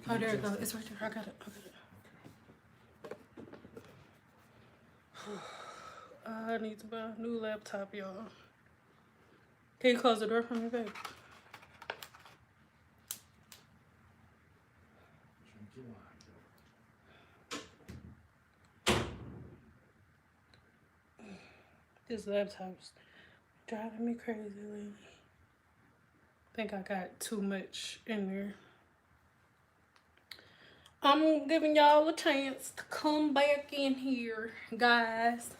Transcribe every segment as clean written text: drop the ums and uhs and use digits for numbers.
Oh, there it goes. It's right there. I got it. I need to buy a new laptop, y'all. Can you close the door for me, babe? This laptop's driving me crazy lately. I think I got too much in there. I'm giving y'all a chance to come back in here, guys.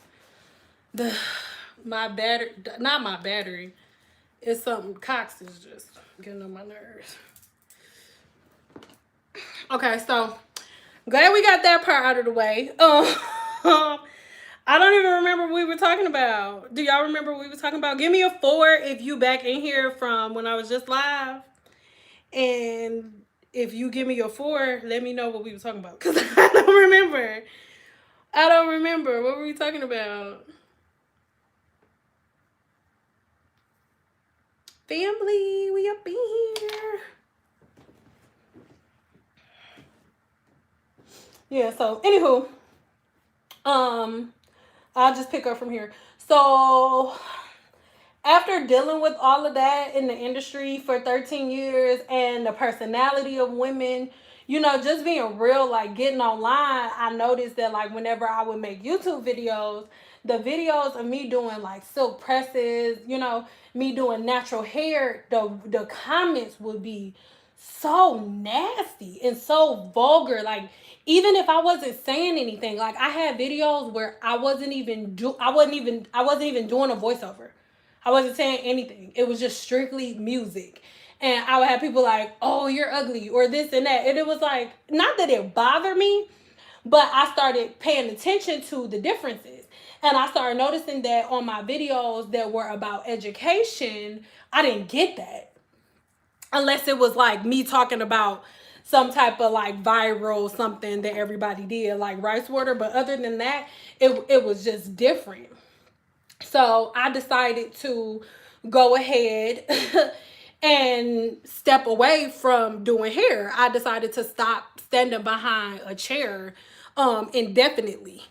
My battery, not my battery. It's something. Cox is just getting on my nerves. Okay, so glad we got that part out of the way. I don't even remember what we were talking about. Do y'all remember what we were talking about? Give me a 4 if you back in here from when I was just live. And if you give me a 4, let me know what we were talking about. Because I don't remember. I don't remember. What were we talking about? Family, we up in here. Yeah, so anywho, I'll just pick up from here. So after dealing with all of that in the industry for 13 years and the personality of women, you know, just being real, like getting online, I noticed that like whenever I would make YouTube videos, the videos of me doing like silk presses, you know, me doing natural hair, the comments would be so nasty and so vulgar. Like even if I wasn't saying anything, like I had videos where I wasn't even doing a voiceover. I wasn't saying anything. It was just strictly music. And I would have people like, oh, you're ugly, or this and that. And it was like, not that it bothered me, but I started paying attention to the differences. And I started noticing that on my videos that were about education, I didn't get that. Unless it was like me talking about some type of like viral something that everybody did, like rice water. But other than that, it was just different. So I decided to go ahead and step away from doing hair. I decided to stop standing behind a chair indefinitely.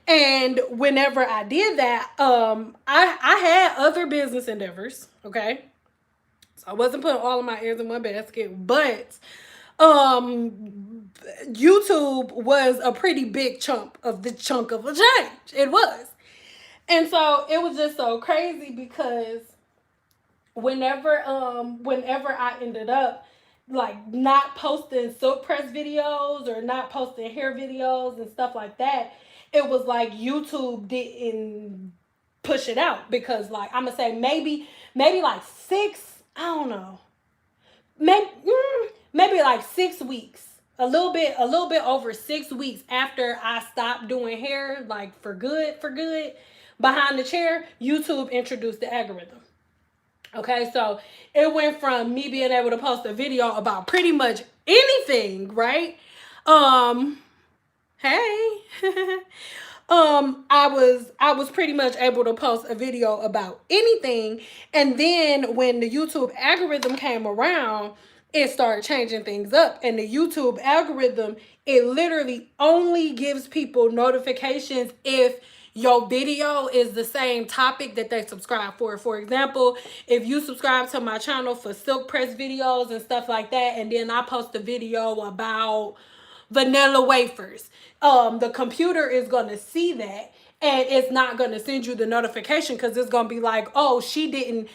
And whenever I did that, I had other business endeavors, okay? So I wasn't putting all of my eggs in one basket, but YouTube was a pretty big chunk of a change. It was. And so it was just so crazy because whenever I ended up like not posting silk press videos or not posting hair videos and stuff like that, it was like YouTube didn't push it out because like I'm gonna say maybe like 6, I don't know, maybe like 6 weeks, a little bit over 6 weeks after I stopped doing hair, like for good behind the chair, YouTube introduced the algorithm. Okay, so it went from me being able to post a video about pretty much anything, right? Hey. I was pretty much able to post a video about anything, and then when the YouTube algorithm came around, it started changing things up. And the YouTube algorithm, it literally only gives people notifications if your video is the same topic that they subscribe for. For example, if you subscribe to my channel for silk press videos and stuff like that, and then I post a video about vanilla wafers, the computer is going to see that, and it's not going to send you the notification because it's going to be like, oh, she didn't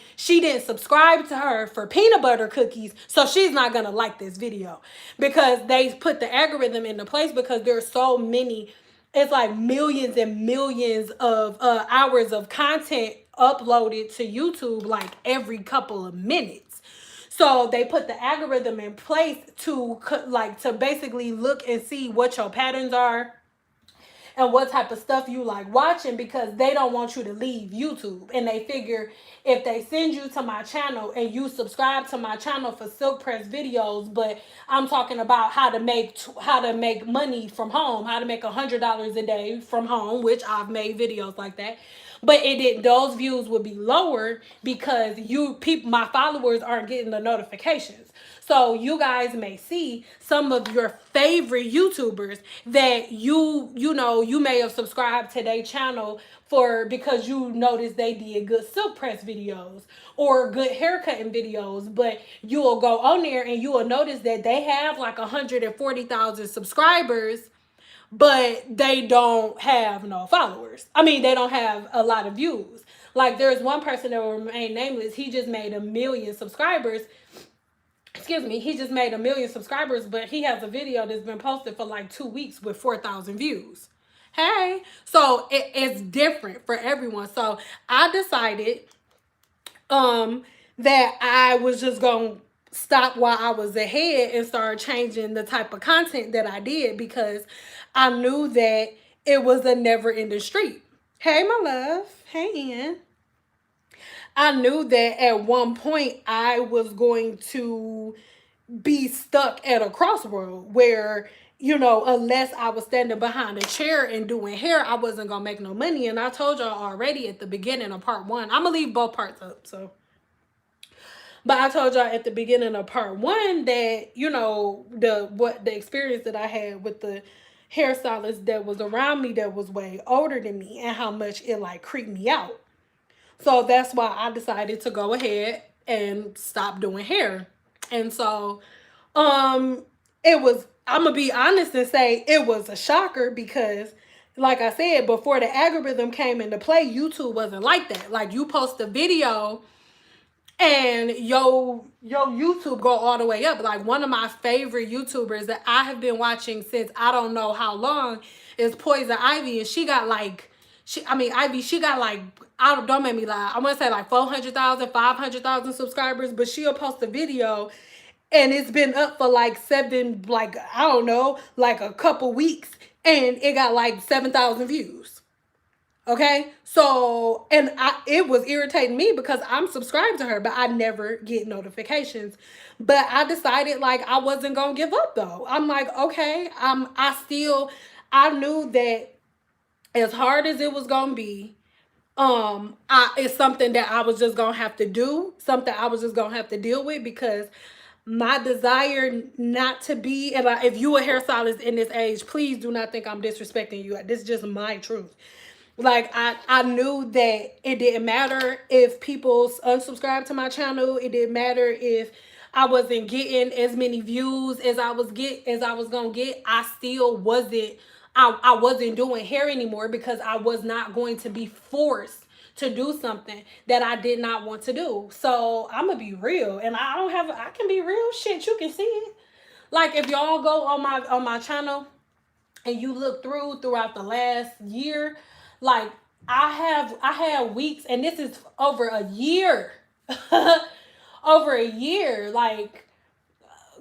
subscribe to her for peanut butter cookies, so she's not going to like this video. Because they put the algorithm into place because there's so many, it's like millions and millions of hours of content uploaded to YouTube like every couple of minutes. So they put the algorithm in place to basically look and see what your patterns are and what type of stuff you like watching, because they don't want you to leave YouTube. And they figure if they send you to my channel and you subscribe to my channel for silk press videos, but I'm talking about how to make money from home, how to make $100 a day from home, which I've made videos like that. But those views would be lower because my followers aren't getting the notifications. So you guys may see some of your favorite YouTubers that you may have subscribed to their channel for, because you noticed they did good silk press videos or good haircutting videos, but you will go on there and you will notice that they have like 140,000 subscribers, but they don't have no followers. I mean, they don't have a lot of views. Like, there's one person that will remain nameless. He just made 1 million subscribers. Excuse me. He just made 1 million subscribers, but he has a video that's been posted for like 2 weeks with 4,000 views. Hey, so it's different for everyone. So I decided that I was just gonna stop while I was ahead and start changing the type of content that I did, because I knew that it was a never ending street. Hey, my love. Hey, Ian. I knew that at one point I was going to be stuck at a crossroad where, unless I was standing behind a chair and doing hair, I wasn't gonna make no money. And I told y'all already at the beginning of part one, I'm gonna leave both parts up. But I told y'all at the beginning of part one that, the experience that I had with the hairstylist that was around me that was way older than me, and how much it like creeped me out. So that's why I decided to go ahead and stop doing hair. And so it was, I'm gonna be honest and say it was a shocker, because like I said, before the algorithm came into play, YouTube wasn't like that. Like, you post a video and yo YouTube go all the way up. Like, one of my favorite YouTubers that I have been watching since I don't know how long is Poison Ivy, and she got like, Ivy, she got like, don't make me lie, I want to say like 400,000, 500,000 subscribers, but she'll post a video and it's been up for like I don't know, like a couple weeks, and it got like 7,000 views. Okay, so, and it was irritating me because I'm subscribed to her, but I never get notifications. But I decided like I wasn't gonna give up though. I'm like, okay, I knew that as hard as it was gonna be, it's something that I was just gonna have to do, something I was just gonna have to deal with, because my desire not to be, and if you a hairstylist in this age, please do not think I'm disrespecting you. This is just my truth. Like, I knew that it didn't matter if people unsubscribed to my channel. It didn't matter if I wasn't getting as many views as I was gonna get. I still wasn't, I wasn't doing hair anymore, because I was not going to be forced to do something that I did not want to do. So I'm gonna be real, and I can be real. Shit, you can see it. Like, if y'all go on my channel and you look throughout the last year, like, I had weeks, and this is over a year, over a year, like,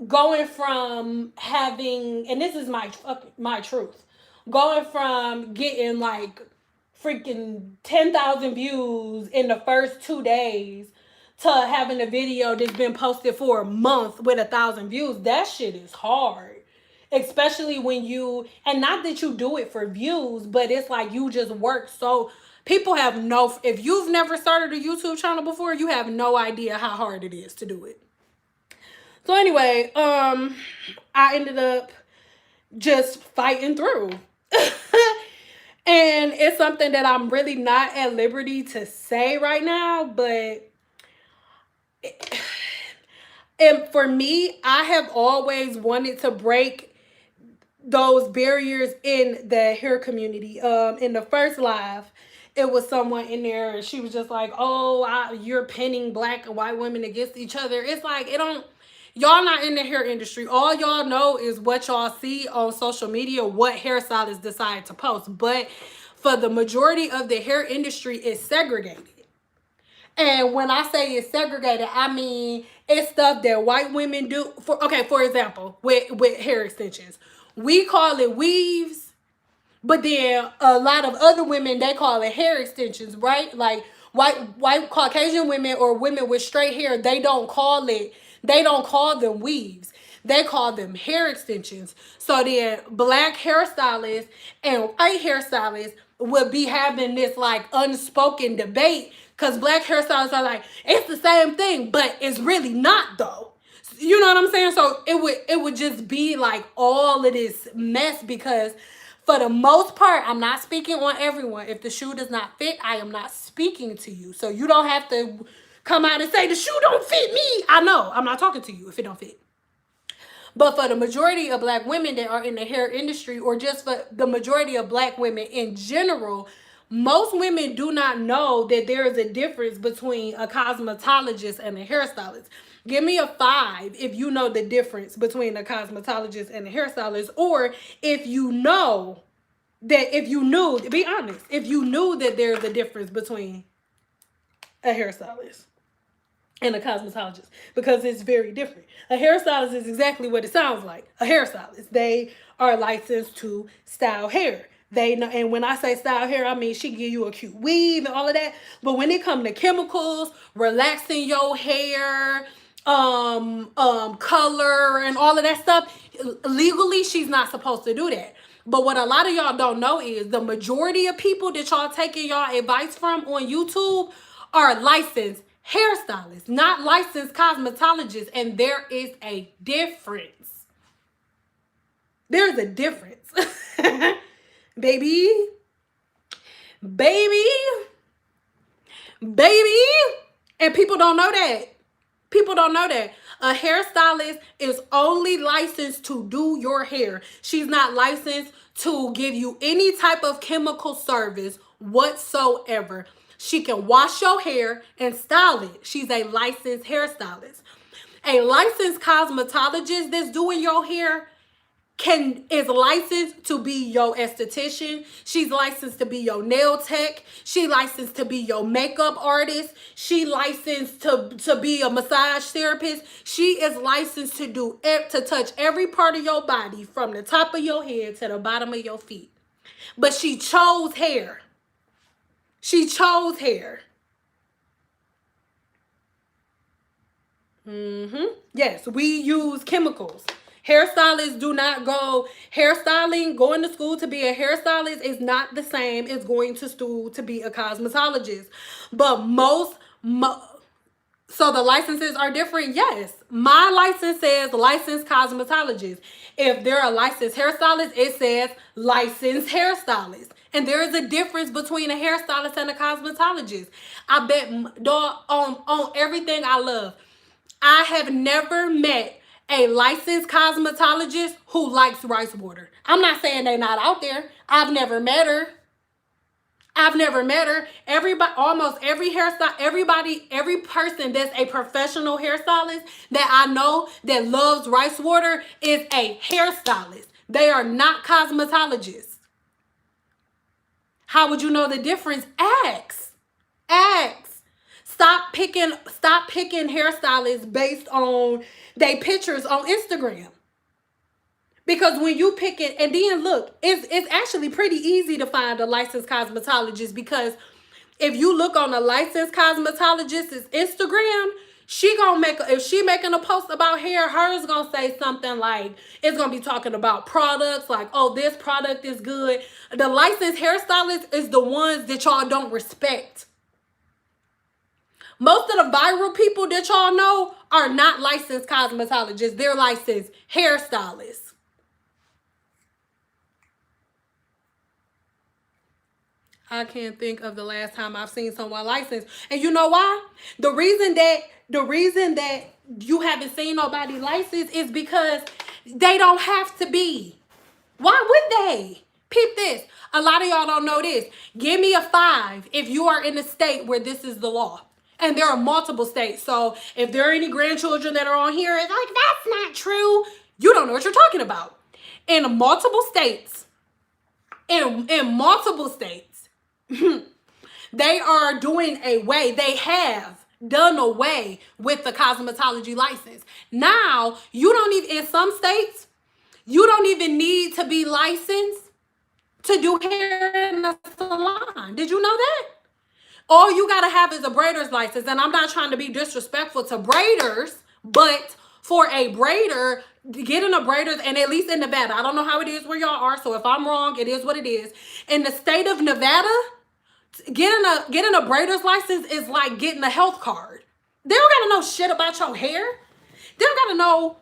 going from having, and this is my truth, going from getting like freaking 10,000 views in the first 2 days to having a video that's been posted for a month with 1,000 views. That shit is hard. Especially when and not that you do it for views, but it's like you just work. So people if you've never started a YouTube channel before, you have no idea how hard it is to do it. So anyway, I ended up just fighting through. And it's something that I'm really not at liberty to say right now, but and for me, I have always wanted to break those barriers in the hair community. In the first live, it was someone in there, and she was just like, "Oh, you're pinning black and white women against each other." It's like, y'all not in the hair industry. All y'all know is what y'all see on social media, what hairstylists decide to post. But for the majority of the hair industry, it's segregated. And when I say it's segregated, I mean it's stuff that white women do. For example, with hair extensions, we call it weaves, but then a lot of other women, they call it hair extensions, right? Like, white Caucasian women or women with straight hair, they don't call them weaves. They call them hair extensions. So then black hairstylists and white hairstylists would be having this like unspoken debate, because black hairstylists are like, it's the same thing, but it's really not though. You know what I'm saying? So it would just be like all of this mess because for the most part, I'm not speaking on everyone. If the shoe does not fit, I am not speaking to you. So you don't have to come out and say the shoe don't fit me. I know. I'm not talking to you if it don't fit. But for the majority of black women that are in the hair industry, or just for the majority of black women in general, most women do not know that there is a difference between a cosmetologist and a hairstylist. Give me a 5 if you know the difference between a cosmetologist and a hairstylist, or if you know that, if you knew, be honest, if you knew that there's a difference between a hairstylist and a cosmetologist, because it's very different. A hairstylist is exactly what it sounds like. A hairstylist. They are licensed to style hair. They know, and when I say style hair, I mean she give you a cute weave and all of that. But when it comes to chemicals, relaxing your hair, color and all of that stuff, legally she's not supposed to do that. But what a lot of y'all don't know is the majority of people that y'all taking y'all advice from on YouTube are licensed hairstylists, not licensed cosmetologists. And there is a difference. There's a difference. Baby. Baby. Baby. And people don't know that. People don't know that. A hairstylist is only licensed to do your hair. She's not licensed to give you any type of chemical service whatsoever. She can wash your hair and style it. She's a licensed hairstylist. A licensed cosmetologist that's doing your hair is licensed to be your esthetician. She's licensed to be your nail tech. She licensed to be your makeup artist. She licensed to be a massage therapist. She is licensed to touch every part of your body from the top of your head to the bottom of your feet. But she chose hair. She chose hair. Yes, we use chemicals. Hairstylists do not go hairstyling. Going to school to be a hairstylist is not the same as going to school to be a cosmetologist. But so the licenses are different. Yes, my license says licensed cosmetologist. If they're a licensed hairstylist, it says licensed hairstylist. And there is a difference between a hairstylist and a cosmetologist. I bet, dog, on everything I love, I have never met a licensed cosmetologist who likes rice water. I'm not saying they're not out there. I've never met her. Everybody, almost every every person that's a professional hairstylist that I know that loves rice water is a hairstylist. They are not cosmetologists. How would you know the difference? Ask. Stop picking hairstylists based on their pictures on Instagram. Because when you pick it, and then look, it's actually pretty easy to find a licensed cosmetologist, because if you look on a licensed cosmetologist's Instagram, if she making a post about hair, hers gonna say something like, it's gonna be talking about products, like, oh, this product is good. The licensed hairstylist is the ones that y'all don't respect. Most of the viral people that y'all know are not licensed cosmetologists. They're licensed hairstylists. I can't think of the last time I've seen someone licensed. And you know why? The reason that you haven't seen nobody licensed is because they don't have to be. Why would they? Peep this. A lot of y'all don't know this. Give me a 5 if you are in a state where this is the law. And there are multiple states. So if there are any grandchildren that are on here, it's like, that's not true. You don't know what you're talking about. In multiple states, they are they have done away with the cosmetology license. Now, in some states, you don't even need to be licensed to do hair in a salon. Did you know that? All you gotta have is a braider's license. And I'm not trying to be disrespectful to braiders, but for a braider, getting a braider, and at least in Nevada, I don't know how it is where y'all are, so if I'm wrong, it is what it is. In the state of Nevada, getting a braider's license is like getting a health card. They don't gotta know shit about your hair. They don't gotta know.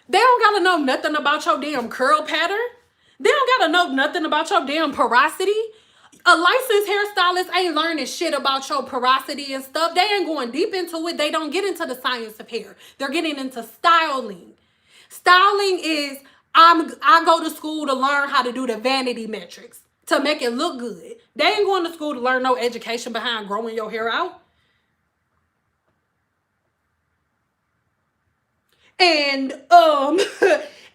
They don't gotta know nothing about your damn curl pattern. They don't gotta know nothing about your damn porosity. A licensed hairstylist ain't learning shit about your porosity and stuff. They ain't going deep into it. They don't get into the science of hair. They're getting into styling. Styling is I go to school to learn how to do the vanity metrics to make it look good. They ain't going to school to learn no education behind growing your hair out. And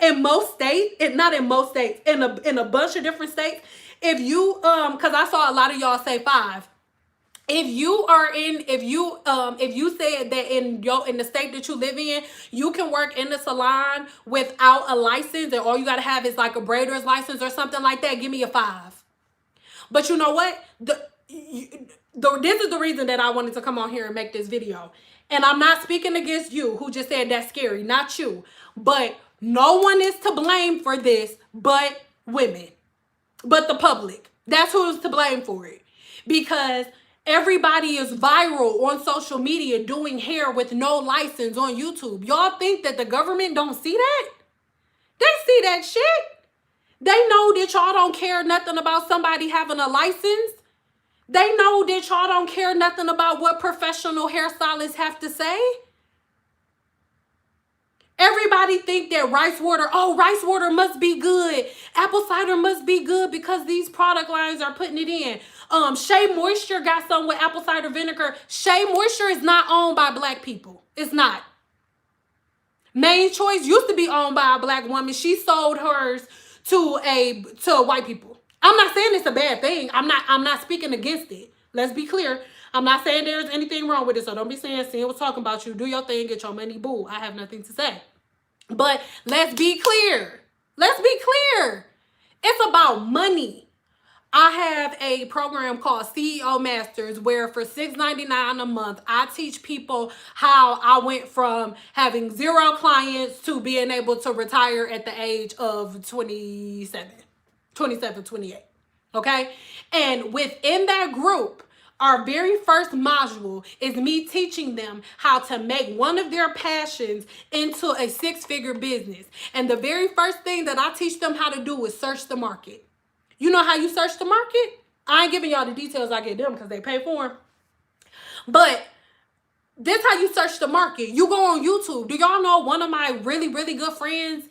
in most states, and not in most states, in a bunch of different states, if you because I saw a lot of y'all say 5. If you are in, if you said that in the state that you live in, you can work in the salon without a license, and all you gotta have is like a braider's license or something like that, give me a 5. But you know what? This is the reason that I wanted to come on here and make this video. And I'm not speaking against you who just said that's scary, not you. But no one is to blame for this but women, but the public. That's who is to blame for it. Because everybody is viral on social media doing hair with no license on YouTube. Y'all think that the government don't see that? They see that shit. They know that y'all don't care nothing about somebody having a license. They know that y'all don't care nothing about what professional hairstylists have to say. Everybody think that rice water must be good. Apple cider must be good because these product lines are putting it in. Shea Moisture got some with apple cider vinegar. Shea Moisture is not owned by black people. It's not. Main Choice used to be owned by a black woman. She sold hers to white people. I'm not saying it's a bad thing. I'm not speaking against it. Let's be clear. I'm not saying there's anything wrong with it. So don't be saying Sin was talking about you. Do your thing, get your money, boo. I have nothing to say. But let's be clear. Let's be clear. It's about money. I have a program called CEO Masters where for $6.99 a month, I teach people how I went from having 0 clients to being able to retire at the age of 27, 28. Okay? And within that group, our very first module is me teaching them how to make one of their passions into a 6-figure business. And the very first thing that I teach them how to do is search the market. You know how you search the market? I ain't giving y'all the details I get them because they pay for them. But this how you search the market. You go on YouTube. Do y'all know one of my really, really good friends,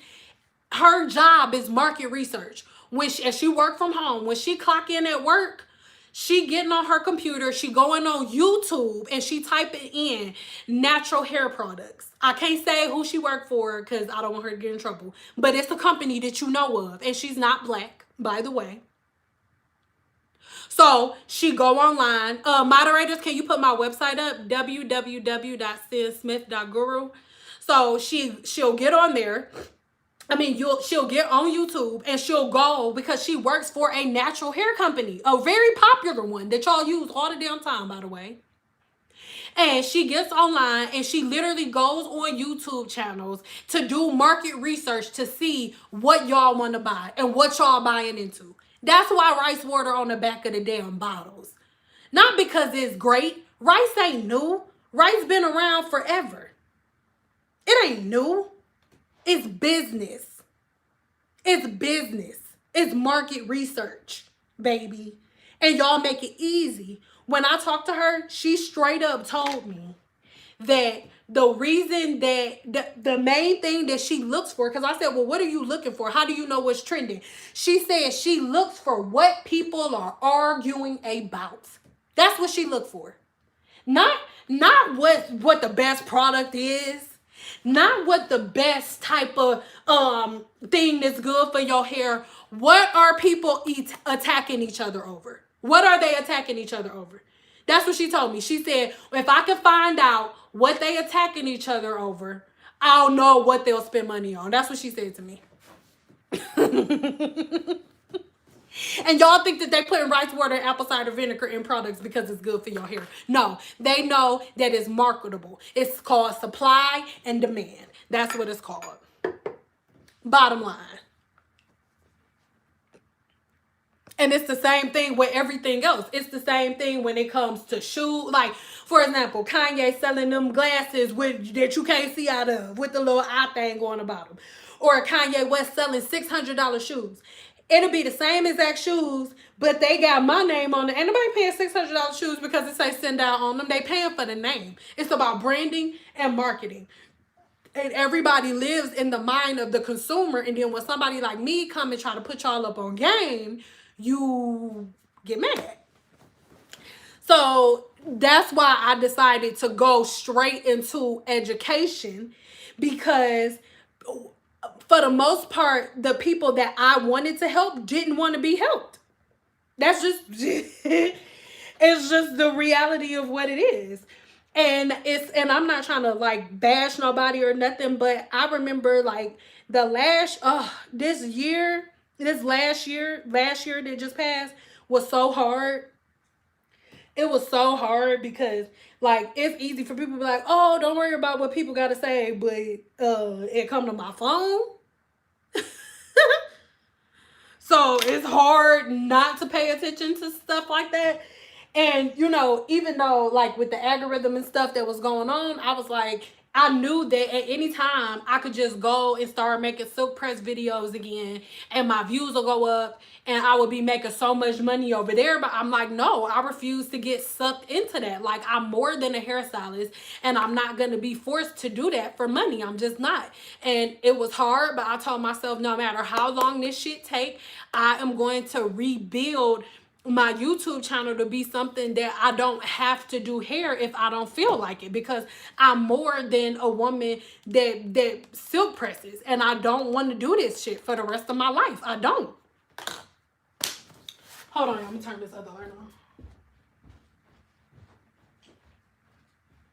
her job is market research. And she work from home. When she clock in at work, she getting on her computer, she going on YouTube, and she typing in natural hair products. I can't say who she worked for because I don't want her to get in trouble. But it's a company that you know of, and she's not black, by the way. So she go online. Moderators, can you put my website up? www.sinsmith.guru. So she'll get on there. She'll get on YouTube and she'll go because she works for a natural hair company, a very popular one that y'all use all the damn time, by the way. And she gets online and she literally goes on YouTube channels to do market research to see what y'all want to buy and what y'all buying into. That's why rice water on the back of the damn bottles. Not because it's great. Rice ain't new. Rice been around forever. It ain't new. It's business. It's business. It's market research, baby. And y'all make it easy. When I talked to her, she straight up told me that the reason that the main thing that she looks for, because I said, well, what are you looking for? How do you know what's trending? She said she looks for what people are arguing about. That's what she looked for. Not what the best product is. Not what the best type of thing that's good for your hair. What are people attacking each other over? What are they attacking each other over? That's what she told me. She said, if I can find out what they attacking each other over, I'll know what they'll spend money on. That's what she said to me. And y'all think that they put rice water and apple cider vinegar in products because it's good for your hair. No, they know that it's marketable. It's called supply and demand. That's what it's called. Bottom line. And it's the same thing with everything else. It's the same thing when it comes to shoes. Like, for example, Kanye selling them glasses with that you can't see out of with the little eye thing going about them. Or Kanye West selling $600 shoes. It'll be the same exact shoes, but they got my name on it. Ain't nobody paying $600 shoes because it says send out on them. They paying for the name. It's about branding and marketing. And everybody lives in the mind of the consumer. And then when somebody like me come and try to put y'all up on game, you get mad. So that's why I decided to go straight into education, because for the most part, the people that I wanted to help didn't want to be helped. That's just it's just the reality of what it is. And I'm not trying to like bash nobody or nothing, but I remember like the last last year that just passed was so hard. It was so hard because like it's easy for people to be like, oh, don't worry about what people gotta say, but it come to my phone. So it's hard not to pay attention to stuff like that. And, you know, even though, like, with the algorithm and stuff that was going on, I was like, I knew that at any time I could just go and start making silk press videos again and my views will go up and I would be making so much money over there. But I'm like, no, I refuse to get sucked into that. Like, I'm more than a hairstylist and I'm not going to be forced to do that for money. I'm just not. And it was hard, but I told myself no matter how long this shit take, I am going to rebuild my YouTube channel to be something that I don't have to do hair if I don't feel like it, because I'm more than a woman that silk presses, and I don't want to do this shit for the rest of my life. I don't. Hold on, I'm gonna turn this other light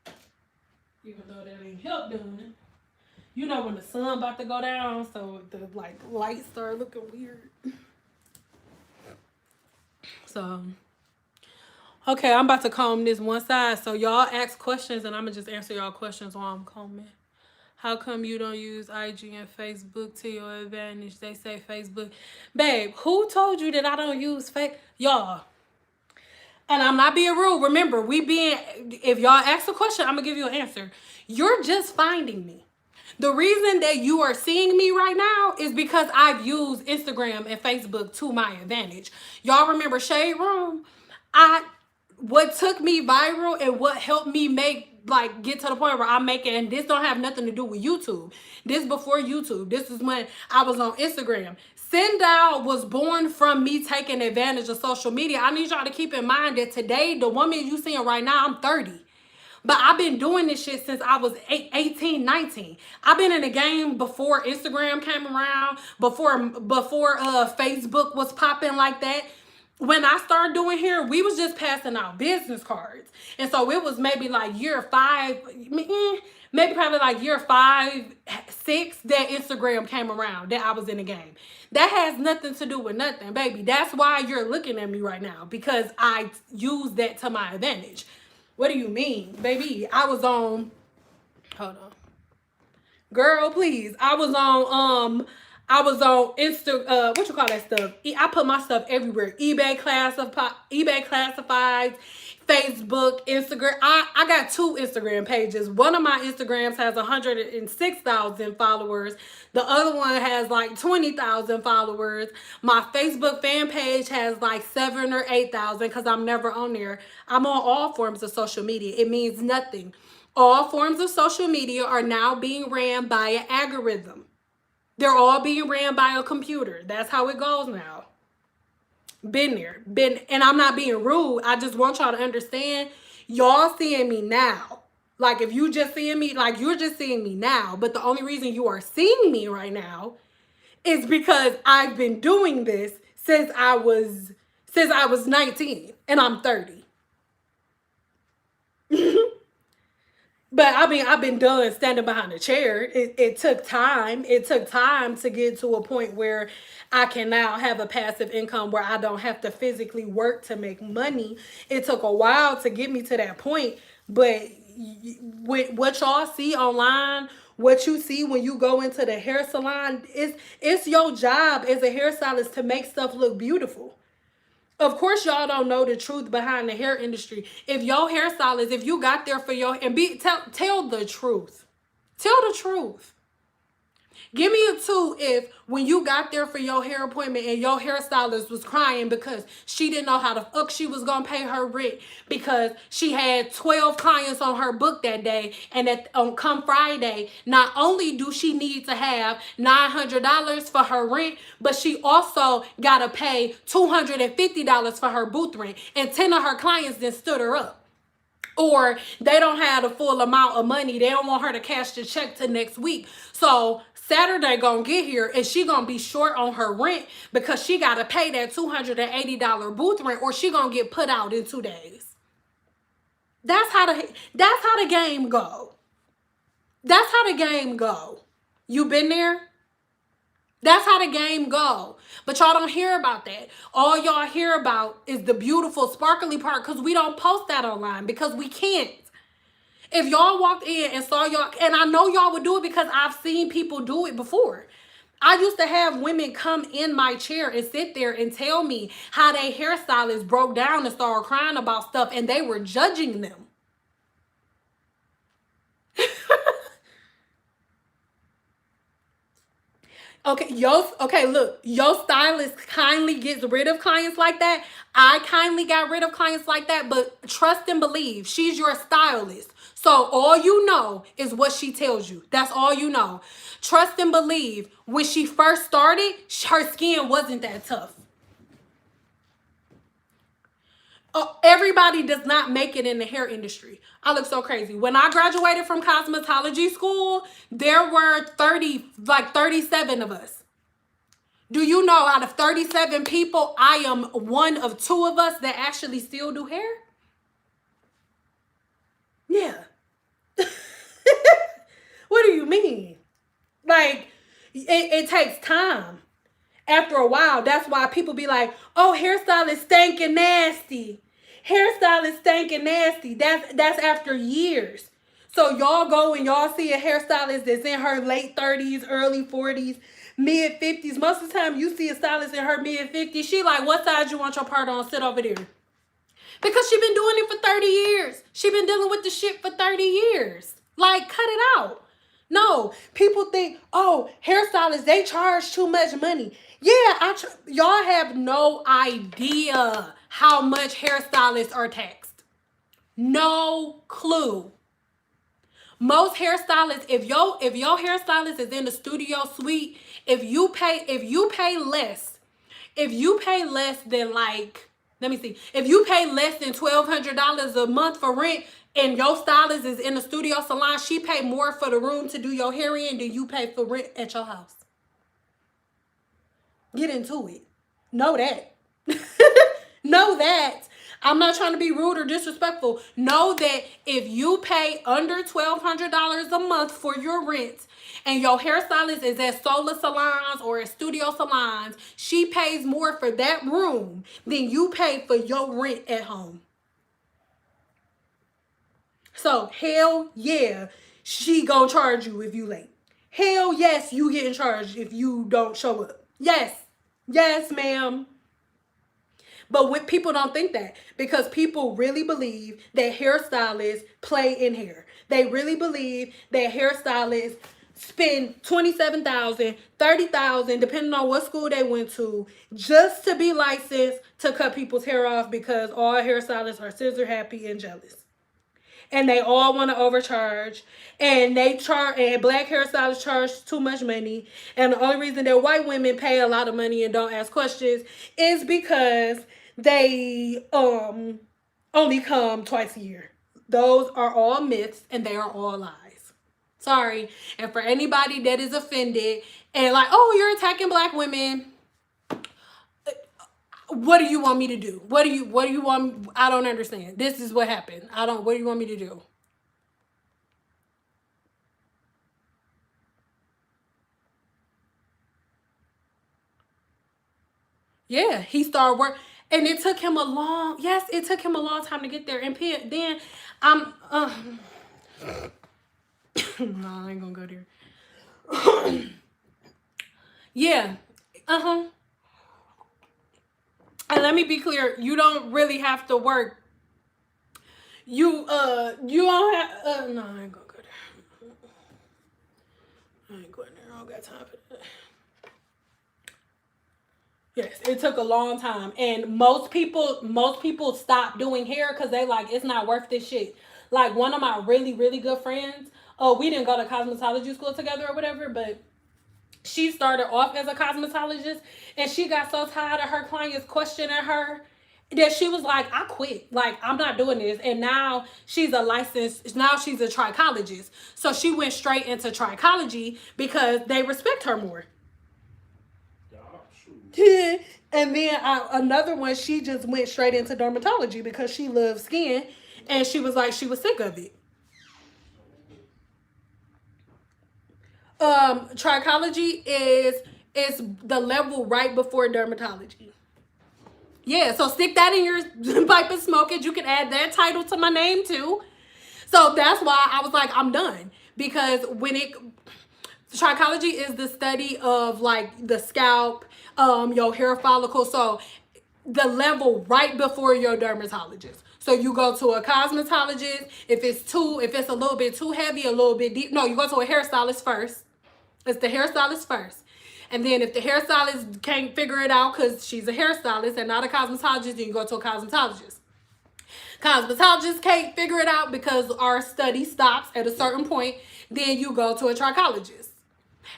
on. Even though that ain't help doing it. You know when the sun about to go down, so the like lights start looking weird. So, okay, I'm about to comb this one side. So y'all ask questions and I'm going to just answer y'all questions while I'm combing. How come you don't use IG and Facebook to your advantage? They say Facebook. Babe, who told you that I don't use y'all? And I'm not being rude. Remember, if y'all ask a question, I'm going to give you an answer. You're just finding me. The reason that you are seeing me right now is because I've used Instagram and Facebook to my advantage. Y'all remember Shade Room? What took me viral and what helped me get to the point where I'm making, and this don't have nothing to do with YouTube. This before YouTube. This is when I was on Instagram. Sendal was born from me taking advantage of social media. I need y'all to keep in mind that today, the woman you seeing right now, I'm 30. But I've been doing this shit since I was 18, 19. I've been in the game before Instagram came around, before Facebook was popping like that. When I started doing hair, we was just passing out business cards. And so it was maybe like year 5, maybe probably like year 5, 6 that Instagram came around, that I was in the game. That has nothing to do with nothing, baby. That's why you're looking at me right now, because I use that to my advantage. What do you mean? Baby, I was on, hold on. Girl, please. I was on what you call that stuff? I put my stuff everywhere. eBay classifieds, Facebook, Instagram. I got 2 Instagram pages. One of my Instagrams has 106,000 followers. The other one has like 20,000 followers. My Facebook fan page has like 7,000 or 8,000 because I'm never on there. I'm on all forms of social media. It means nothing. All forms of social media are now being ran by an algorithm. They're all being ran by a computer. That's how it goes now. Been there. And I'm not being rude. I just want y'all to understand, y'all seeing me now. Like, if you just seeing me, like, you're just seeing me now. But the only reason you are seeing me right now is because I've been doing this since I was 19 and I'm 30. But I mean, I've been done standing behind a chair. It took time. It took time to get to a point where I can now have a passive income where I don't have to physically work to make money. It took a while to get me to that point. But with what y'all see online, what you see when you go into the hair salon, it's your job as a hairstylist to make stuff look beautiful. Of course, y'all don't know the truth behind the hair industry. If your hairstylist, if you got there for your and be tell the truth. Tell the truth. Give me a two if when you got there for your hair appointment and your hairstylist was crying because she didn't know how the fuck she was gonna pay her rent because she had 12 clients on her book that day, and that on come Friday, not only do she need to have $900 for her rent, but she also gotta pay $250 for her booth rent, and 10 of her clients then stood her up. Or they don't have the full amount of money. They don't want her to cash the check to next week. So Saturday gonna get here and she gonna be short on her rent because she gotta pay that $280 booth rent, or she gonna get put out in 2 days. That's how the game go. That's how the game go. You been there? That's how the game go. But y'all don't hear about that. All y'all hear about is the beautiful sparkly part, because we don't post that online because we can't. If y'all walked in and saw y'all, and I know y'all would do it because I've seen people do it before. I used to have women come in my chair and sit there and tell me how their hairstylist broke down and started crying about stuff, and they were judging them. Look, your stylist kindly gets rid of clients like that. I kindly got rid of clients like that, but trust and believe, she's your stylist. So all you know is what she tells you. That's all you know. Trust and believe, when she first started, her skin wasn't that tough. Everybody does not make it in the hair industry. I look so crazy. When I graduated from cosmetology school, there were 37 of us. Do you know out of 37 people, I am one of 2 of us that actually still do hair? Yeah. What do you mean? Like, it takes time. After a while, that's why people be like, oh, hairstylist stinking nasty. Hairstylist stinking nasty. That's after years. So y'all go and y'all see a hairstylist that's in her late 30s, early 40s, mid 50s. Most of the time you see a stylist in her mid 50s. She like, what side you want your part on? Sit over there. Because she been doing it for 30 years. She been dealing with the shit for 30 years. Like, cut it out. No, people think, oh, hairstylists, they charge too much money. Yeah, y'all have no idea how much hairstylists are taxed. No clue. Most hairstylists, if your hairstylist is in the studio suite, if you pay less than like, let me see, if you pay less than $1,200 a month for rent, and your stylist is in the studio salon, she pay more for the room to do your hair in than you pay for rent at your house. Get into it. Know that. Know that. I'm not trying to be rude or disrespectful. Know that if you pay under $1,200 a month for your rent, and your hairstylist is at Solar Salons or at Studio Salons, she pays more for that room than you pay for your rent at home. So hell yeah, she gonna charge you if you late. Hell yes, you getting charged if you don't show up. Yes. Yes, ma'am. But when people don't think that, because people really believe that hairstylists play in hair. They really believe that hairstylists spend $27,000, $30,000, depending on what school they went to, just to be licensed to cut people's hair off, because all hairstylists are scissor happy and jealous. And they all want to overcharge, and and black hairstylists charge too much money. And the only reason that white women pay a lot of money and don't ask questions is because they only come twice a year. Those are all myths, and they are all lies. Sorry. And for anybody that is offended and like, oh, you're attacking black women, what do you want me to do? What do you want? I don't understand. This is what happened. What do you want me to do? Yeah, he started work, and it took him a long time to get there. And then I'm no, I ain't gonna go there. Yeah. And let me be clear, you don't really have to work. You don't have no, I ain't gonna go there. I ain't going there. I don't got time for that. Yes, it took a long time, and most people stop doing hair because they like it's not worth this shit. Like one of my really really good friends, oh, we didn't go to cosmetology school together or whatever, but she started off as a cosmetologist, and she got so tired of her clients questioning her that she was like, I quit. Like, I'm not doing this. And now she's a trichologist. So she went straight into trichology because they respect her more. And then another one, she just went straight into dermatology because she loves skin, and she was like, she was sick of it. Trichology is the level right before dermatology. Yeah, so stick that in your pipe and smoke it. You can add that title to my name too. So that's why I was like, I'm done. Because trichology is the study of like the scalp, your hair follicle. So the level right before your dermatologist. So you go to a cosmetologist. If it's a little bit too heavy, a little bit deep. No, you go to a hairstylist first. It's the hairstylist first. And then if the hairstylist can't figure it out because she's a hairstylist and not a cosmetologist, then you go to a cosmetologist. Cosmetologists can't figure it out because our study stops at a certain point. Then you go to a trichologist.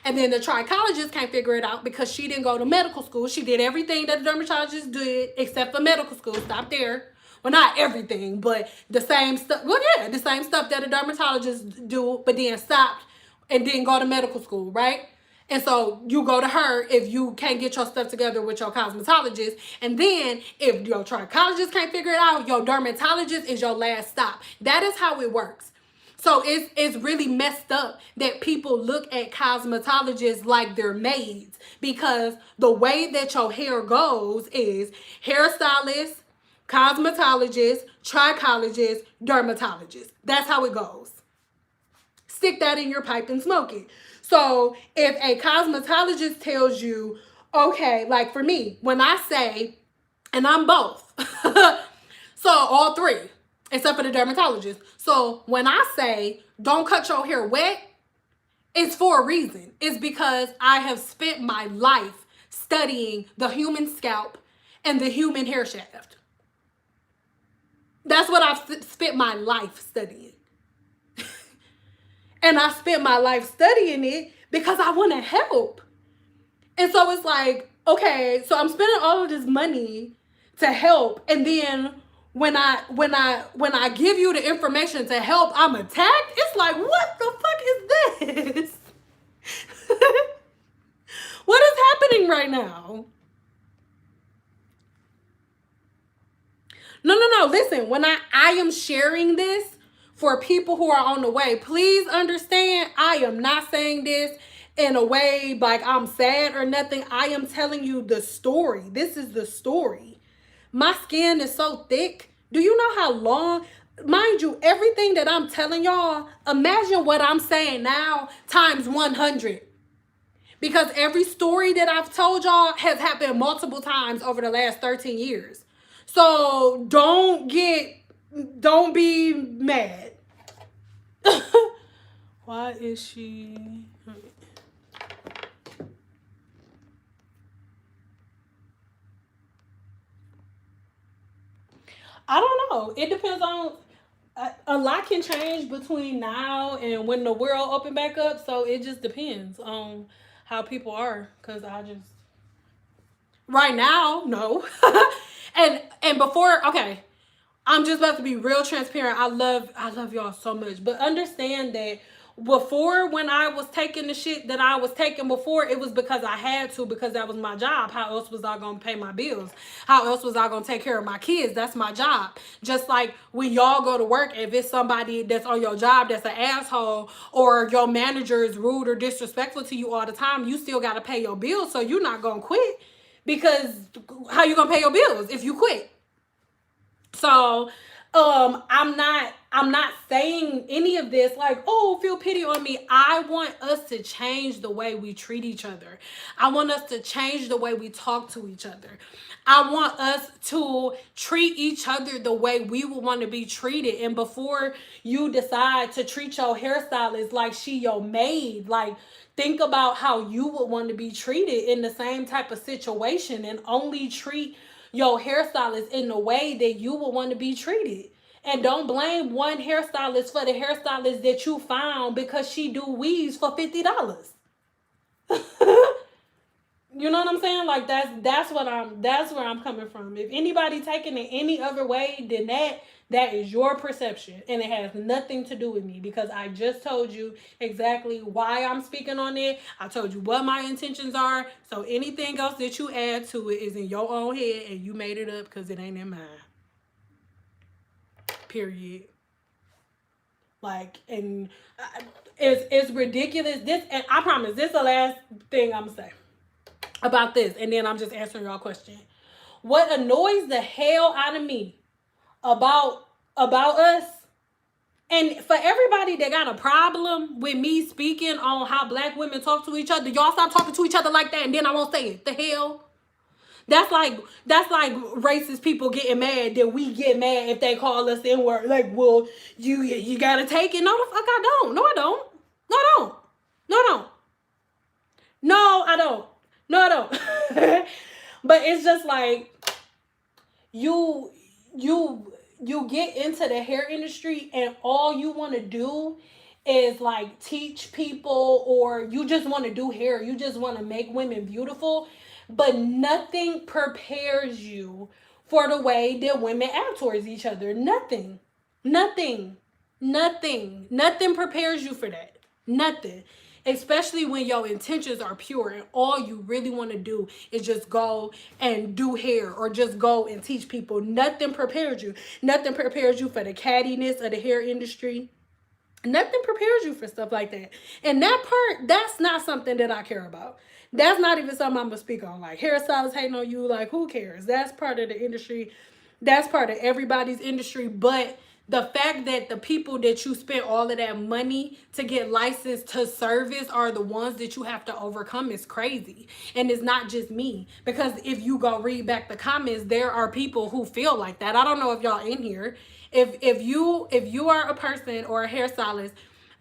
And then the trichologist can't figure it out because she didn't go to medical school. She did everything that the dermatologist did except for medical school. Stop there. Well, not everything, but the same stuff. Well, yeah, the same stuff that a dermatologist do, but then stopped and didn't go to medical school, right? And so you go to her if you can't get your stuff together with your cosmetologist. And then if your trichologist can't figure it out, your dermatologist is your last stop. That is how it works. So it's really messed up that people look at cosmetologists like they're maids, because the way that your hair goes is hairstylist, cosmetologist, trichologist, dermatologist. That's how it goes. Stick that in your pipe and smoke it. So if a cosmetologist tells you, okay, like for me, when I say, and I'm both, so all three, except for the dermatologist. So when I say, don't cut your hair wet, it's for a reason. It's because I have spent my life studying the human scalp and the human hair shaft. That's what I've spent my life studying. And I spent my life studying it because I want to help. And so it's like, okay, so I'm spending all of this money to help, and then when I give you the information to help, I'm attacked. It's like, what the fuck is this? What is happening right now? No. Listen, when I am sharing this for people who are on the way, please understand, I am not saying this in a way like I'm sad or nothing. I am telling you the story. This is the story. My skin is so thick. Do you know how long? Mind you, everything that I'm telling y'all, imagine what I'm saying now times 100. Because every story that I've told y'all has happened multiple times over the last 13 years. So don't be mad. Why is she? I don't know. It depends on, a lot can change between now and when the world open back up. So it just depends on how people are. Cause I just right now, no. and before, okay, I'm just about to be real transparent. I love y'all so much. But understand that before, when I was taking the shit that I was taking before, it was because I had to, because that was my job. How else was I gonna pay my bills? How else was I gonna take care of my kids? That's my job. Just like when y'all go to work, if it's somebody that's on your job that's an asshole, or your manager is rude or disrespectful to you all the time, you still gotta pay your bills. So you're not gonna quit, because how you gonna pay your bills if you quit? So I'm not I'm not saying any of this like, oh, feel pity on me. I want us to change the way we treat each other. I want us to change the way we talk to each other. I want us to treat each other the way we would want to be treated. And before you decide to treat your hairstylist like she your maid, like, think about how you would want to be treated in the same type of situation, and only treat your hairstylist in the way that you would want to be treated. And don't blame one hairstylist for the hairstylist that you found because she do weaves for $50. You know what I'm saying? Like, that's where I'm coming from. If anybody taking it any other way than that, that is your perception, and it has nothing to do with me, because I just told you exactly why I'm speaking on it. I told you what my intentions are. So anything else that you add to it is in your own head, and you made it up because it ain't in mine. Period. Like, and it's ridiculous. This, and I promise, this is the last thing I'm gonna say about this, and then I'm just answering y'all question. What annoys the hell out of me about us, and for everybody that got a problem with me speaking on how black women talk to each other, y'all stop talking to each other like that, and then I won't say it. The hell? That's like racist people getting mad that we get mad if they call us the N-word. Like, well, you gotta take it. No, the fuck I don't. No, I don't. No, I don't. No, I don't. No, I don't. No, I don't. But it's just like, you you get into the hair industry, and all you want to do is like teach people, or you just want to do hair, you just want to make women beautiful, but nothing prepares you for the way that women act towards each other. Nothing nothing prepares you for that. Nothing. Especially when your intentions are pure and all you really want to do is just go and do hair, or just go and teach people. Nothing prepares you. Nothing prepares you for the cattiness of the hair industry. Nothing prepares you for stuff like that. And that part, that's not something that I care about. That's not even something I'm going to speak on. Like, hairstylists hating on you, like, who cares? That's part of the industry. That's part of everybody's industry. But the fact that the people that you spent all of that money to get licensed to service are the ones that you have to overcome is crazy. And it's not just me. Because if you go read back the comments, there are people who feel like that. I don't know if y'all in here. If you are a person or a hairstylist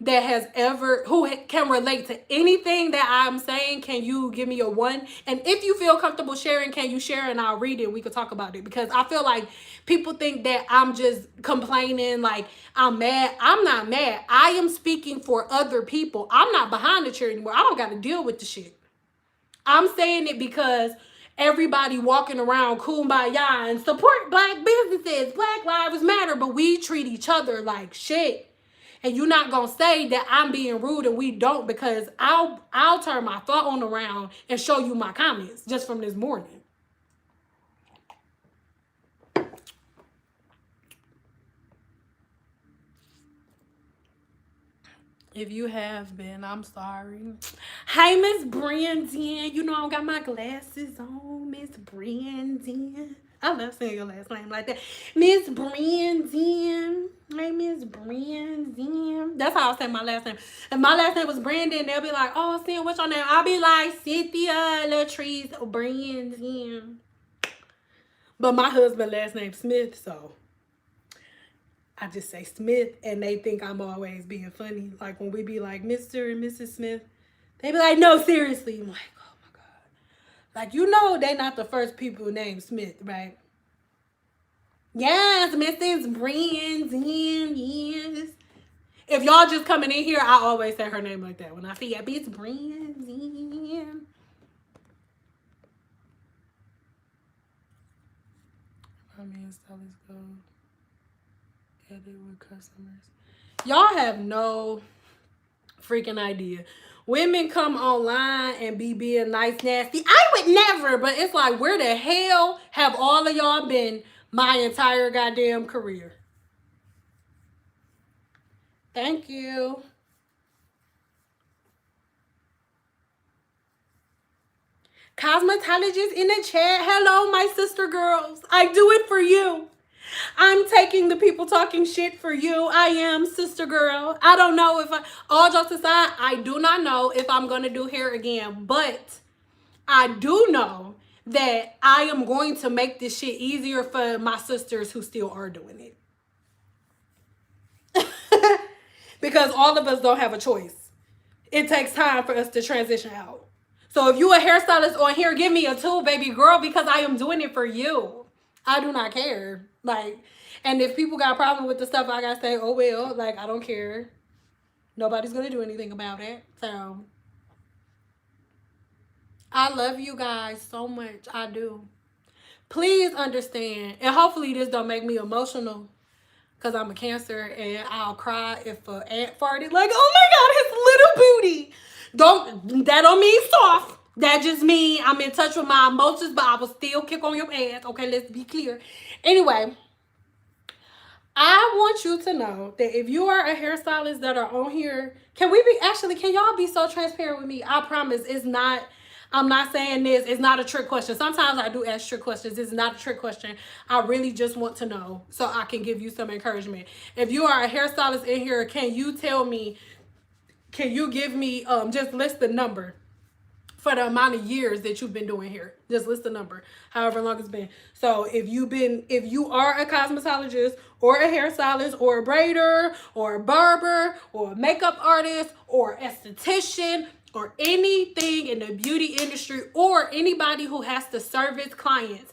that has ever, who can relate to anything that I'm saying, can you give me a one? And if you feel comfortable sharing, can you share, and I'll read it and we could talk about it? Because I feel like people think that I'm just complaining, like I'm mad. I'm not mad. I am speaking for other people. I'm not behind the chair anymore. I don't got to deal with the shit. I'm saying it because everybody walking around kumbaya and support black businesses, Black Lives Matter, but we treat each other like shit. And you're not gonna say that I'm being rude and we don't, because I'll turn my phone around and show you my comments just from this morning. If you have been, I'm sorry. Hey, Miss Brandon. You know I don't got my glasses on. Miss Brandon. I love saying your last name like that. Miss Brandon. Hey, Miss Brandon. That's how I say my last name. If my last name was Brandon, they'll be like, oh, Sam, what's your name? I'll be like, Cynthia Latrice Brandon. But my husband's last name Smith, so I just say Smith, and they think I'm always being funny. Like when we be like, Mr. and Mrs. Smith, they be like, no, seriously. I'm like, oh my God. Like, you know, they not the first people named Smith, right? Yes, Mrs. Brandon, yes. If y'all just coming in here, I always say her name like that. When I see a bitch, Brandon. I mean, stylists go edit with customers. Y'all have no freaking idea. Women come online and be being nice, nasty. I would never, but it's like, where the hell have all of y'all been my entire goddamn career? Thank you. Cosmetologist in the chat. Hello, my sister girls. I do it for you. I'm taking the people talking shit for you. I am, sister girl. I don't know if all jokes aside, I do not know if I'm going to do hair again, but I do know that I am going to make this shit easier for my sisters who still are doing it. Because all of us don't have a choice. It takes time for us to transition out. So if you a hairstylist on here, give me a tool, baby girl, because I am doing it for you. I do not care. Like, and if people got a problem with the stuff, I gotta say, oh well, like I don't care. Nobody's gonna do anything about it. So I love you guys so much. I do. Please understand, and hopefully this don't make me emotional, because I'm a Cancer and I'll cry if an ant farted. Like, oh my God, his little booty. That don't mean soft. That just mean I'm in touch with my emotions, but I will still kick on your ass. Okay, let's be clear. Anyway, I want you to know that if you are a hairstylist that are on here, can y'all be so transparent with me? I promise it's not, I'm not saying this, it's not a trick question. Sometimes I do ask trick questions. It's not a trick question. I really just want to know so I can give you some encouragement. If you are a hairstylist in here, can you tell me, can you give me, just list the number for the amount of years that you've been doing hair. Just list the number, however long it's been. So if you are a cosmetologist or a hairstylist or a braider or a barber or a makeup artist or esthetician or anything in the beauty industry or anybody who has to service clients,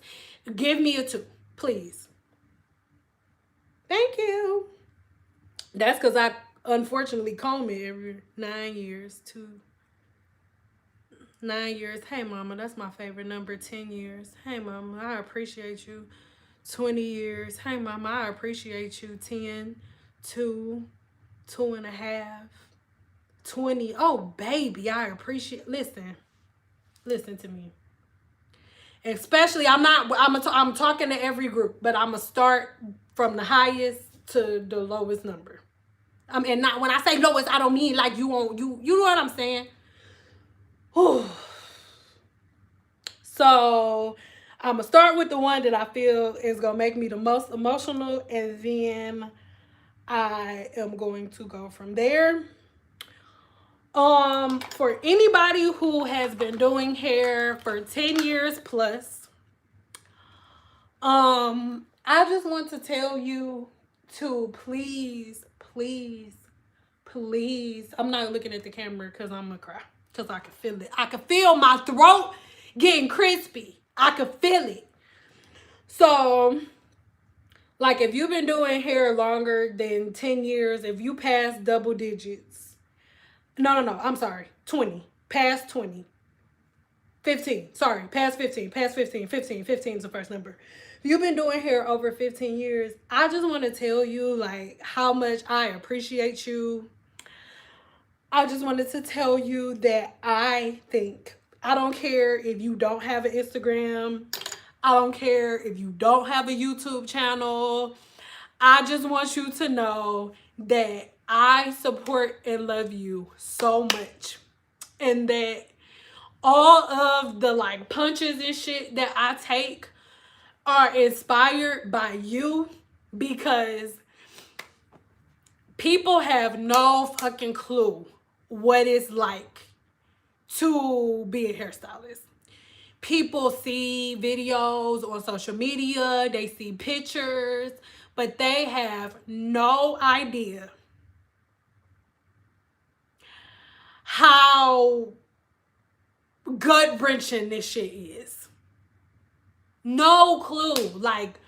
give me a 2, please. Thank you. That's because I unfortunately comb it every 9 years too. 9 years. Hey, mama, that's my favorite number. 10 years. Hey, mama, I appreciate you. 20 years. Hey, mama, I appreciate you. 10, 2, 2.5, 20. Oh, baby, I appreciate. Listen to me. Especially, I'm talking to every group, but I'm going to start from the highest to the lowest number. And not when I say lowest, I don't mean like you know what I'm saying? So I'm gonna start with the one that I feel is gonna make me the most emotional, and then I am going to go from there. For anybody who has been doing hair for 10 years plus, I just want to tell you to please, I'm not looking at the camera because I'm gonna cry. Because I can feel it. I can feel my throat getting crispy. I can feel it. So, like if you've been doing hair longer than 10 years, if you pass double digits. No, I'm sorry. 20. Past 20. 15. Sorry, past 15. Past 15. 15 is the first number. If you've been doing hair over 15 years, I just want to tell you like how much I appreciate you. I just wanted to tell you that I don't care if you don't have an Instagram. I don't care if you don't have a YouTube channel. I just want you to know that I support and love you so much. And that all of the like punches and shit that I take are inspired by you, because people have no fucking clue what it's like to be a hairstylist. People see videos on social media, they see pictures, but they have no idea how gut-wrenching this shit is. No clue, like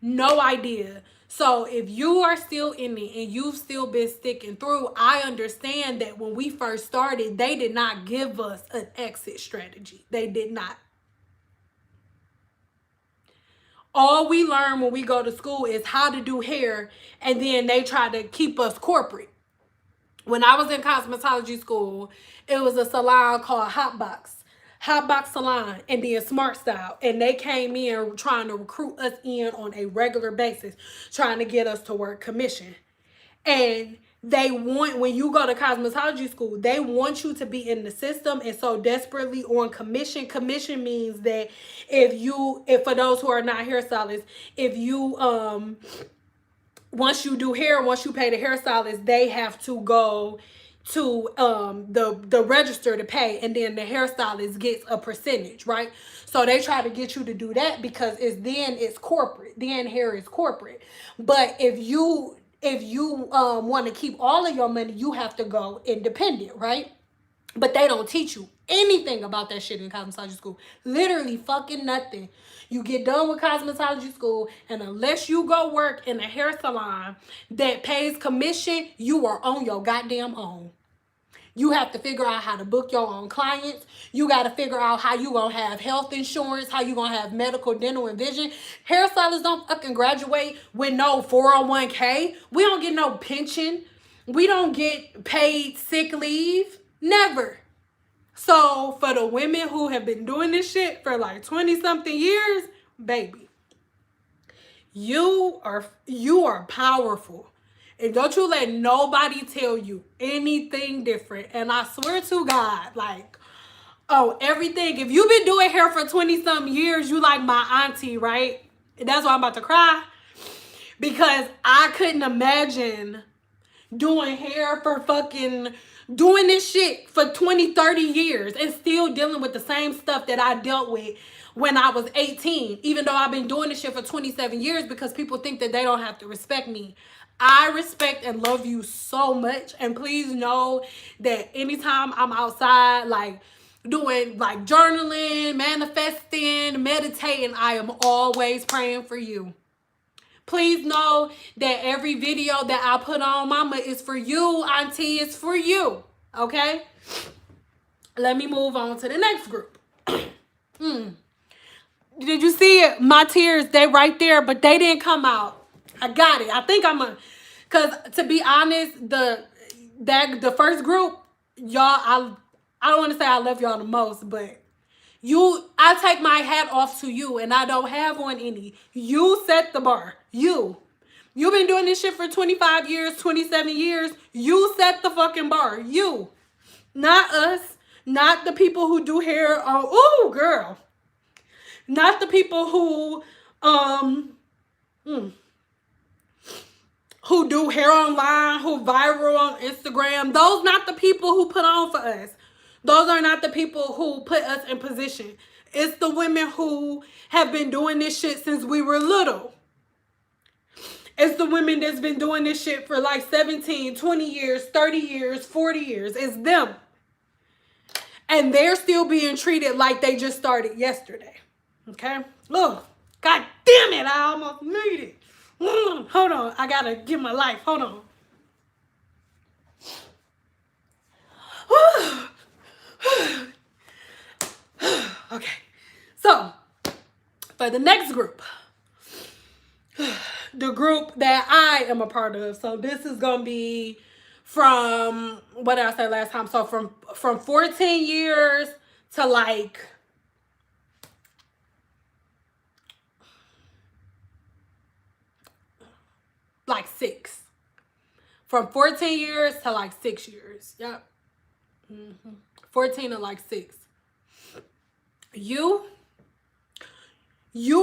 no idea. So if you are still in it and you've still been sticking through, I understand that when we first started, they did not give us an exit strategy. They did not. All we learn when we go to school is how to do hair, and then they try to keep us corporate. When I was in cosmetology school, it was a salon called Hotbox Salon, and then Smart Style, and they came in trying to recruit us in on a regular basis, trying to get us to work commission. And They want, when you go to cosmetology school, they want you to be in the system and so desperately on commission. Commission means that if for those who are not hairstylists, if you once you do hair, once you pay the hairstylist, they have to go to the register to pay, and then the hairstylist gets a percentage, right? So they try to get you to do that because it's corporate. Then hair is corporate. But if you want to keep all of your money, you have to go independent, right? But they don't teach you anything about that shit in cosmetology school. Literally fucking nothing. You get done with cosmetology school, and unless you go work in a hair salon that pays commission, you are on your goddamn own. You have to figure out how to book your own clients. You got to figure out how you going to have health insurance, how you going to have medical, dental, and vision. Hairstylists don't fucking graduate with no 401k. We don't get no pension. We don't get paid sick leave. Never. So for the women who have been doing this shit for like 20 something years, baby, you are powerful. And don't you let nobody tell you anything different. And I swear to God, like, oh, everything. If you've been doing hair for 20 something years, you like my auntie, right? And that's why I'm about to cry. Because I couldn't imagine doing hair for fucking doing this shit for 20, 30 years and still dealing with the same stuff that I dealt with when I was 18, even though I've been doing this shit for 27 years, because people think that they don't have to respect me. I respect and love you so much. And please know that anytime I'm outside, like doing like journaling, manifesting, meditating, I am always praying for you. Please know that every video that I put on, mama, is for you, auntie, it's for you. Okay? Let me move on to the next group. Did you see it? My tears, they right there, but they didn't come out. I got it. I think because to be honest, the first group, y'all, I don't want to say I love y'all the most, but I take my hat off to you, and I don't have on any. You set the bar. You've been doing this shit for 25 years, 27 years. You set the fucking bar. You. Not us. Not the people who do hair. Oh, girl. Not the people who do hair online, who viral on Instagram. Those not the people who put on for us. Those are not the people who put us in position. It's the women who have been doing this shit since we were little. It's the women that's been doing this shit for like 17, 20 years, 30 years, 40 years. It's them. And they're still being treated like they just started yesterday. Okay? Look. God damn it. I almost made it. Hold on. I gotta get my life. Hold on. Okay. So, for the next group, the group that I am a part of. So this is going to be from, what did I say last time? So from 14 years to like 6. From 14 years to like 6 years. Yep. 14 to like 6. You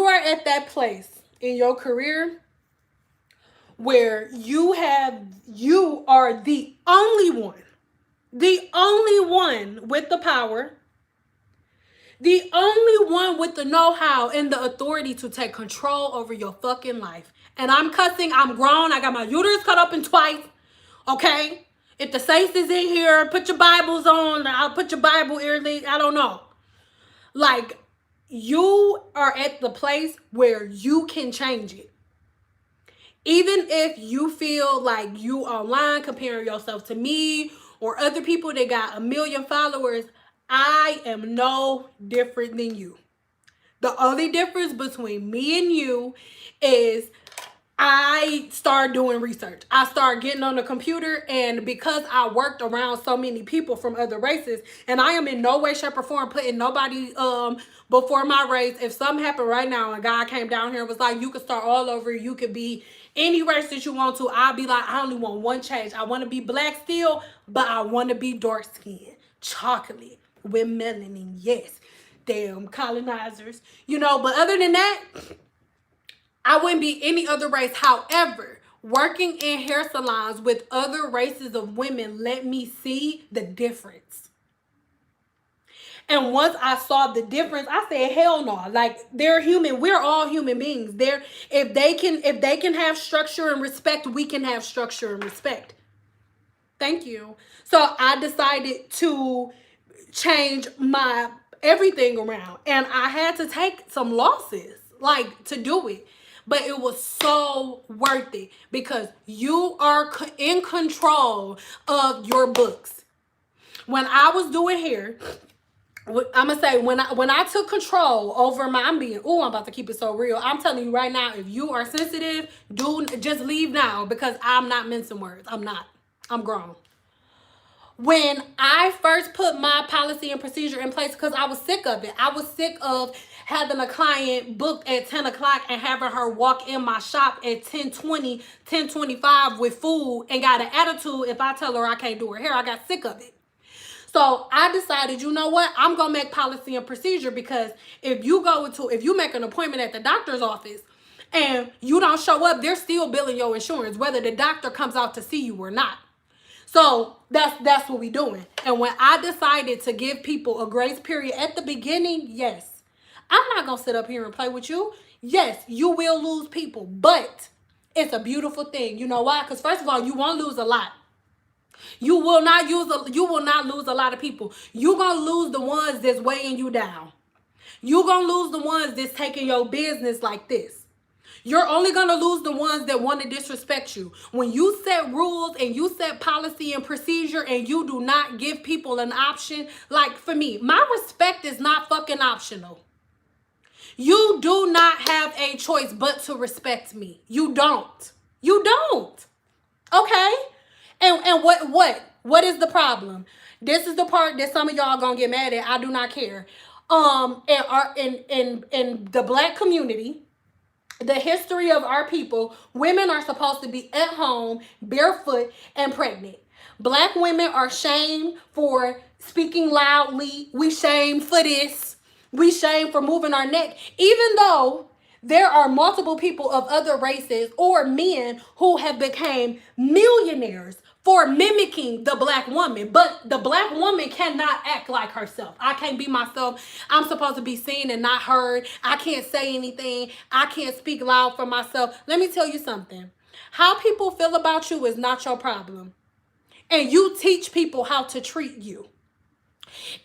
are at that place in your career where you are the only one with the power, the only one with the know-how and the authority to take control over your fucking life. And I'm cussing, I'm grown, I got my uterus cut open twice, okay? If the saints is in here, put your Bibles on, I'll put your Bible early, I don't know. Like, you are at the place where you can change it. Even if you feel like you online comparing yourself to me or other people that got 1 million followers, I am no different than you. The only difference between me and you is I started doing research. I started getting on the computer, and because I worked around so many people from other races, and I am in no way, shape, or form putting nobody before my race. If something happened right now and God came down here and was like, you could start all over, you could be Any race that you want to, I'll be like, I only want one change. I want to be black still, but I want to be dark skinned. Chocolate with melanin, yes. Damn colonizers. But other than that, I wouldn't be any other race. However, working in hair salons with other races of women let me see the difference. And once I saw the difference, I said, hell no. Like, they're human. We're all human beings. If they can have structure and respect, we can have structure and respect. Thank you. So I decided to change my everything around. And I had to take some losses, like, to do it. But it was so worth it because you are in control of your books. When I was doing hair, I'm gonna say when I took control over I'm about to keep it so real. I'm telling you right now, if you are sensitive, just leave now because I'm not mincing words. I'm not. I'm grown. When I first put my policy and procedure in place, because I was sick of it. I was sick of having a client booked at 10 o'clock and having her walk in my shop at 10:20, 10:25 with food and got an attitude if I tell her I can't do her hair. I got sick of it. So I decided, you know what? I'm going to make policy and procedure because if you make an appointment at the doctor's office and you don't show up, they're still billing your insurance, whether the doctor comes out to see you or not. So that's what we're doing. And when I decided to give people a grace period at the beginning, yes, I'm not going to sit up here and play with you. Yes, you will lose people, but it's a beautiful thing. You know why? Because first of all, you won't lose a lot. You will not lose a lot of people. You're going to lose the ones that's weighing you down. You're going to lose the ones that's taking your business like this. You're only going to lose the ones that want to disrespect you. When you set rules and you set policy and procedure and you do not give people an option, like for me, my respect is not fucking optional. You do not have a choice but to respect me. You don't. You don't. Okay? And what is the problem? This is the part that some of y'all gonna get mad at. I do not care. In the black community, the history of our people, women are supposed to be at home, barefoot, and pregnant. Black women are shamed for speaking loudly. We shame for this. We shame for moving our neck. Even though there are multiple people of other races or men who have become millionaires for mimicking the black woman. But the black woman cannot act like herself. I can't be myself. I'm supposed to be seen and not heard. I can't say anything. I can't speak loud for myself. Let me tell you something. How people feel about you is not your problem. And you teach people how to treat you.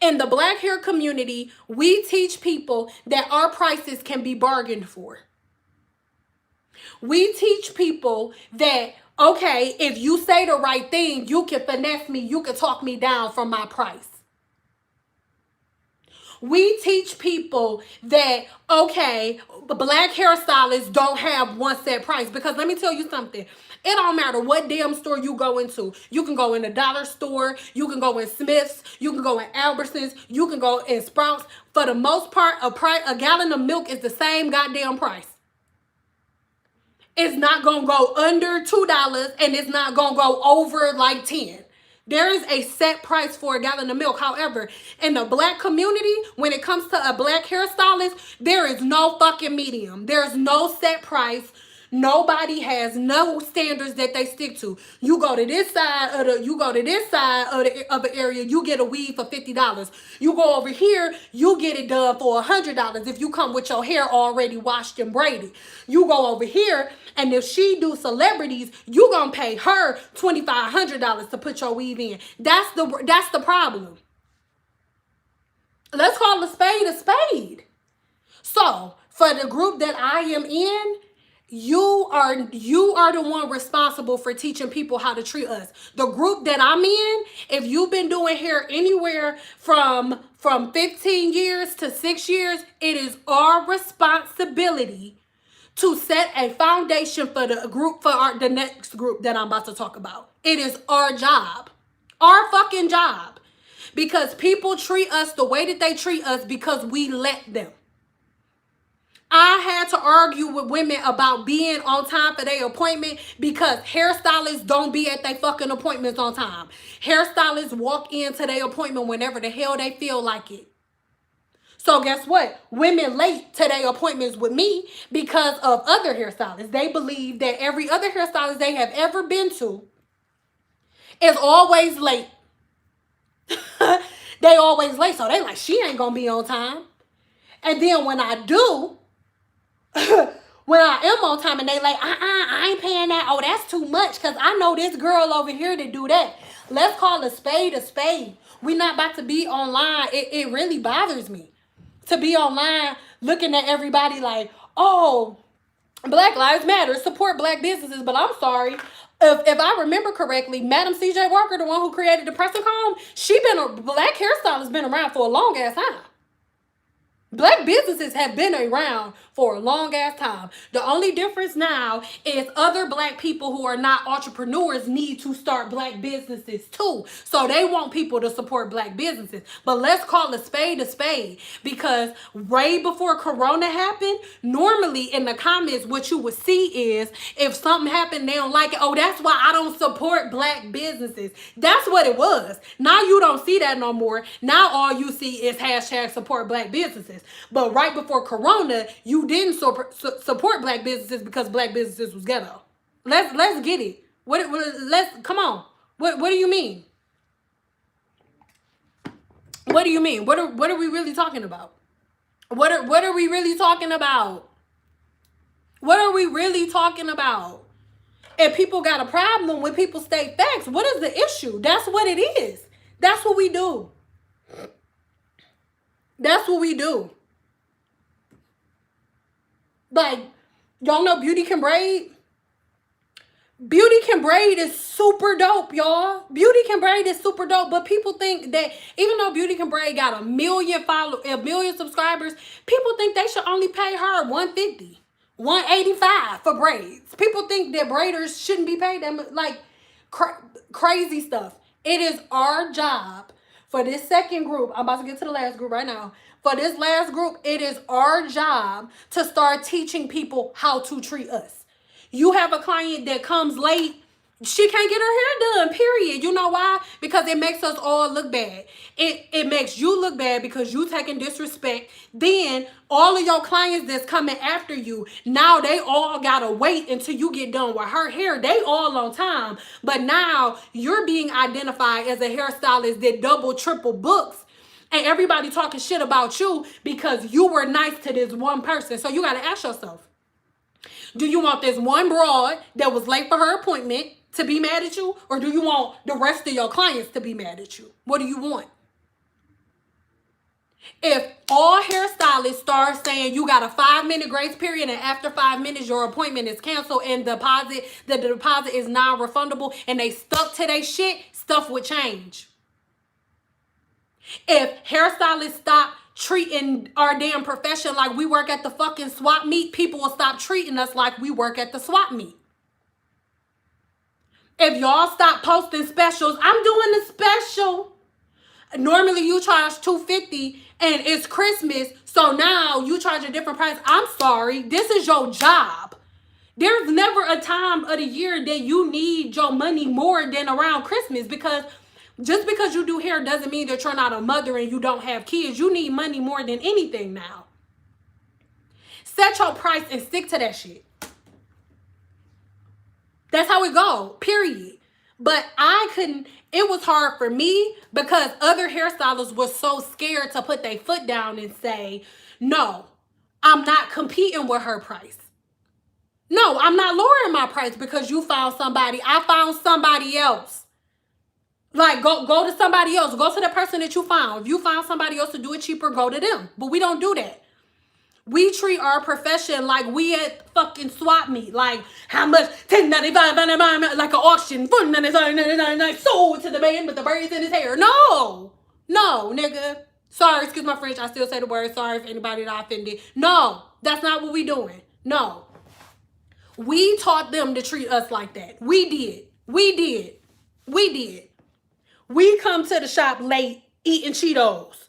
In the black hair community, we teach people that our prices can be bargained for. We teach people that, okay, if you say the right thing, you can finesse me, you can talk me down from my price. We teach people that, okay, black hairstylists don't have one set price. Because let me tell you something. It don't matter what damn store you go into. You can go in a dollar store. You can go in Smith's. You can go in Albertsons. You can go in Sprouts. For the most part, a gallon of milk is the same goddamn price. It's not going to go under $2 and it's not going to go over like 10. There is a set price for a gallon of milk. However, in the black community, when it comes to a black hairstylist, there is no fucking medium. There's no set price. Nobody has no standards that they stick to. You go to this side of the area, you get a weave for $50. You go over here, you get it done for $100 if you come with your hair already washed and braided. You go over here, and if she do celebrities, you gonna pay her $2,500 to put your weave in. That's the problem. Let's call a spade a spade. So for the group that I am in, you are the one responsible for teaching people how to treat us. The group that I'm in, if you've been doing hair anywhere from 15 years to 6 years, it is our responsibility to set a foundation for the next group that I'm about to talk about. It is our job. Our fucking job. Because people treat us the way that they treat us because we let them. I had to argue with women about being on time for their appointment because hairstylists don't be at their fucking appointments on time. Hairstylists walk into their appointment whenever the hell they feel like it. So guess what? Women late to their appointments with me because of other hairstylists. They believe that every other hairstylist they have ever been to is always late. They always late. So they like, she ain't gonna be on time. And then when I do, when I am on time and they like, I ain't paying that. Oh, that's too much because I know this girl over here to do that. Let's call a spade a spade. We not about to be online. It really bothers me to be online looking at everybody like, oh, Black Lives Matter, support black businesses. But I'm sorry. If I remember correctly, Madam C.J. Walker, the one who created the pressing comb, black hairstyle has been around for a long ass time. Black businesses have been around for a long ass time. The only difference now is other black people who are not entrepreneurs need to start black businesses too. So they want people to support black businesses. But let's call a spade because way before Corona happened, normally in the comments, what you would see is if something happened, they don't like it. Oh, that's why I don't support black businesses. That's what it was. Now you don't see that no more. Now all you see is hashtag support black businesses. But right before Corona, you didn't support black businesses because black businesses was ghetto. Let's get it. Let's come on. What do you mean? What do you mean? What are we really talking about? What are we really talking about? What are we really talking about? If people got a problem when people state facts, what is the issue? That's what it is. That's what we do. That's what we do. Like, y'all know Beauty Can Braid? Beauty Can Braid is super dope, y'all. Beauty Can Braid is super dope, but people think that even though Beauty Can Braid got a million subscribers, people think they should only pay her $150, $185 for braids. People think that braiders shouldn't be paid that much, like crazy stuff. It is our job for this second group. I'm about to get to the last group right now. For this last group, it is our job to start teaching people how to treat us. You have a client that comes late, she can't get her hair done, period. You know why? Because it makes us all look bad. It makes you look bad because you taking disrespect. Then all of your clients that's coming after you, now they all gotta wait until you get done with her hair. They all on time. But now you're being identified as a hairstylist that double, triple books. And everybody talking shit about you because you were nice to this one person. So you got to ask yourself, do you want this one broad that was late for her appointment to be mad at you? Or do you want the rest of your clients to be mad at you? What do you want? If all hairstylists start saying you got a 5-minute grace period and after 5 minutes your appointment is canceled and the deposit is non-refundable and they stuck to their shit, stuff would change. If hairstylists stop treating our damn profession like we work at the fucking swap meet, people will stop treating us like we work at the swap meet. If y'all stop posting specials, I'm doing a special. Normally you charge $250 and it's Christmas, so now you charge a different price. I'm sorry, this is your job. There's never a time of the year that you need your money more than around Christmas, because just because you do hair doesn't mean that you're not a mother and you don't have kids. You need money more than anything now. Set your price and stick to that shit. That's how it go, period. But it was hard for me because other hairstylists were so scared to put their foot down and say, no, I'm not competing with her price. No, I'm not lowering my price because you found somebody. I found somebody else. Like, go to somebody else. Go to the person that you found. If you found somebody else to do it cheaper, go to them. But we don't do that. We treat our profession like we at fucking swap meet. Like, how much? $10.95, like an auction. $4.99, sold to the man with the braids in his hair. No, nigga. Sorry, excuse my French. I still say the word. Sorry if anybody got offended. No, that's not what we doing. No. We taught them to treat us like that. We did. We come to the shop late eating Cheetos.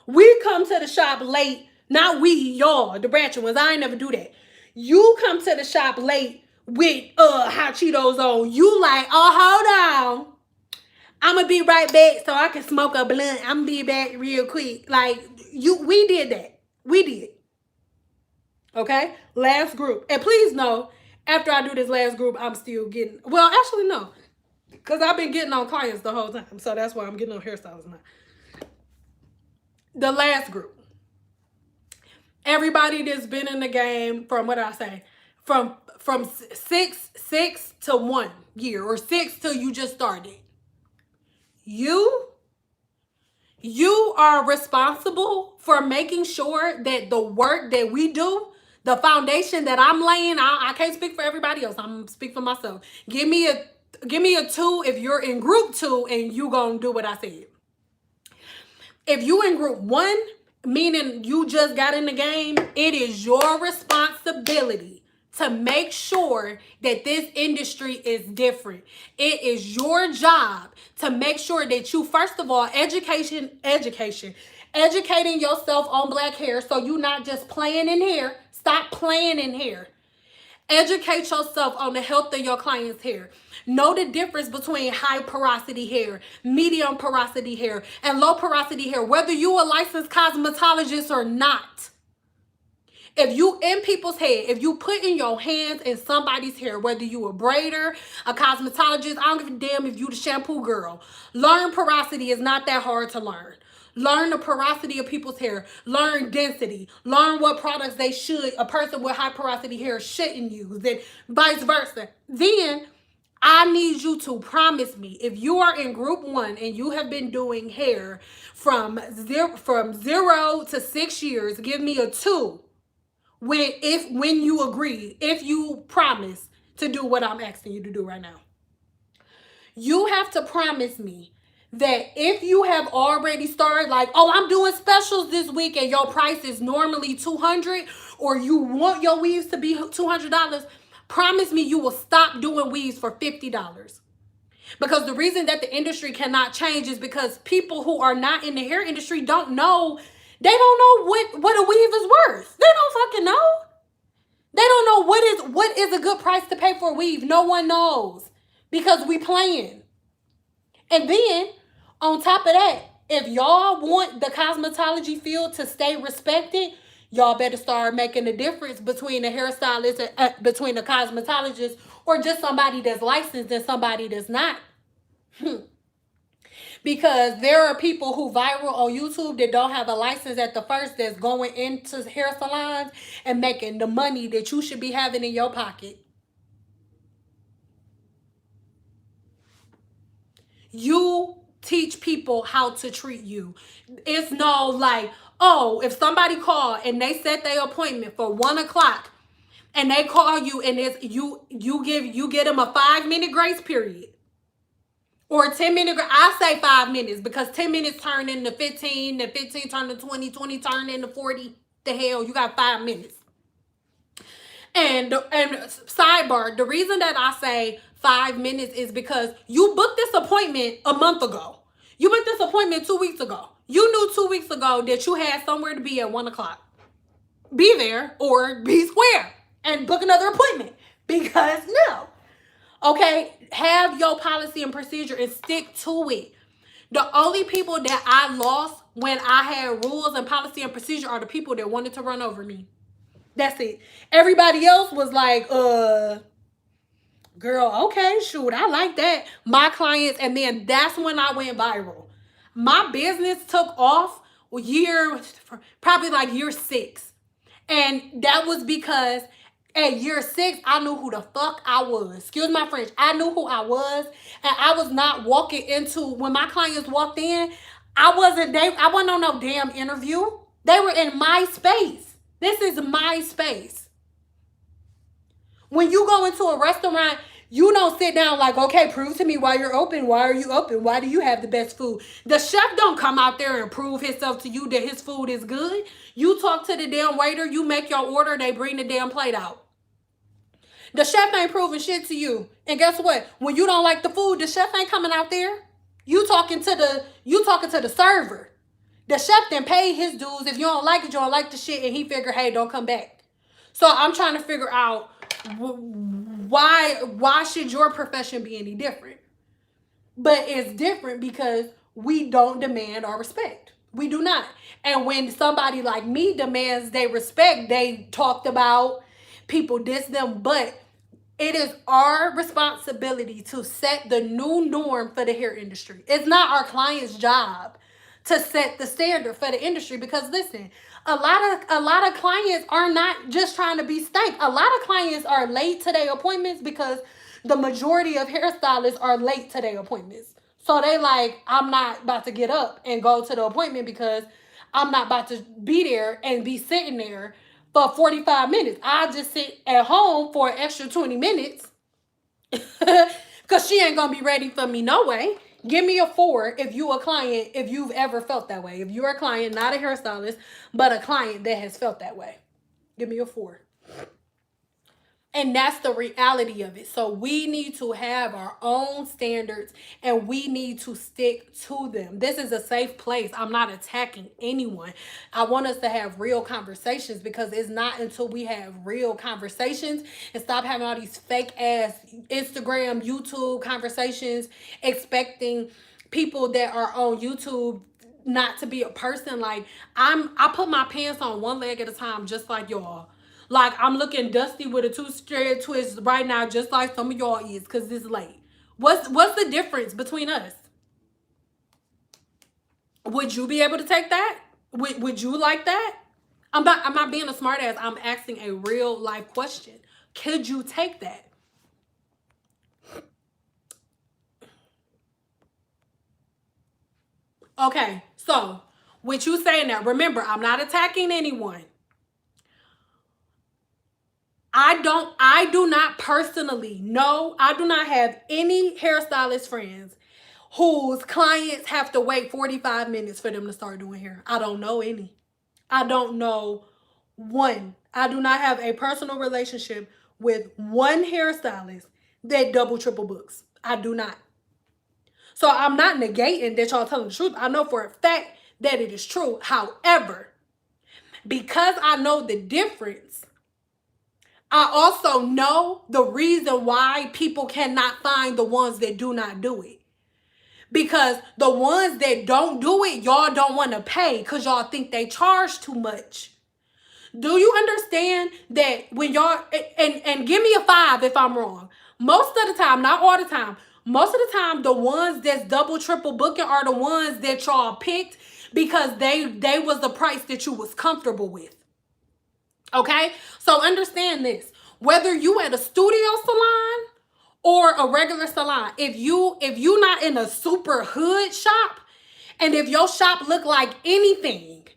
We come to the shop late Not we, y'all, the ratchet ones. I ain't never do that. You come to the shop late with hot Cheetos on. You like, oh, hold on. I'm gonna be right back so I can smoke a blunt. I'm gonna be back real quick. Like we did that. We did. Okay, last group, and please know, after I do this last group, I'm still getting. Well, actually, no, because I've been getting on clients the whole time, so that's why I'm getting on hairstyles now. The last group, everybody that's been in the game from what did I say, from six to 1 year or 6 till you just started. You are responsible for making sure that the work that we do, the foundation that I'm laying, I can't speak for everybody else. I'm speak for myself. Give me a 2 if you're in group 2 and you gonna do what I said. If you in group 1, meaning you just got in the game, it is your responsibility to make sure that this industry is different. It is your job to make sure that you, first of all, educating yourself on black hair, so you're not just playing in hair. Stop playing in hair. Educate yourself on the health of your client's hair. Know the difference between high porosity hair, medium porosity hair, and low porosity hair, whether you a licensed cosmetologist or not. If you in people's head, if you put in your hands in somebody's hair, whether you a braider, a cosmetologist, I don't give a damn if you the shampoo girl. Learn porosity is not that hard to learn. Learn the porosity of people's hair. Learn density. Learn what products a person with high porosity hair shouldn't use, and vice versa. Then I need you to promise me, if you are in group 1 and you have been doing hair from 0 to 6 years, give me a 2 when you agree, if you promise to do what I'm asking you to do right now. You have to promise me that if you have already started, like, oh, I'm doing specials this week and your price is normally $200, or you want your weaves to be $200, promise me you will stop doing weaves for $50. Because the reason that the industry cannot change is because people who are not in the hair industry don't know. They don't know what a weave is worth. They don't fucking know. They don't know what is a good price to pay for a weave. No one knows because we playing. And then on top of that, if y'all want the cosmetology field to stay respected, y'all better start making a difference between a hairstylist and between a cosmetologist, or just somebody that's licensed and somebody that's not. Because there are people who viral on YouTube that don't have a license at the first, that's going into hair salons and making the money that you should be having in your pocket. You teach people how to treat you. It's no like, oh, if somebody called and they set their appointment for 1 o'clock and they call you and it's you get them a 5-minute grace period. Or 10-minute, I say 5 minutes because 10 minutes turn into 15, and 15 turn to 20, 20 turn into 40. The hell, you got 5 minutes. And sidebar, the reason that I say 5 minutes is because you booked this appointment a month ago. You booked this appointment 2 weeks ago. You knew 2 weeks ago that you had somewhere to be at 1 o'clock. Be there or be square and book another appointment, because no. Okay, have your policy and procedure and stick to it. The only people that I lost when I had rules and policy and procedure are the people that wanted to run over me. That's it. Everybody else was like, girl, okay, shoot, I like that. My clients, and then that's when I went viral. My business took off probably like year 6. And that was because at year 6, I knew who the fuck I was. Excuse my French. I knew who I was. And I was not walking into, when my clients walked in, I wasn't on no damn interview. They were in my space. This is my space. When you go into a restaurant, you don't sit down like, okay, prove to me why you're open. Why are you open? Why do you have the best food? The chef don't come out there and prove himself to you that his food is good. You talk to the damn waiter, you make your order, they bring the damn plate out. The chef ain't proving shit to you. And guess what? When you don't like the food, the chef ain't coming out there. You talking to the server. The chef then paid his dues. If you don't like it, you don't like the shit, and he figured, hey, don't come back. So I'm trying to figure out why should your profession be any different? But it's different because we don't demand our respect. We do not. And when somebody like me demands they respect, they talked about people diss them, but it is our responsibility to set the new norm for the hair industry. It's not our client's job to set the standard for the industry, because listen, a lot of clients are not just trying to be stank. A lot of clients are late to their appointments because the majority of hairstylists are late to their appointments. So they like, I'm not about to get up and go to the appointment because I'm not about to be there and be sitting there for 45 minutes. I'll just sit at home for an extra 20 minutes because she ain't going to be ready for me no way. Give me a 4 if you a client, if you've ever felt that way. If you're a client, not a hairstylist, but a client that has felt that way. Give me a 4. And that's the reality of it. So we need to have our own standards and we need to stick to them. This is a safe place. I'm not attacking anyone. I want us to have real conversations, because it's not until we have real conversations and stop having all these fake ass Instagram, YouTube conversations, expecting people that are on YouTube not to be a person. Like, I put my pants on one leg at a time, just like y'all. Like, I'm looking dusty with a 2-strand twist right now, just like some of y'all is, because it's late. What's the difference between us? Would you be able to take that? Would you like that? I'm not being a smart ass. I'm asking a real life question. Could you take that? Okay, so with you saying that, remember, I'm not attacking anyone. I do not personally know, I do not have any hairstylist friends whose clients have to wait 45 minutes for them to start doing hair. I don't know any. I don't know one. I do not have a personal relationship with one hairstylist that double triple books. I do not. So I'm not negating that y'all telling the truth. I know for a fact that it is true. However, because I know the difference, I also know the reason why people cannot find the ones that do not do it. Because the ones that don't do it, y'all don't want to pay because y'all think they charge too much. Do you understand that when y'all, and give me a 5 if I'm wrong. Most of the time, not all the time, most of the time, the ones that's double, triple booking are the ones that y'all picked because they was the price that you was comfortable with. Okay? So understand this. Whether you at a studio salon or a regular salon, if you not in a super hood shop, and if your shop look like anything,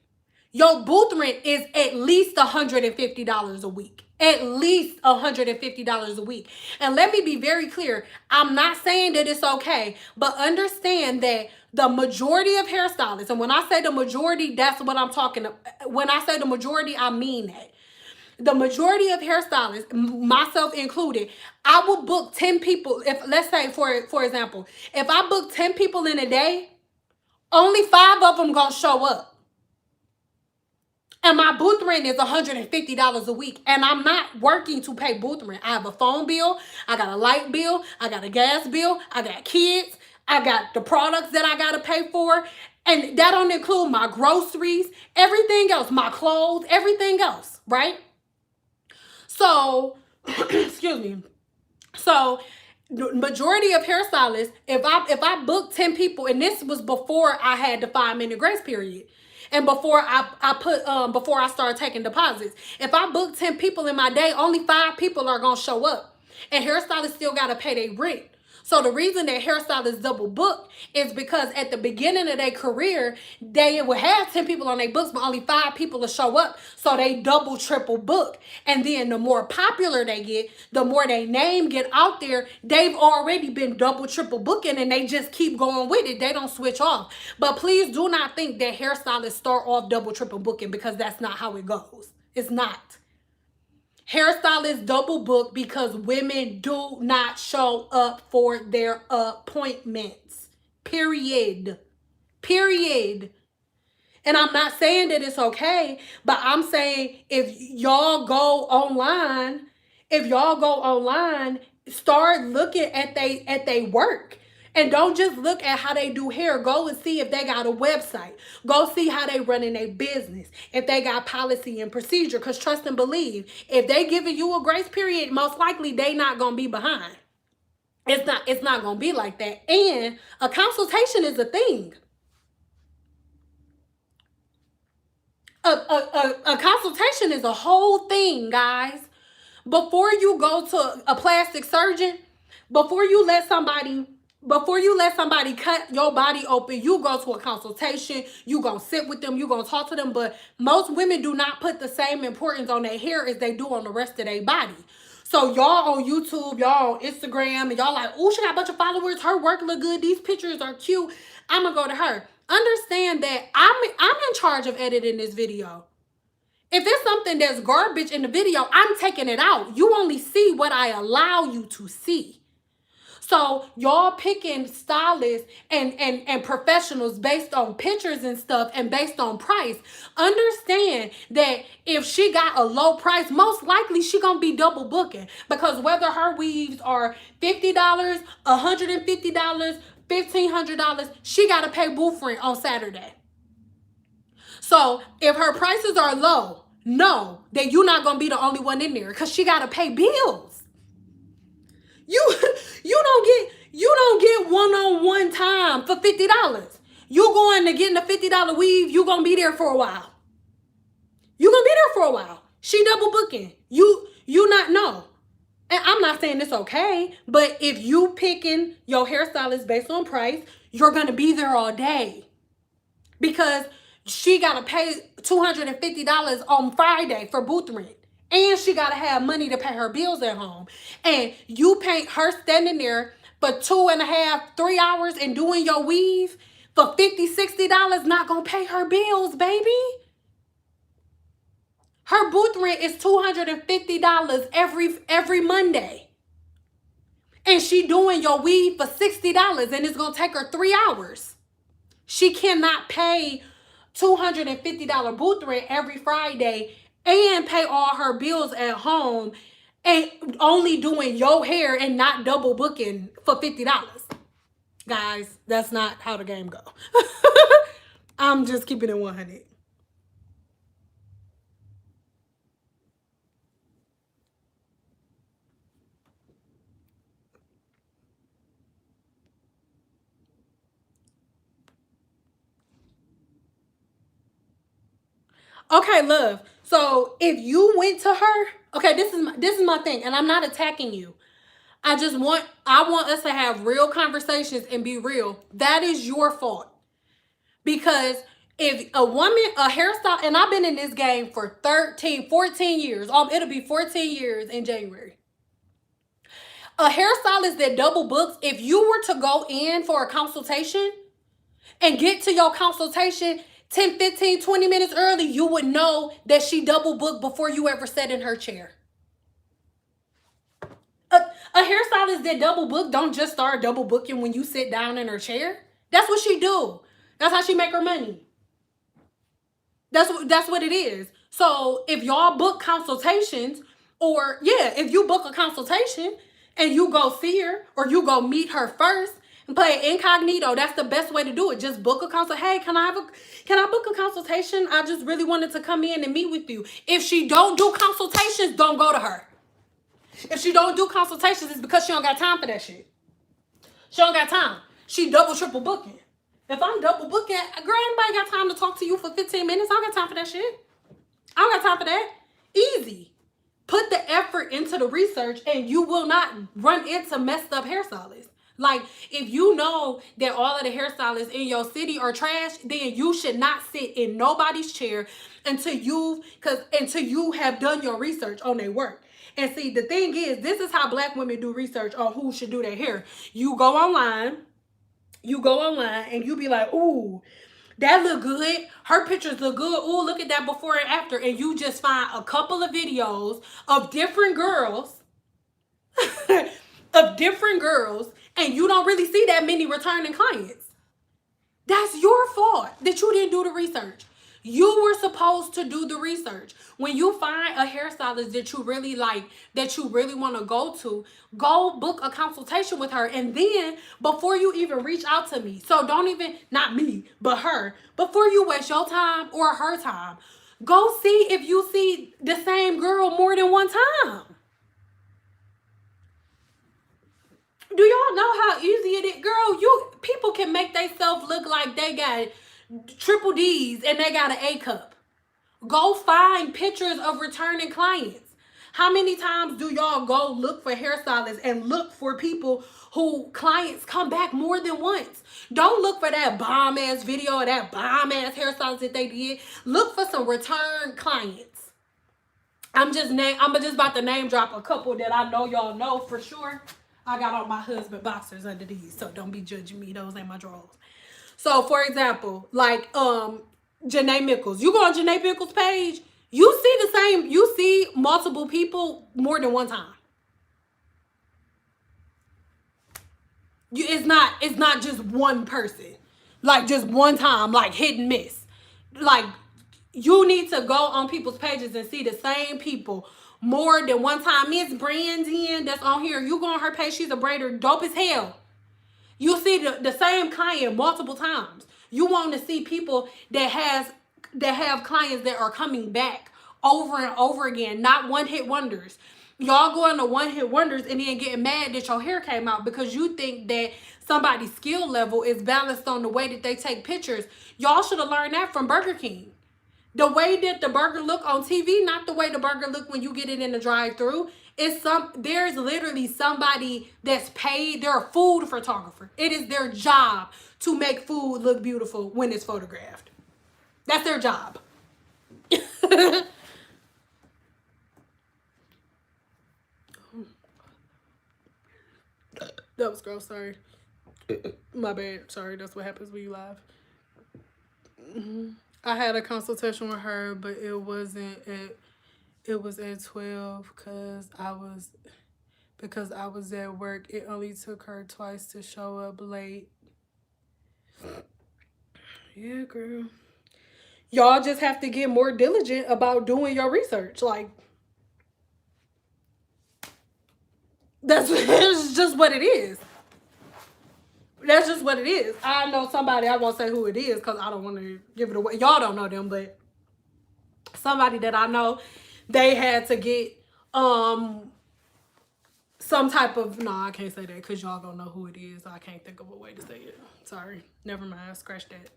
your booth rent is at least $150 a week. At least $150 a week. And let me be very clear. I'm not saying that it's okay, but understand that the majority of hairstylists, and when I say the majority, that's what I'm talking about. When I say the majority, I mean that. The majority of hairstylists, myself included, I will book 10 people. If, let's say, for example, if I book 10 people in a day, only 5 of them gonna show up. And my booth rent is $150 a week. And I'm not working to pay booth rent. I have a phone bill. I got a light bill. I got a gas bill. I got kids. I got the products that I got to pay for. And that don't include my groceries, everything else, my clothes, everything else, right? So, excuse me. So, the majority of hairstylists, if I book 10 people, and this was before I had the 5-minute grace period, and before before I started taking deposits, if I book 10 people in my day, only 5 people are gonna show up, and hairstylists still gotta pay their rent. So the reason that hairstylists double book is because at the beginning of their career, they will have 10 people on their books, but only 5 people will show up. So they double, triple book. And then the more popular they get, the more their name get out there, they've already been double, triple booking, and they just keep going with it. They don't switch off. But please do not think that hairstylists start off double, triple booking, because that's not how it goes. It's not. Hairstylists double book because women do not show up for their appointments. Period. Period. And I'm not saying that it's okay, but I'm saying if y'all go online, start looking at they work. And don't just look at how they do hair. Go and see if they got a website. Go see how they running their business. If they got policy and procedure. Because trust and believe, if they giving you a grace period, most likely they not going to be behind. It's not going to be like that. And a consultation is a thing. A consultation is a whole thing, guys. Before you go to a plastic surgeon, before you let somebody cut your body open, you go to a consultation, you gonna sit with them, you gonna talk to them. But most women do not put the same importance on their hair as they do on the rest of their body. So y'all on YouTube, y'all on Instagram, and y'all like, oh, she got a bunch of followers, her work look good, these pictures are cute, I'm gonna go to her. Understand that I'm in charge of editing this video. If it's something that's garbage in the video, I'm taking it out. You only see what I allow you to see. So y'all picking stylists and professionals based on pictures and stuff and based on price. Understand that if she got a low price, most likely she gonna be double booking, because whether her weaves are $50, $150, $1,500, she gotta pay booth rent on Saturday. So if her prices are low, know that you're not gonna be the only one in there, because she gotta pay bills. You don't get one-on-one time for $50. You going to get in a $50 weave, you gonna be there for a while. You gonna be there for a while. She double booking. You not know. And I'm not saying it's okay, but if you picking your hairstylist based on price, you're gonna be there all day. Because she gotta pay $250 on Friday for booth rent. And she gotta have money to pay her bills at home. And you pay her standing there for 2.5, 3 hours and doing your weave for $50, $60, not gonna pay her bills, baby. Her booth rent is $250 every Monday. And she doing your weave for $60 and it's gonna take her 3 hours. She cannot pay $250 booth rent every Friday and pay all her bills at home and only doing your hair and not double booking for $50. Guys, that's not how the game go. I'm just keeping it 100. Okay, love. So if you went to her, okay, this is my thing, and I'm not attacking you. I want us to have real conversations and be real. That is your fault. Because if a woman, a hairstyle, and I've been in this game for 13, 14 years. It'll be 14 years in January. A hairstylist that double books, if you were to go in for a consultation and get to your consultation 10, 15, 20 minutes early, you would know that she double booked before you ever sat in her chair. A hairstylist that double book don't just start double booking when you sit down in her chair. That's what she do. That's how she make her money. That's what it is. So if y'all book consultations, or if you book a consultation and you go see her or you go meet her first and play incognito, that's the best way to do it. Just book a consult. Hey, can I book a consultation? I just really wanted to come in and meet with you. If she don't do consultations, don't go to her. If she don't do consultations, it's because she don't got time for that shit. She don't got time. She double, triple booking. If I'm double booking, girl, anybody got time to talk to you for 15 minutes? I don't got time for that shit. I don't got time for that. Easy. Put the effort into the research and you will not run into messed up hairstylists. Like, if you know that all of the hairstylists in your city are trash, then you should not sit in nobody's chair until you have done your research on their work. And see, the thing is, this is how Black women do research on who should do their hair. You go online and you be like, ooh, that look good. Her pictures look good. Ooh, look at that before and after. And you just find a couple of videos of different girls, and you don't really see that many returning clients. That's your fault that you didn't do the research. You were supposed to do the research. When you find a hairstylist that you really like, that you really want to go book a consultation with her. And then before you even reach out to me, so don't even, not me, but her, before you waste your time or her time, go see if you see the same girl more than one time. Do y'all know how easy it is? Girl, people can make themselves look like they got triple D's and they got an A cup. Go find pictures of returning clients. How many times do y'all go look for hairstylists and look for people who clients come back more than once? Don't look for that bomb ass video or that bomb ass hairstylist that they did. Look for some return clients. I'm just about to name drop a couple that I know y'all know for sure. I got on my husband boxers under these, so don't be judging me. Those ain't my drawers. So, for example, like Janae Mickles. You go on Janae Mickles' page, you see multiple people more than one time. It's not just one person, like just one time, like hit and miss. Like, you need to go on people's pages and see the same people more than one time. Miss Brandon that's on here, you go on her page, she's a braider, dope as hell. You see the same client multiple times. You want to see people that have clients that are coming back over and over again, not one hit wonders. Y'all going to one hit wonders and then getting mad that your hair came out because you think that somebody's skill level is balanced on the way that they take pictures. Y'all should have learned that from Burger King. The way that the burger look on TV, not the way the burger look when you get it in the drive-thru. There's literally somebody that's paid. They're a food photographer. It is their job to make food look beautiful when it's photographed. That's their job. That was gross, sorry. My bad. Sorry, that's what happens when you live. I had a consultation with her, but it was at 12 because I was at work. It only took her twice to show up late. Yeah, girl. Y'all just have to get more diligent about doing your research. Like, that's just what it is. That's just what it is. I know somebody, I won't say who it is because I don't want to give it away. Y'all don't know them, but somebody that I know, they had to get some type of, no, I can't say that because y'all gonna know who it is. I can't think of a way to say it. Sorry. Never mind. Scratch that.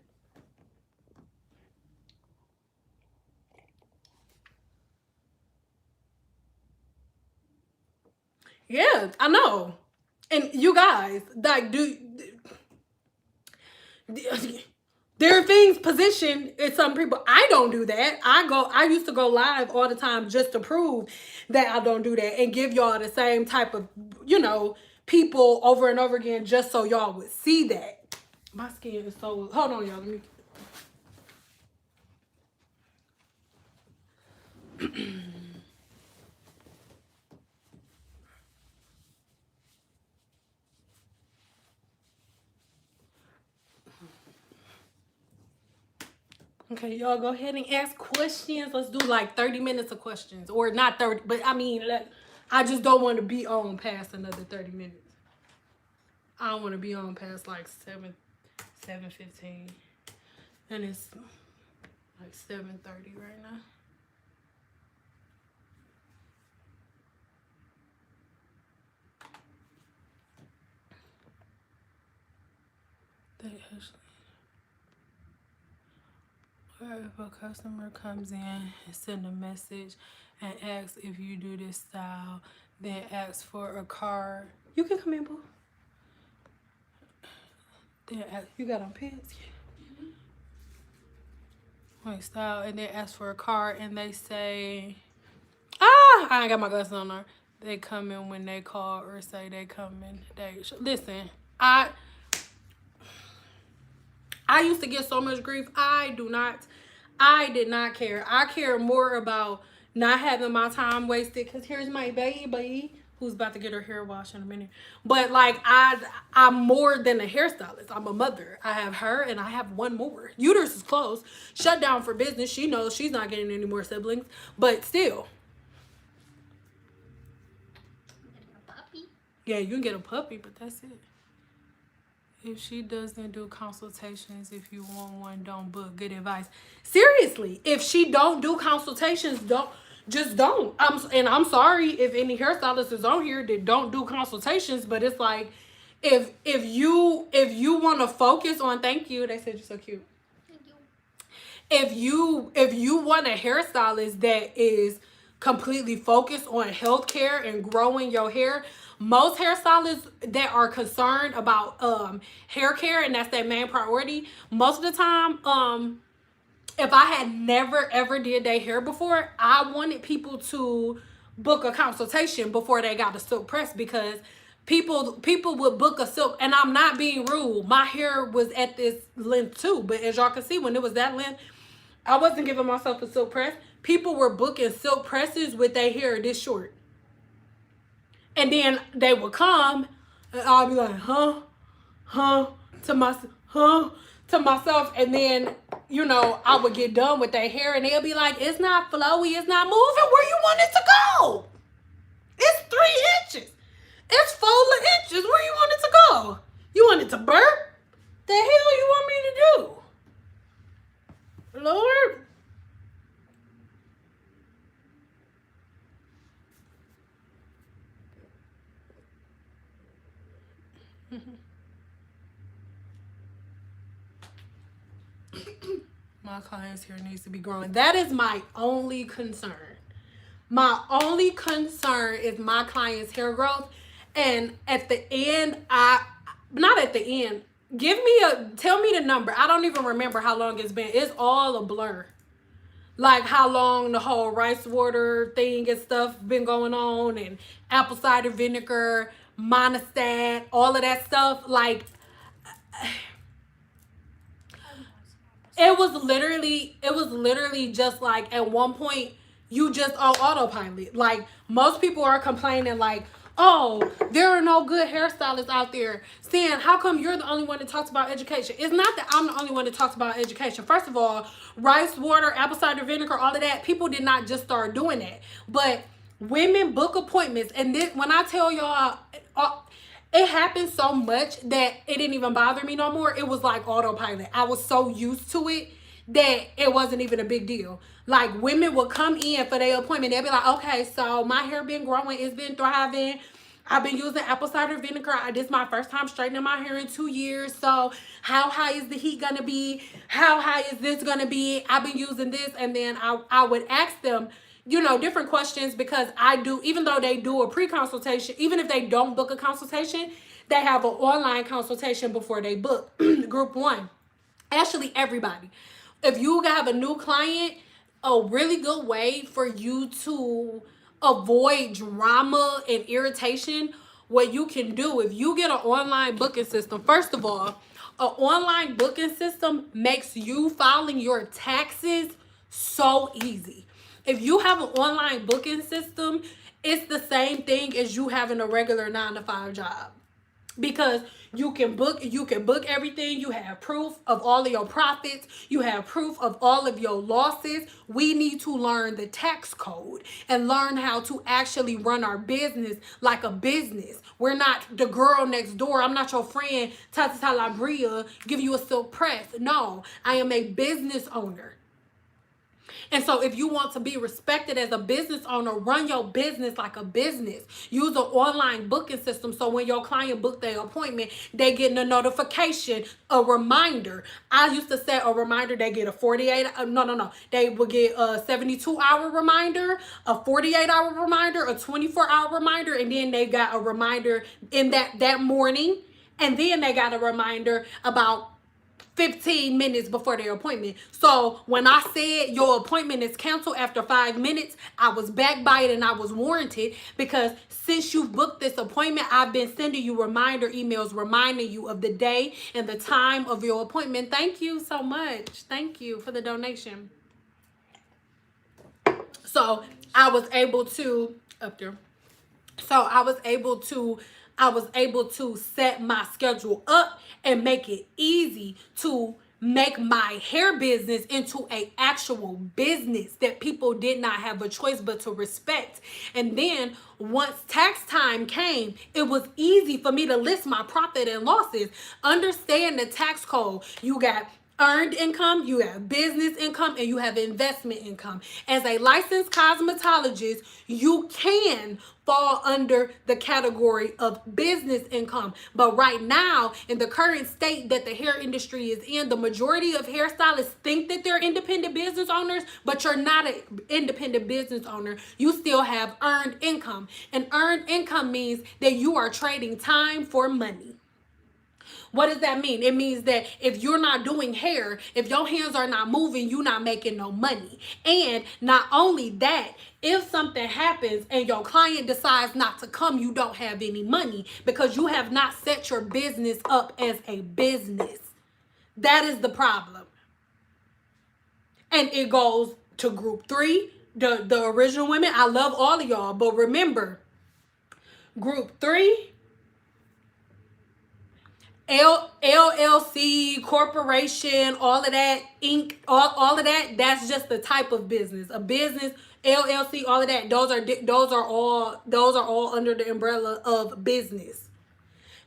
Yeah, I know. And you guys, like, there are things positioned in some people. I don't do that. I used to go live all the time just to prove that I don't do that and give y'all the same type of, people over and over again just so y'all would see that. My skin is so, hold on, y'all. Let me. Okay, y'all go ahead and ask questions. Let's do like 30 minutes of questions. Or not 30, but I mean, I just don't want to be on past another 30 minutes. I don't want to be on past like 7:15. And it's like 7:30 right now. If a customer comes in and send a message and asks if you do this style, then ask for a card. You can come in, boo. Then you got on pants? Yeah. Wait, style, and then ask for a card, and they say, I ain't got my glasses on there. They come in when they call or say they come in. Listen, I used to get so much grief. I did not care. I care more about not having my time wasted because here's my baby who's about to get her hair washed in a minute. But like I'm more than a hairstylist. I'm a mother. I have her and I have one more. Uterus is closed, shut down for business. She knows she's not getting any more siblings, but still. Yeah, you can get a puppy, but that's it. If she doesn't do consultations, if you want one, don't book. Good advice. Seriously, if she don't do consultations, don't. I'm sorry if any hairstylists is on here that don't do consultations, but it's like if you want to focus on, thank you. They said you're so cute. Thank you. If you want a hairstylist that is completely focused on healthcare and growing your hair, most hairstylists that are concerned about hair care and that's their main priority, most of the time, if I had never ever did their hair before, I wanted people to book a consultation before they got a silk press, because people would book a silk, and I'm not being rude. My hair was at this length too, but as y'all can see, when it was that length, I wasn't giving myself a silk press. People were booking silk presses with their hair this short. And then they would come, and I'll be like, to myself. And then, I would get done with their hair, and they'll be like, it's not flowy, it's not moving where you want it to go. It's 3 inches. It's 4 inches. Where you want it to go? You want it to burp? The hell you want me to do? Lord. My client's hair needs to be growing. That is my only concern. My only concern is my client's hair growth. And at the end, not at the end, tell me the number. I don't even remember how long it's been. It's all a blur. Like how long the whole rice water thing and stuff been going on, and apple cider vinegar, monostat, all of that stuff. Like, it was literally just like at one point you just on autopilot. Like, most people are complaining like, oh, there are no good hairstylists out there. Saying, how come you're the only one that talks about education? It's not that I'm the only one that talks about education. First of all, rice water, apple cider vinegar, all of that, people did not just start doing that. But women book appointments. And this, when I tell y'all, it happened so much that it didn't even bother me no more. It was like autopilot. I was so used to it that it wasn't even a big deal. Like, women would come in for their appointment. They'd be like, okay, so my hair been growing. It's been thriving. I've been using apple cider vinegar. This is my first time straightening my hair in 2 years. So how high is the heat going to be? How high is this going to be? I've been using this. And then I would ask them, different questions, because even though they do a pre-consultation, even if they don't book a consultation, they have an online consultation before they book group 1. Actually, everybody. If you have a new client, a really good way for you to avoid drama and irritation, what you can do, if you get an online booking system, first of all, an online booking system makes you filing your taxes so easy. If you have an online booking system, it's the same thing as you having a regular 9-to-5 job. Because you can book everything. You have proof of all of your profits. You have proof of all of your losses. We need to learn the tax code and learn how to actually run our business like a business. We're not the girl next door. I'm not your friend, Tata Labria, give you a silk press. No, I am a business owner. And so if you want to be respected as a business owner, run your business like a business. Use an online booking system, so when your client book their appointment, they get a notification, a reminder. I used to set a reminder. They get a 48, They would get a 72-hour reminder, a 48-hour reminder, a 24-hour reminder, and then they got a reminder in that morning. And then they got a reminder about 15 minutes before their appointment. So when I said your appointment is canceled after 5 minutes, I was backed by it and I was warranted, because since you booked this appointment, I've been sending you reminder emails reminding you of the day and the time of your appointment. Thank you so much. Thank you for the donation. So I was able to, up there, So I was able to set my schedule up and make it easy to make my hair business into a actual business that people did not have a choice but to respect. And then once tax time came, it was easy for me to list my profit and losses. Understand the tax code. You got earned income, you have business income, and you have investment income. As a licensed cosmetologist, you can fall under the category of business income. But right now, in the current state that the hair industry is in, the majority of hairstylists think that they're independent business owners, but you're not an independent business owner. You still have earned income. And earned income means that you are trading time for money. What does that mean? It means that if you're not doing hair, if your hands are not moving, you're not making no money. And not only that, if something happens and your client decides not to come, you don't have any money because you have not set your business up as a business. That is the problem. And it goes to group 3, the original women. I love all of y'all, but remember, group 3, LLC, corporation, all of that, Inc., all of that, that's just the type of business. A business, LLC, all of that, those are all under the umbrella of business.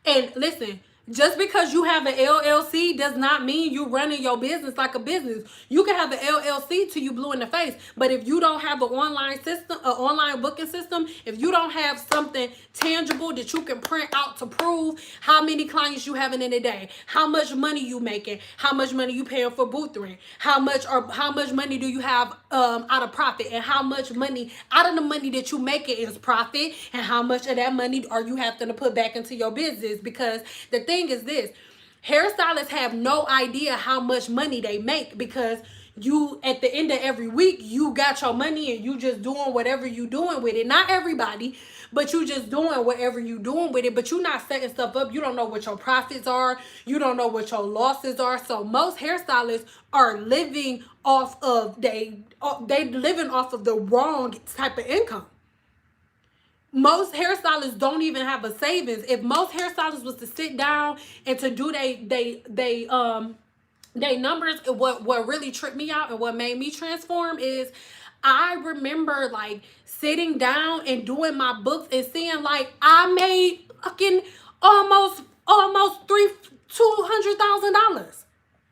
And listen, just because you have an LLC does not mean you running your business like a business. You can have an LLC till you blue in the face, but if you don't have an online system, an online booking system, if you don't have something tangible that you can print out to prove how many clients you having in a day, how much money you making, how much money you paying for booth rent, how much money do you have out of profit, and how much money out of the money that you making is profit, and how much of that money are you having to put back into your business. Because the thing is this, hairstylists have no idea how much money they make, because you, at the end of every week, you got your money and you just doing whatever you doing with it. Not everybody, but you just doing whatever you doing with it. But you're not setting stuff up. You don't know what your profits are. You don't know what your losses are. So most hairstylists are living off of they living off of the wrong type of income. Most hairstylists don't even have a savings. If most hairstylists was to sit down and to do they numbers, what really tripped me out and what made me transform is I remember like sitting down and doing my books and seeing like I made fucking almost $200,000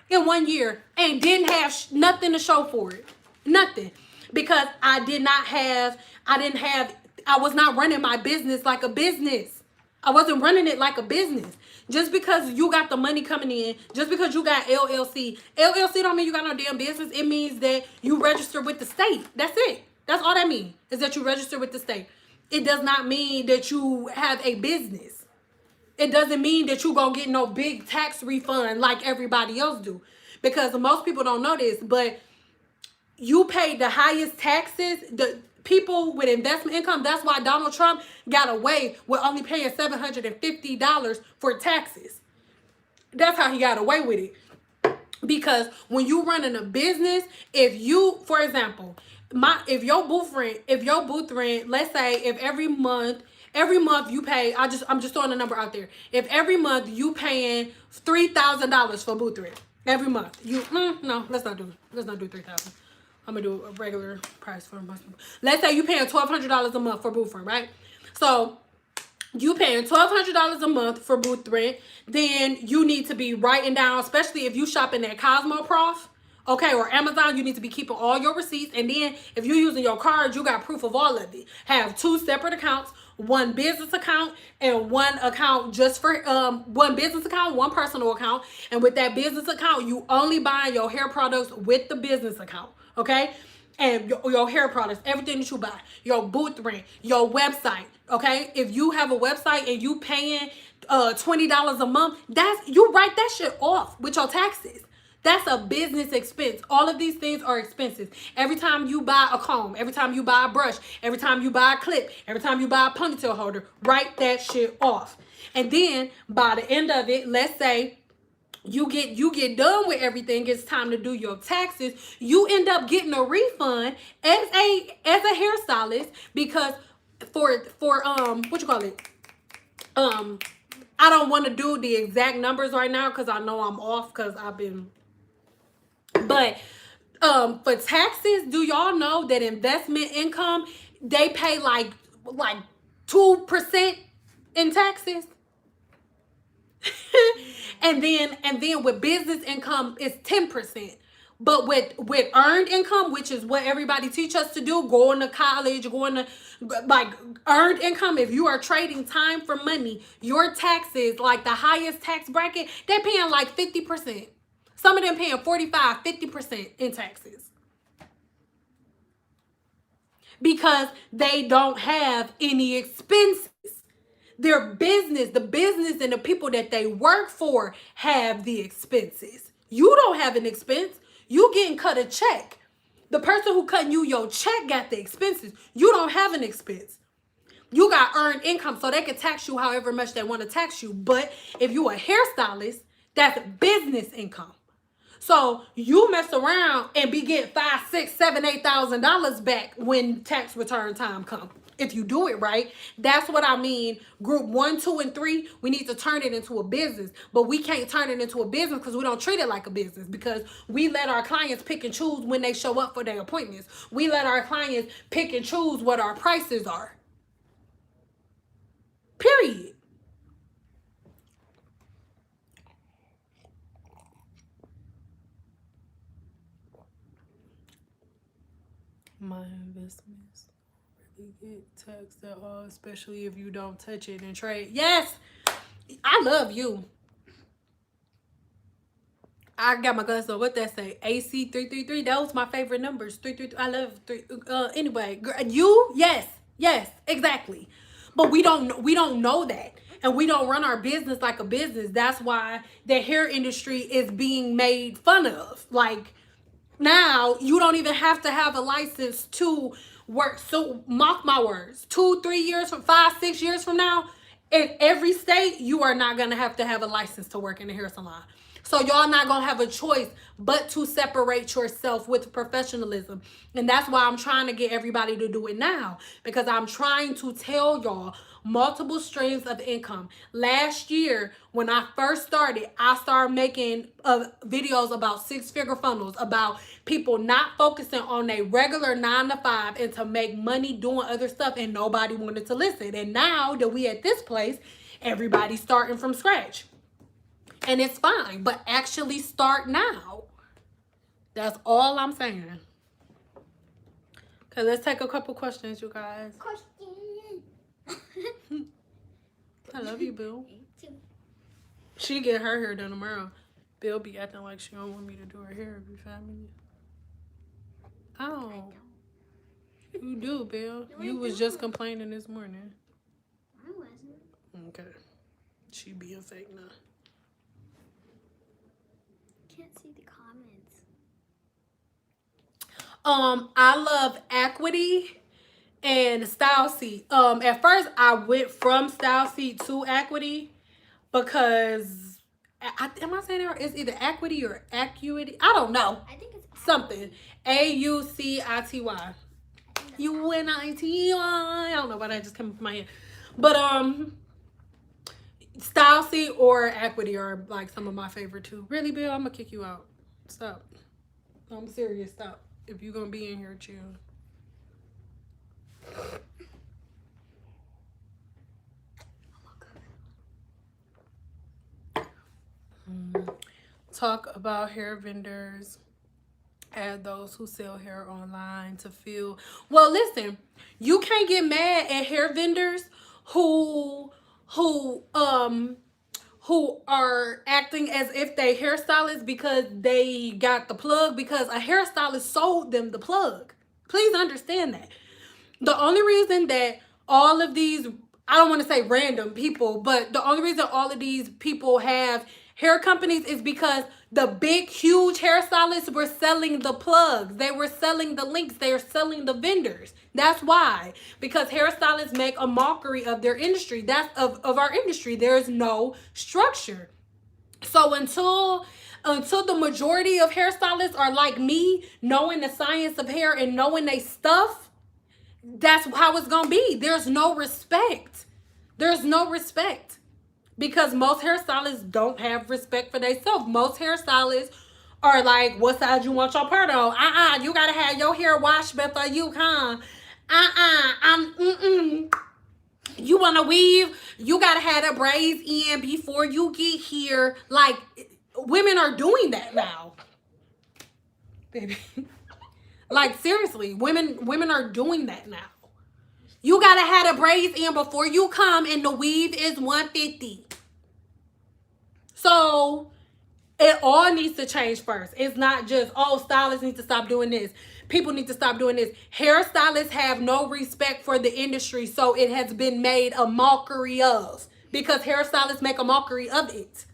in 1 year and didn't have nothing to show for it. Nothing. Because I was not running my business like a business. I wasn't running it like a business. Just because you got the money coming in, just because you got LLC don't mean you got no damn business. It means that you register with the state. That's it. That's all that means, is that you register with the state. It does not mean that you have a business. It doesn't mean that you gonna get no big tax refund like everybody else do. Because most people don't know this, but you pay the highest taxes. The people with investment income, that's why Donald Trump got away with only paying $750 for taxes. That's how he got away with it. Because when you running a business, if you, for example, if your booth rent, let's say if every month you pay, I'm just throwing a number out there. If every month you paying $3,000 for booth rent every month, no, let's not do $3,000. I'm gonna do a regular price for most people. Let's say you paying $1,200 a month for booth rent, right? So you paying $1,200 a month for booth rent, then you need to be writing down, especially if you shopping at Cosmoprof, okay, or Amazon, you need to be keeping all your receipts. And then if you're using your card, you got proof of all of it. Have 2 separate accounts, one business account and one account just for one business account, one personal account. And with that business account, you only buy your hair products with the business account, okay? And your hair products, everything that you buy, your booth rent, your website, okay? If you have a website and you paying $20 a month, you write that shit off with your taxes. That's a business expense. All of these things are expenses. Every time you buy a comb, every time you buy a brush, every time you buy a clip, every time you buy a ponytail holder, write that shit off. And then by the end of it, let's say you get done with everything, it's time to do your taxes, you end up getting a refund as a hairstylist, because what you call it? I don't want to do the exact numbers right now because I know I'm off because I've been, but for taxes, do y'all know that investment income, they pay like 2% in taxes? and then with business income it's 10%. But with earned income, which is what everybody teach us to do, going to college, going to like earned income, if you are trading time for money, your taxes, like the highest tax bracket, they're paying like 50%. Some of them paying 45-50% in taxes because they don't have any expenses. Their business, the business and the people that they work for have the expenses. You don't have an expense. You getting cut a check. The person who cutting you your check got the expenses. You don't have an expense. You got earned income, so they can tax you however much they want to tax you. But if you a hairstylist, that's business income. So you mess around and be getting $5,000, $6,000, $7,000, $8,000 back when tax return time comes. If you do it right, that's what I mean. Group 1, 2, and 3, we need to turn it into a business, but we can't turn it into a business because we don't treat it like a business, because we let our clients pick and choose when they show up for their appointments. We let our clients pick and choose what our prices are. Period. My investments really get taxed at all, especially if you don't touch it and trade. Yes, I love you. I got my guns on. What that say? AC 333. That was my favorite numbers. 333. I love three. Anyway, you. Yes, exactly. But we don't know that, and we don't run our business like a business. That's why the hair industry is being made fun of. Like, now you don't even have to have a license to work. So mark my words, 2-3 years from 5-6 years from now, in every state, you are not gonna have to have a license to work in a hair salon. So y'all not gonna have a choice but to separate yourself with professionalism. And that's why I'm trying to get everybody to do it now, because I'm trying to tell y'all multiple streams of income. Last year, when I first started, I started making videos about 6-figure funnels, about people not focusing on a regular 9 to 5 and to make money doing other stuff, and nobody wanted to listen. And now that we at this place, everybody's starting from scratch. And it's fine, but actually start now. That's all I'm saying. Okay, let's take a couple questions, you guys. Question. I love you, Bill. She get her hair done tomorrow. Bill be acting like she don't want me to do her hair every 5 minutes. Oh. You do, Bill. No, you I was just complaining this morning. I wasn't. Okay. She being fake now. Can't see the comments. I love Equity and Style Seat. At first I went from Style Seat to Equity because am I saying it right? It's either Equity or Acuity. I don't know. I think it's something. AUCITY. UNITY. I don't know why that just came up in my head. But Style Seat or Equity are like some of my favorite too. Really, Bill? I'm gonna kick you out. Stop. I'm serious. Stop. If you're gonna be in here, chill. Talk about hair vendors. Add those who sell hair online to feel. Well, listen, you can't get mad at hair vendors who are acting as if they hairstylists because they got the plug, because a hairstylist sold them the plug. Please understand that. The only reason that all of these, I don't want to say random people, but the only reason all of these people have hair companies is because the big, huge hairstylists were selling the plugs. They were selling the links. They are selling the vendors. That's why. Because hairstylists make a mockery of their industry. That's of our industry. There is no structure. So until the majority of hairstylists are like me, knowing the science of hair and knowing they stuff, that's how it's gonna be. There's no respect. There's no respect. Because most hairstylists don't have respect for themselves. Most hairstylists are like, what size you want your part on? You gotta have your hair washed before you come. You wanna weave? You gotta have the braids in before you get here. Like, women are doing that now, baby. Like, seriously, women are doing that now. You gotta have the braids in before you come, and the weave is $150. So it all needs to change first. It's not just, oh, stylists need to stop doing this. People need to stop doing this. Hairstylists have no respect for the industry, so it has been made a mockery of. Because hairstylists make a mockery of it.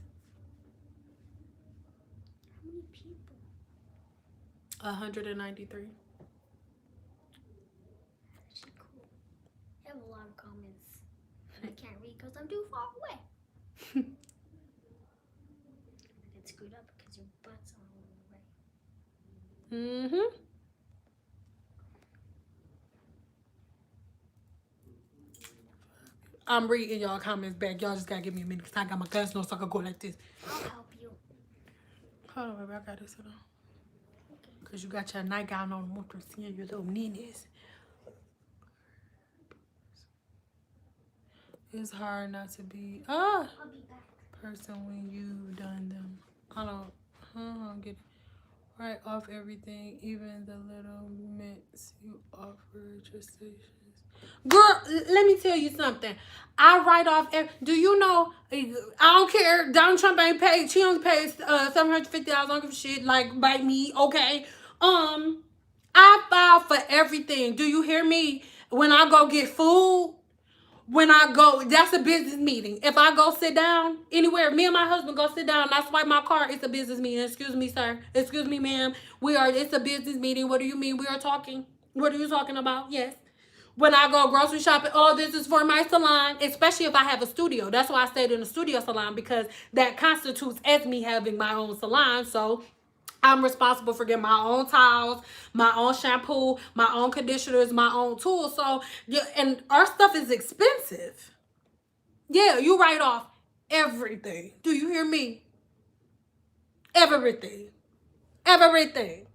How many people? 193. Actually, cool. I have a lot of comments. I can't read because I'm too far away. I get screwed up because your butt's on the way. I'm reading y'all comments back. Y'all just gotta give me a minute because I got my glass nose so I can go like this. I'll help you. Hold on, baby. I got this. Hold on. Because you got your nightgown on. I want to see your little ninis. It's hard not to be I'll be back. person when you done them. I don't get it. Write off everything, even the little mints you offer just stations. Girl, let me tell you something. I write off. Do you know? I don't care. Donald Trump ain't paid. She only pays $750. I don't give a shit. Like, by me, okay. I file for everything. Do you hear me? When I go get food, when I go, that's a business meeting. If I go sit down anywhere, me and my husband go sit down and I swipe my card, it's a business meeting. Excuse me, sir. Excuse me, ma'am. It's a business meeting. What do you mean? We are talking. What are you talking about? Yes. When I go grocery shopping, oh, this is for my salon, especially if I have a studio. That's why I stayed in a studio salon, because that constitutes as me having my own salon. So I'm responsible for getting my own towels, my own shampoo, my own conditioners, my own tools. So, yeah, and our stuff is expensive. Yeah, you write off everything. Do you hear me? Everything. Everything.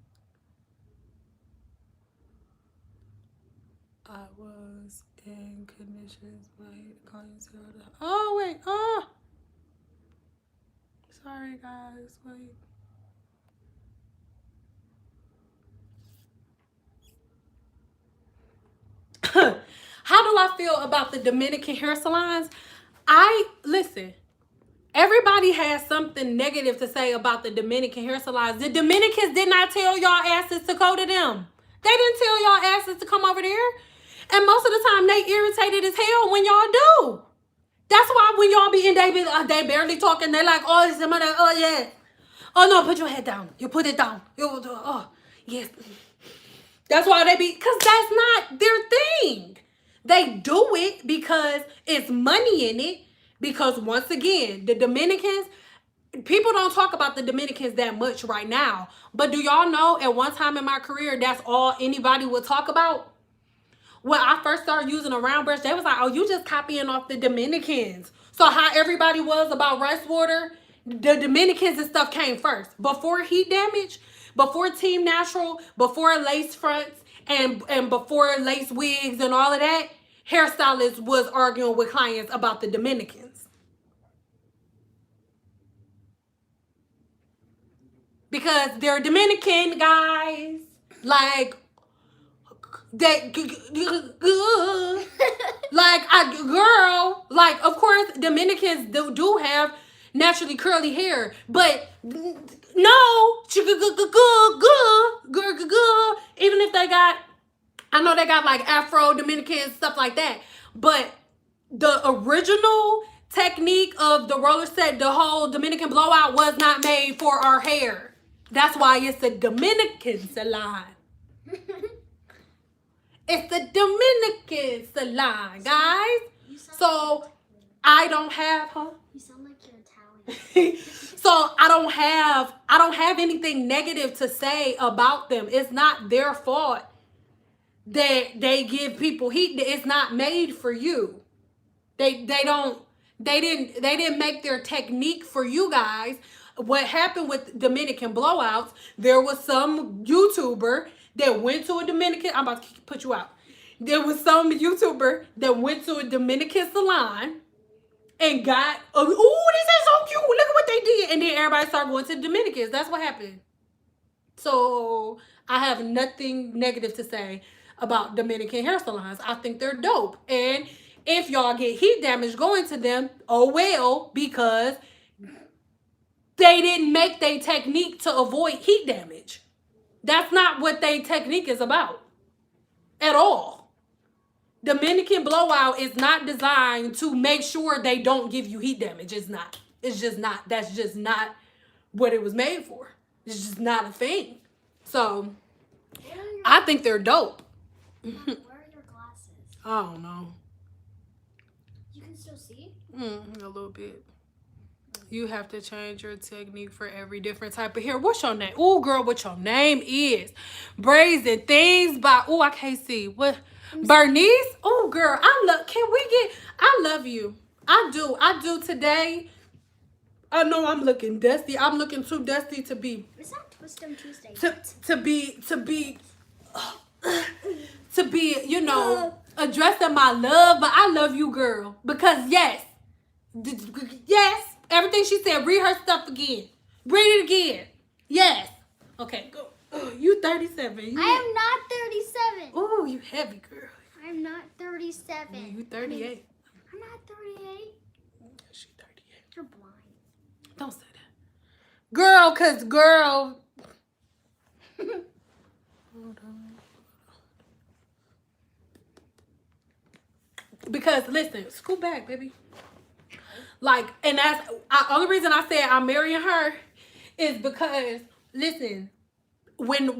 I was in conditions my clientele. Oh, wait. Oh. Sorry, guys. Wait. How do I feel about the Dominican hair salons? Listen, everybody has something negative to say about the Dominican hair salons. The Dominicans did not tell y'all asses to go to them. They didn't tell y'all asses to come over there. And most of the time, they irritated as hell when y'all do. That's why when y'all be in, they barely talking. They like, oh, it's somebody, oh, yeah. Oh, no, put your head down. You put it down. Oh, yes. That's why they be, because that's not their thing. They do it because it's money in it. Because once again, the Dominicans, people don't talk about the Dominicans that much right now. But do y'all know at one time in my career, that's all anybody would talk about? When I first started using a round brush, they was like, oh, you just copying off the Dominicans. So how everybody was about rice water, the Dominicans and stuff came first. Before heat damage, before Team Natural, before lace fronts, and before lace wigs and all of that, hairstylists was arguing with clients about the Dominicans. Because they're Dominican guys. Like, they, girl, like, of course, Dominicans do have naturally curly hair, but no, even if they got, I know they got like Afro Dominicans, stuff like that, but the original technique of the roller set, the whole Dominican blowout, was not made for our hair. That's why it's a Dominican salon. It's the Dominican salon, guys. So I don't have, You sound like you're Italian. so I don't have anything negative to say about them. It's not their fault. that they give people heat. It's not made for you. They didn't make their technique for you guys. What happened with Dominican blowouts, there was some YouTuber that went to a Dominican, I'm about to put you out. There was some YouTuber that went to a Dominican salon and got, oh, this is so cute, look at what they did. And then everybody started going to the Dominicans. That's what happened. So I have nothing negative to say about Dominican hair salons. I think they're dope. And if y'all get heat damage going to them, oh well, because they didn't make their technique to avoid heat damage. That's not what their technique is about at all. Dominican blowout is not designed to make sure they don't give you heat damage. It's not. It's just not. That's just not what it was made for. It's just not a thing. So I think they're dope. Mom, where are your glasses? I don't know. You can still see? A little bit. You have to change your technique for every different type of hair. What's your name? Oh, girl, what your name is? Brazen Things by, oh, I can't see. What? Bernice? Oh, girl, I love you. I do today. I know I'm looking dusty. I'm looking too dusty to be. It's not Twist 'em Tuesday. To be, addressing my love, but I love you, girl. Because yes, everything she said, read her stuff again. Read it again. Yes. Okay, go. Oh, you 37. I am not 37. Oh, you heavy, girl. I'm not 37. You 38. I'm not 38. She 38. You're blind. Don't say that. Girl, girl. Hold on. Because listen, scoot back, baby. Like, and that's only reason I said I'm marrying her is because listen, when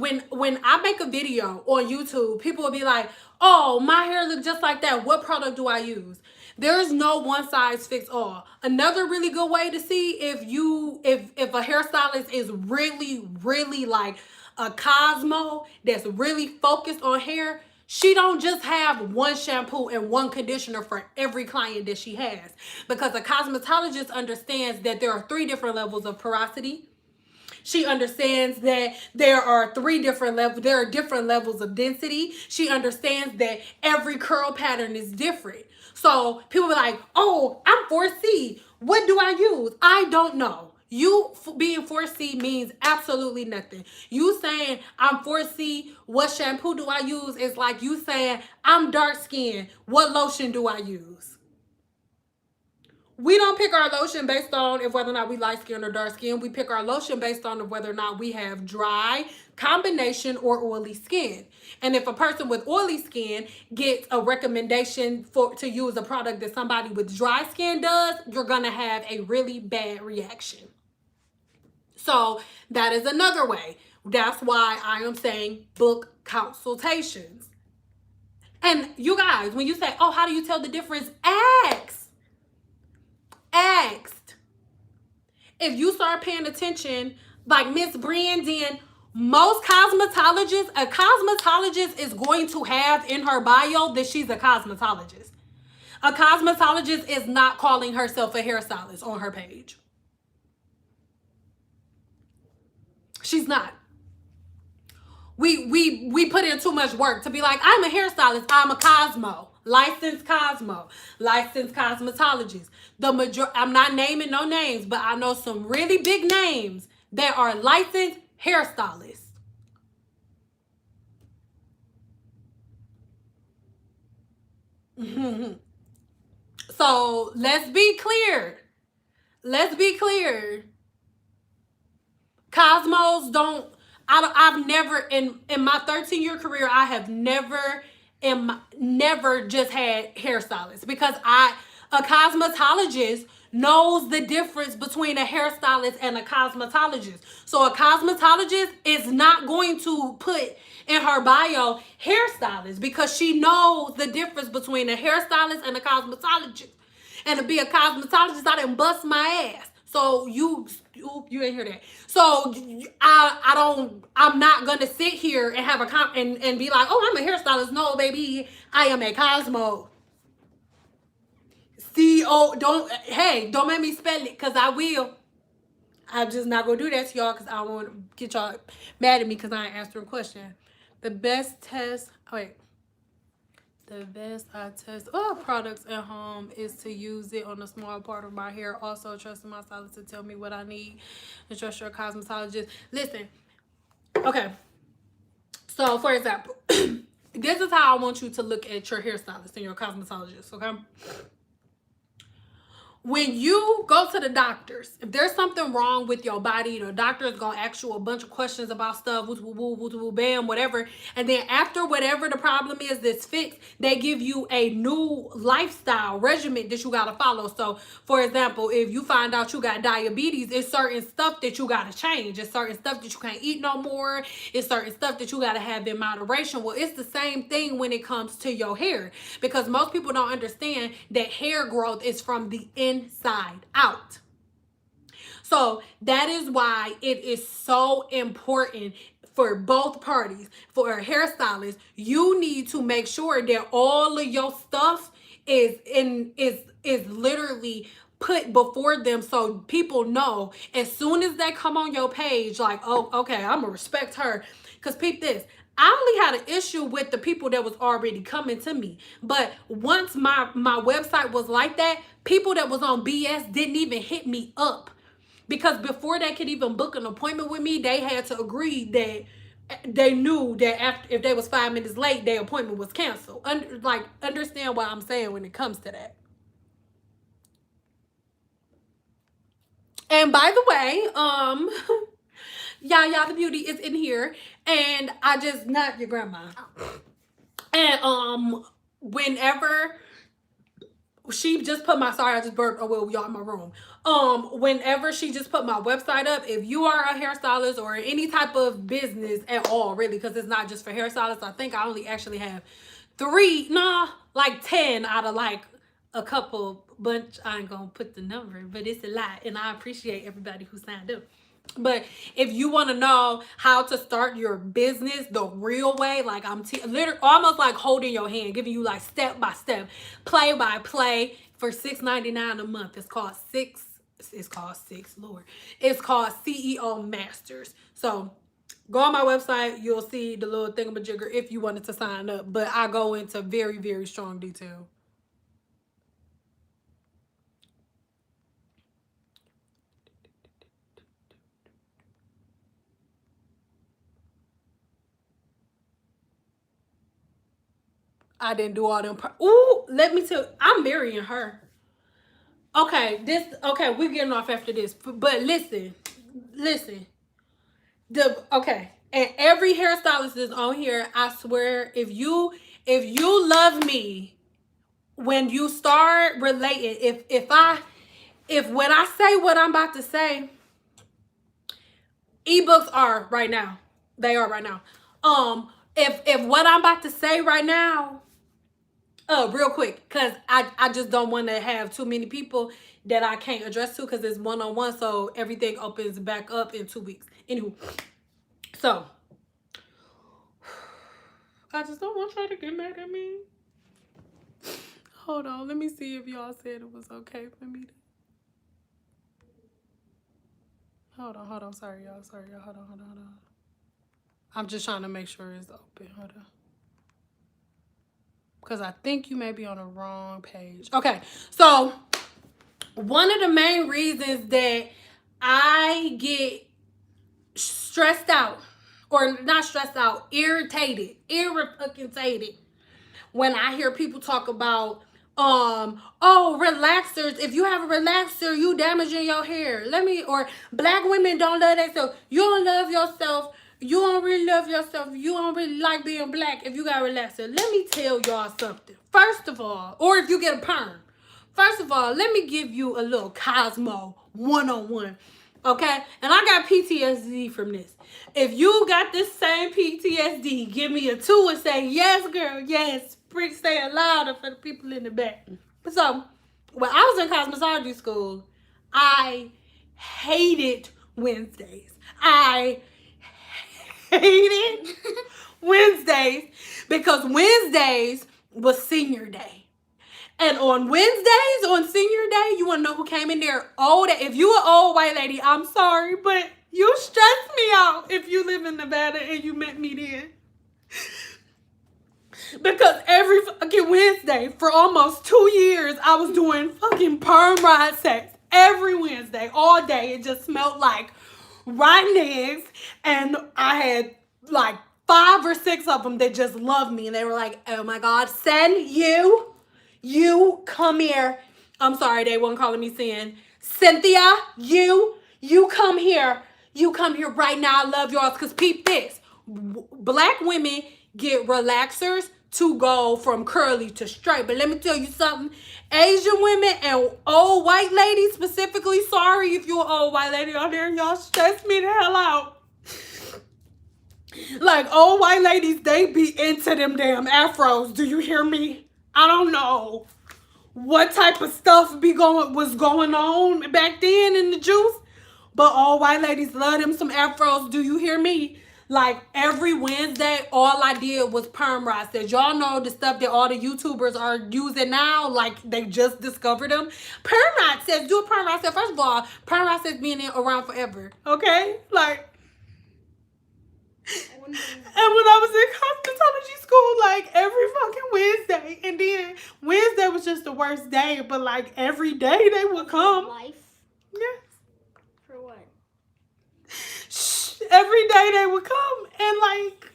I make a video on YouTube, people will be like, "Oh, my hair looks just like that. What product do I use?" There's no one size fits all. Another really good way to see if a hairstylist is really like a Cosmo that's really focused on hair, she don't just have one shampoo and one conditioner for every client that she has. Because a cosmetologist understands that there are 3 different levels of porosity. She understands that there are 3 different levels. There are different levels of density. She understands that every curl pattern is different. So people are like, "Oh, I'm 4C. What do I use?" I don't know. You being 4C means absolutely nothing. You saying I'm 4C, what shampoo do I use? Is like you saying I'm dark skinned, what lotion do I use? We don't pick our lotion based on if whether or not we light skin or dark skin. We pick our lotion based on whether or not we have dry, combination, or oily skin. And if a person with oily skin gets a recommendation to use a product that somebody with dry skin does, you're gonna have a really bad reaction. So that is another way. That's why I am saying book consultations. And you guys, when you say, "Oh, how do you tell the difference?" Asked. If you start paying attention, like Miss Brandon, most cosmetologists, a cosmetologist is going to have in her bio that she's a cosmetologist. A cosmetologist is not calling herself a hairstylist on her page. She's not. We put in too much work to be like, "I'm a hairstylist, I'm a licensed cosmetologist." I'm not naming no names, but I know some really big names that are licensed hairstylists. So let's be clear. Cosmos don't. I've never in my 13-year career, I have never just had hairstylists because a cosmetologist knows the difference between a hairstylist and a cosmetologist. So a cosmetologist is not going to put in her bio hairstylist because she knows the difference between a hairstylist and a cosmetologist. And to be a cosmetologist, I didn't bust my ass. So you ain't hear that. So I'm not gonna sit here and have and be like, oh, I'm a hairstylist. No, baby, I am a Cosmo. Don't make me spell it, cause I will. I'm just not gonna do that to y'all because I don't want to get y'all mad at me because I ain't answering a question. The best test. Oh, wait. The best I test all products at home is to use it on a small part of my hair. Also, trusting my stylist to tell me what I need, and trust your cosmetologist. Listen, okay. So, for example, this is how I want you to look at your hairstylist and your cosmetologist. Okay. When you go to the doctors, if there's something wrong with your body, the doctor is gonna ask you a bunch of questions about stuff, woo, woo, woo, woo, bam, whatever. And then after whatever the problem is that's fixed, they give you a new lifestyle regimen that you gotta follow. So, for example, if you find out you got diabetes, it's certain stuff that you gotta change. It's certain stuff that you can't eat no more. It's certain stuff that you gotta have in moderation. Well, it's the same thing when it comes to your hair, because most people don't understand that hair growth is from the inside out. So that is why it is so important for both parties. For a hairstylist, you need to make sure that all of your stuff is literally put before them, so people know as soon as they come on your page, like, oh, okay, I'm gonna respect her. Because peep this, I only had an issue with the people that was already coming to me. But once my website was like that, people that was on BS didn't even hit me up. Because before they could even book an appointment with me, they had to agree that they knew that after, if they was 5 minutes late, their appointment was canceled. Understand what I'm saying when it comes to that. And by the way, Yaya the Beauty is in here, and I just not your grandma. And whenever she just put my sorry, I just burped. Oh well, y'all in my room. Whenever she just put my website up, if you are a hairstylist or any type of business at all, really, because it's not just for hairstylists. I think I only actually have 10 out of like a couple bunch. I ain't gonna put the number, but it's a lot, and I appreciate everybody who signed up. But if you want to know how to start your business the real way, like I'm literally almost like holding your hand, giving you like step by step, play by play for $6.99 a month. It's called Lord. It's called CEO Masters. So go on my website, you'll see the little thingamajigger if you wanted to sign up. But I go into very, very strong detail. I didn't do all them. Ooh, let me tell you, I'm marrying her. Okay, we're getting off after this. But listen. And every hairstylist is on here. I swear, if you love me, when you start relating, if when I say what I'm about to say, ebooks are right now. They are right now. If what I'm about to say right now, real quick, because I just don't want to have too many people that I can't address to, because it's one-on-one, so everything opens back up in 2 weeks. Anywho, so I just don't want y'all to get mad at me. Hold on, let me see if y'all said it was okay for me to. Hold on. Sorry, y'all. Hold on. I'm just trying to make sure it's open. Hold on. Because I think you may be on the wrong page. Okay, so one of the main reasons that I get stressed out, or not stressed out, irritated, when I hear people talk about relaxers. If you have a relaxer, you damaging your hair. Or black women don't love themselves. You don't love yourself. You don't really love yourself. You don't really like being black if you got a relaxer. Let me tell y'all something. First of all, or if you get a perm. First of all, let me give you a little Cosmo one-on-one. Okay? And I got PTSD from this. If you got this same PTSD, give me a 2 and say, yes, girl, yes. Say it louder for the people in the back. So, when I was in cosmetology school, I hated Wednesdays. I hated Wednesdays because Wednesdays was senior day. And on Wednesdays, on senior day, you want to know who came in there? Old. If you an old white lady, I'm sorry, but you stress me out if you live in Nevada and you met me then. Because every fucking Wednesday for almost 2 years, I was doing fucking perm ride sex. Every Wednesday, all day. It just smelled like rotten eggs. And I had like 5 or 6 of them that just loved me. And they were like, oh my God, Sen, you come here. I'm sorry, they weren't calling me Sen. Cynthia, you come here. You come here right now. I love yours. Because peep this. Black women get relaxers to go from curly to straight. But let me tell you something. Asian women and old white ladies specifically, sorry if you're an old white lady out there, y'all stress me the hell out. Like old white ladies, they be into them damn afros. Do you hear me? I don't know what type of stuff was going on back then in the juice, but all white ladies love them some afros. Do you hear me? Like every Wednesday, all I did was perm rod sets. Y'all know the stuff that all the YouTubers are using now, like they just discovered them. Perm rod sets, do a perm rod set. First of all, perm rod sets being around forever. Okay? Like, and when I was in cosmetology school, like every fucking Wednesday, and then Wednesday was just the worst day, but like every day they would come. Life? Yes. For what? Every day they would come and like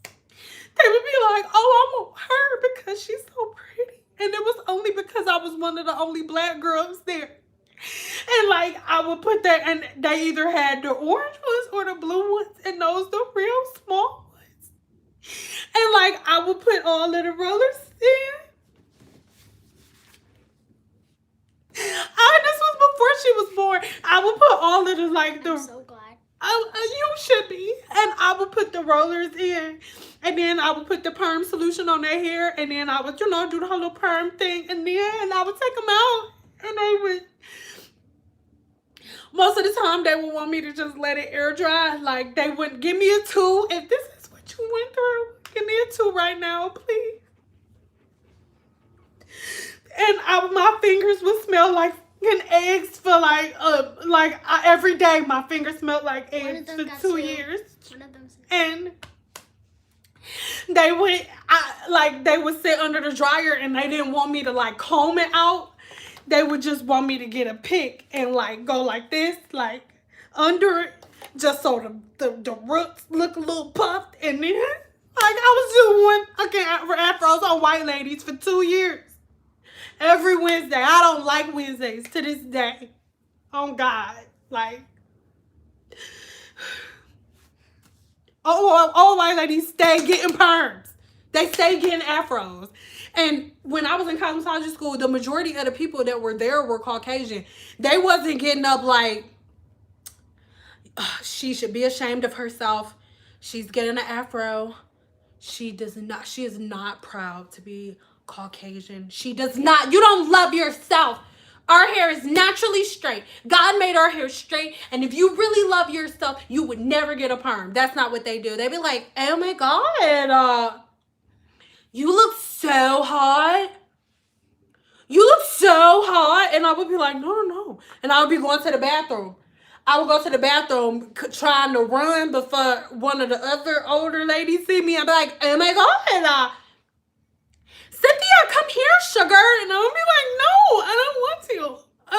they would be like, oh, I'm with her because she's so pretty. And it was only because I was one of the only black girls there. And like I would put that, and they either had the orange ones or the blue ones, and those the real small ones. And like I would put all of the rollers in. This was before she was born. I would put all of the like the. I'm so glad. You should be. And I would put the rollers in, and then I would put the perm solution on their hair, and then I would, do the whole little perm thing, and then I would take them out, and they would. Most of the time, they would want me to just let it air dry. Like, they would give me a 2. If this is what you went through, give me a 2 right now, please. And my fingers would smell like eggs for every day. My fingers smelled like eggs for 2 years. One of them said, and they would sit under the dryer, and they didn't want me to like comb it out. They would just want me to get a pick and like go like this, like under it, just so the roots look a little puffed. And then like I was doing afros on white ladies for 2 years. Every Wednesday. I don't like Wednesdays to this day. Oh God. Like all white ladies stay getting perms. They stay getting afros. And when I was in cosmetology school, the majority of the people that were there were Caucasian. They wasn't getting up like, she should be ashamed of herself. She's getting an afro. She is not proud to be Caucasian. She does not. You don't love yourself. Our hair is naturally straight. God made our hair straight. And if you really love yourself, you would never get a perm. That's not what they do. They be like, oh my God, you look so hot. You look so hot. And I would be like, no. And I would be going to the bathroom. I would go to the bathroom trying to run before one of the other older ladies see me. I'd be like, oh my God, Cynthia, come here, sugar. And I would be like, no, I don't want to. I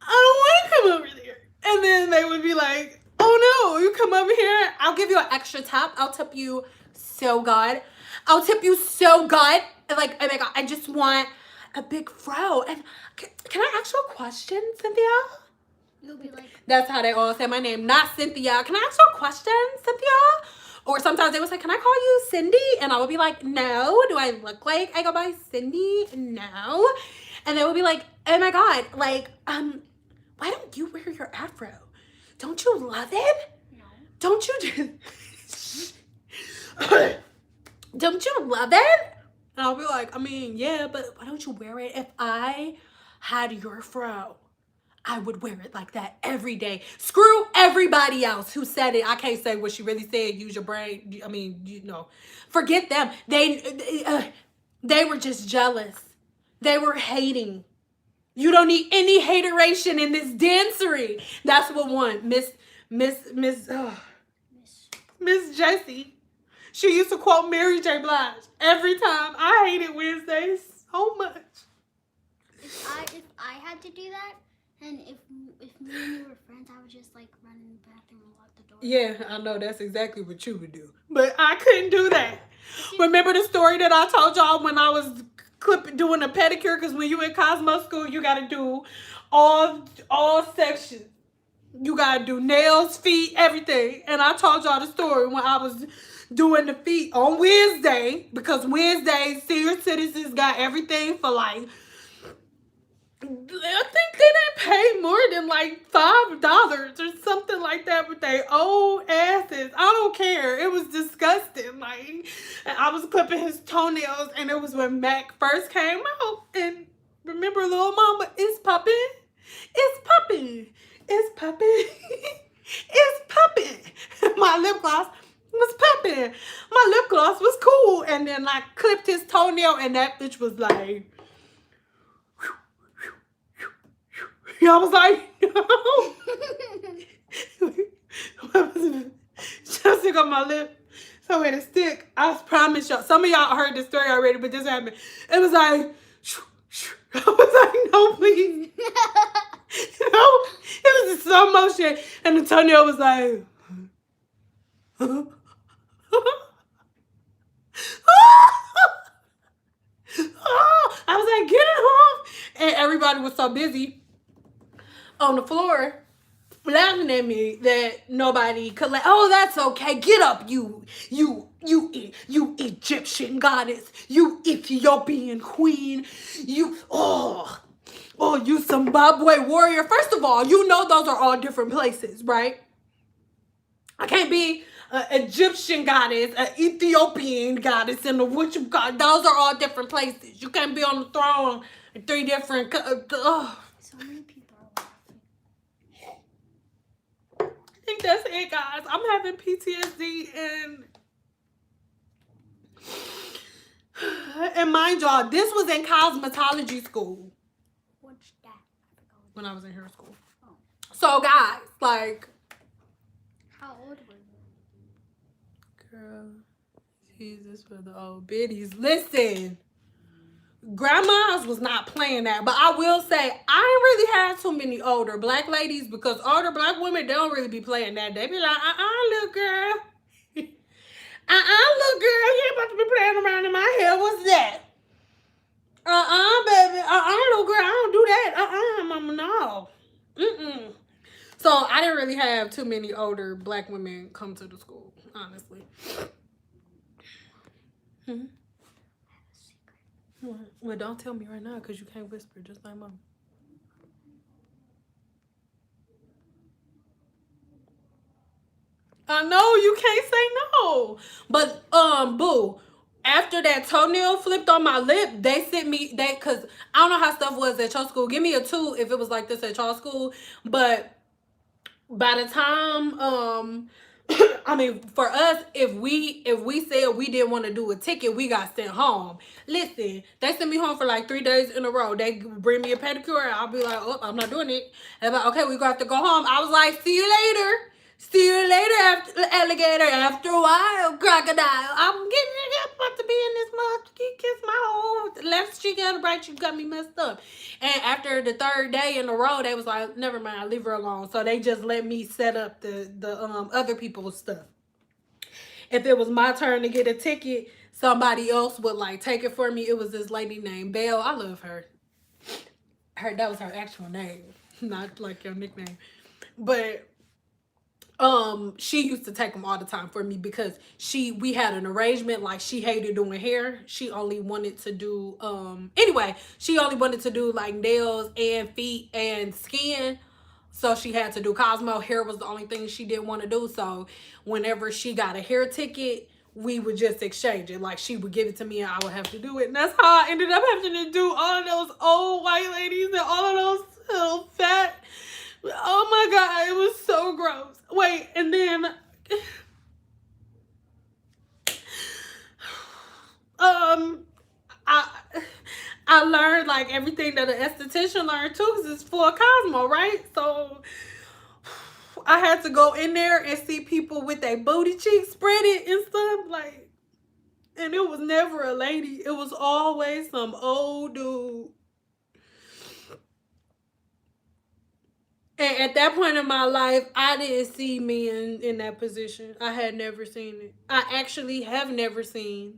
don't want to come over there. And then they would be like, oh no, you come over here. I'll give you an extra tip. I'll tip you so good. I'll tip you so good. And like, oh my God, I just want a big fro. And can I ask you a question, Cynthia? You'll be like, that's how they all say my name, not Cynthia. Can I ask you a question, Cynthia? Or sometimes they would say, can I call you Cindy? And I would be like, no. Do I look like I go by Cindy? No. And they would be like, oh my God, like, why don't you wear your afro? Don't you love it? no. Don't you don't you love it? And I'll be like, I mean, yeah, but why don't you wear it? If I had your fro, I would wear it like that every day. Screw everybody else who said it. I can't say what she really said. Use your brain. I mean, forget them. They were just jealous. They were hating. You don't need any hateration in this dancery. That's what won. Miss Jessie. She used to quote Mary J. Blige every time. I hated Wednesdays so much. If I had to do that, and if me and you were friends, I would just like run in the bathroom and lock the door. Yeah, I know that's exactly what you would do. But I couldn't do that. Remember the story that I told y'all when I was doing a pedicure? Because when you in Cosmo school, you got to do all sections. You got to do nails, feet, everything. And I told y'all the story when I was doing the feet on Wednesday. Because Wednesday, senior citizens got everything for like, I think they didn't pay more than like $5 or something like that with their old asses. I don't care. It was disgusting. Like, and I was clipping his toenails, and it was when Mac first came out. And remember, little mama, it's popping, it's popping, it's popping, it's popping. My lip gloss was popping. My lip gloss was cool, and then I clipped his toenail, and that bitch was like. I was like, no. Just got my lip. So with a stick, I promise y'all. Some of y'all heard this story already, but this happened. It was like, I was like, no, please. No, it was in slow motion. And Antonio was like, I was like, get it home. And everybody was so busy on the floor laughing at me that nobody could oh, that's okay. Get up, you Egyptian goddess, you Ethiopian queen, you you Zimbabwe warrior. First of all, you know those are all different places, right? I can't be an Egyptian goddess, an Ethiopian goddess, and a what you got. Those are all different places. You can't be on the throne in 3 different. So many people are laughing. I think that's it, guys. I'm having PTSD and mind y'all, this was in cosmetology school. What's that? When I was in hair school. Oh. So guys, like. How old were you? Girl, Jesus for the old biddies. Listen. Grandmas was not playing that, but I will say I ain't really had too many older black ladies because older black women don't really be playing that. They be like, little girl. Little girl, you ain't about to be playing around in my hair. What's that? Baby. Little girl, I don't do that. Mama, no. So I didn't really have too many older black women come to the school, honestly. Well, don't tell me right now because you can't whisper just like mom. I know you can't say no. But boo, after that toenail flipped on my lip, they sent me cause I don't know how stuff was at your school. Give me a 2 if it was like this at your school. But by the time I mean, for us, if we said we didn't want to do a ticket, we got sent home. Listen, they sent me home for like 3 days in a row. They bring me a pedicure, and I'll be like, oh, I'm not doing it. And I'm like, okay, we're going to have to go home. I was like, see you later. See you later, alligator. After a while, crocodile. I'm about to be in this mouth. Kiss my whole left cheek out of right cheek got me messed up. And after the 3rd day in a row, they was like, never mind, leave her alone. So they just let me set up the other people's stuff. If it was my turn to get a ticket, somebody else would like take it for me. It was this lady named Belle. I love her. That was her actual name, not like your nickname. But she used to take them all the time for me because we had an arrangement. Like, she hated doing hair. She only wanted to do she only wanted to do like nails and feet and skin. So she had to do Cosmo. Hair was the only thing she didn't want to do. So whenever she got a hair ticket, we would just exchange it. Like, she would give it to me and I would have to do it. And that's how I ended up having to do all of those old white ladies and all of those little fat. Oh my God, it was so gross. Wait, and then I I learned like everything that an esthetician learned too, because it's for Cosmo, right? So I had to go in there and see people with their booty cheeks spreaded and stuff, like, and it was never a lady. It was always some old dude. And at that point in my life, I didn't see me in that position. I had never seen it. I actually have never seen.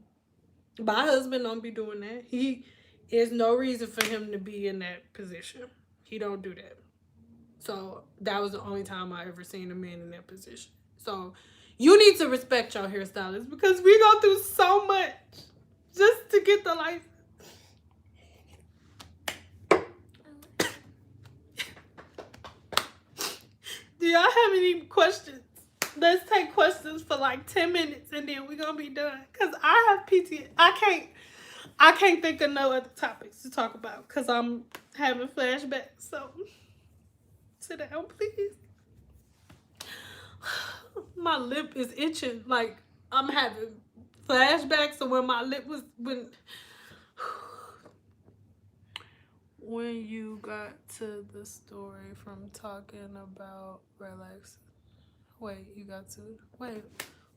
My husband don't be doing that. He is no reason for him to be in that position. He don't do that. So that was the only time I ever seen a man in that position. So you need to respect your hairstylist, because we go through so much just to get the license. Do y'all have any questions? Let's take questions for like 10 minutes and then we're gonna be done. Cause I have PTSD. I can't think of no other topics to talk about because I'm having flashbacks. So sit down, please. My lip is itching. Like, I'm having flashbacks of when my lip was when you got to the story from talking about relax. Wait, you got to wait.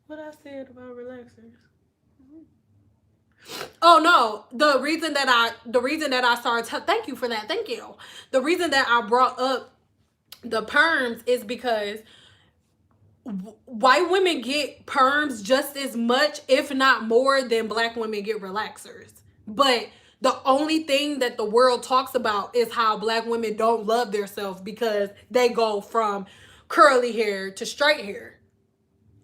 What I said about relaxers? Oh no! The reason that I started. Thank you for that. Thank you. The reason that I brought up the perms is because white women get perms just as much, if not more, than black women get relaxers. But the only thing that the world talks about is how black women don't love themselves because they go from curly hair to straight hair.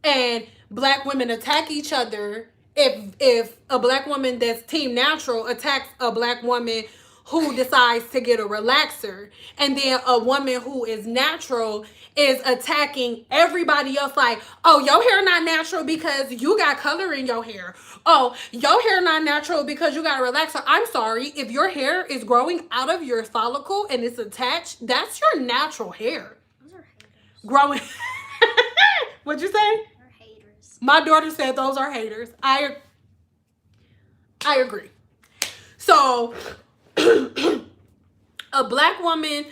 And black women attack each other. If a black woman that's team natural attacks a black woman who decides to get a relaxer, and then a woman who is natural is attacking everybody else, like, oh, your hair not natural because you got color in your hair. Oh, your hair not natural because you got a relaxer. I'm sorry, if your hair is growing out of your follicle and it's attached, that's your natural hair. Those are haters. Growing. What'd you say? They're haters. My daughter said those are haters. I agree. So a black woman,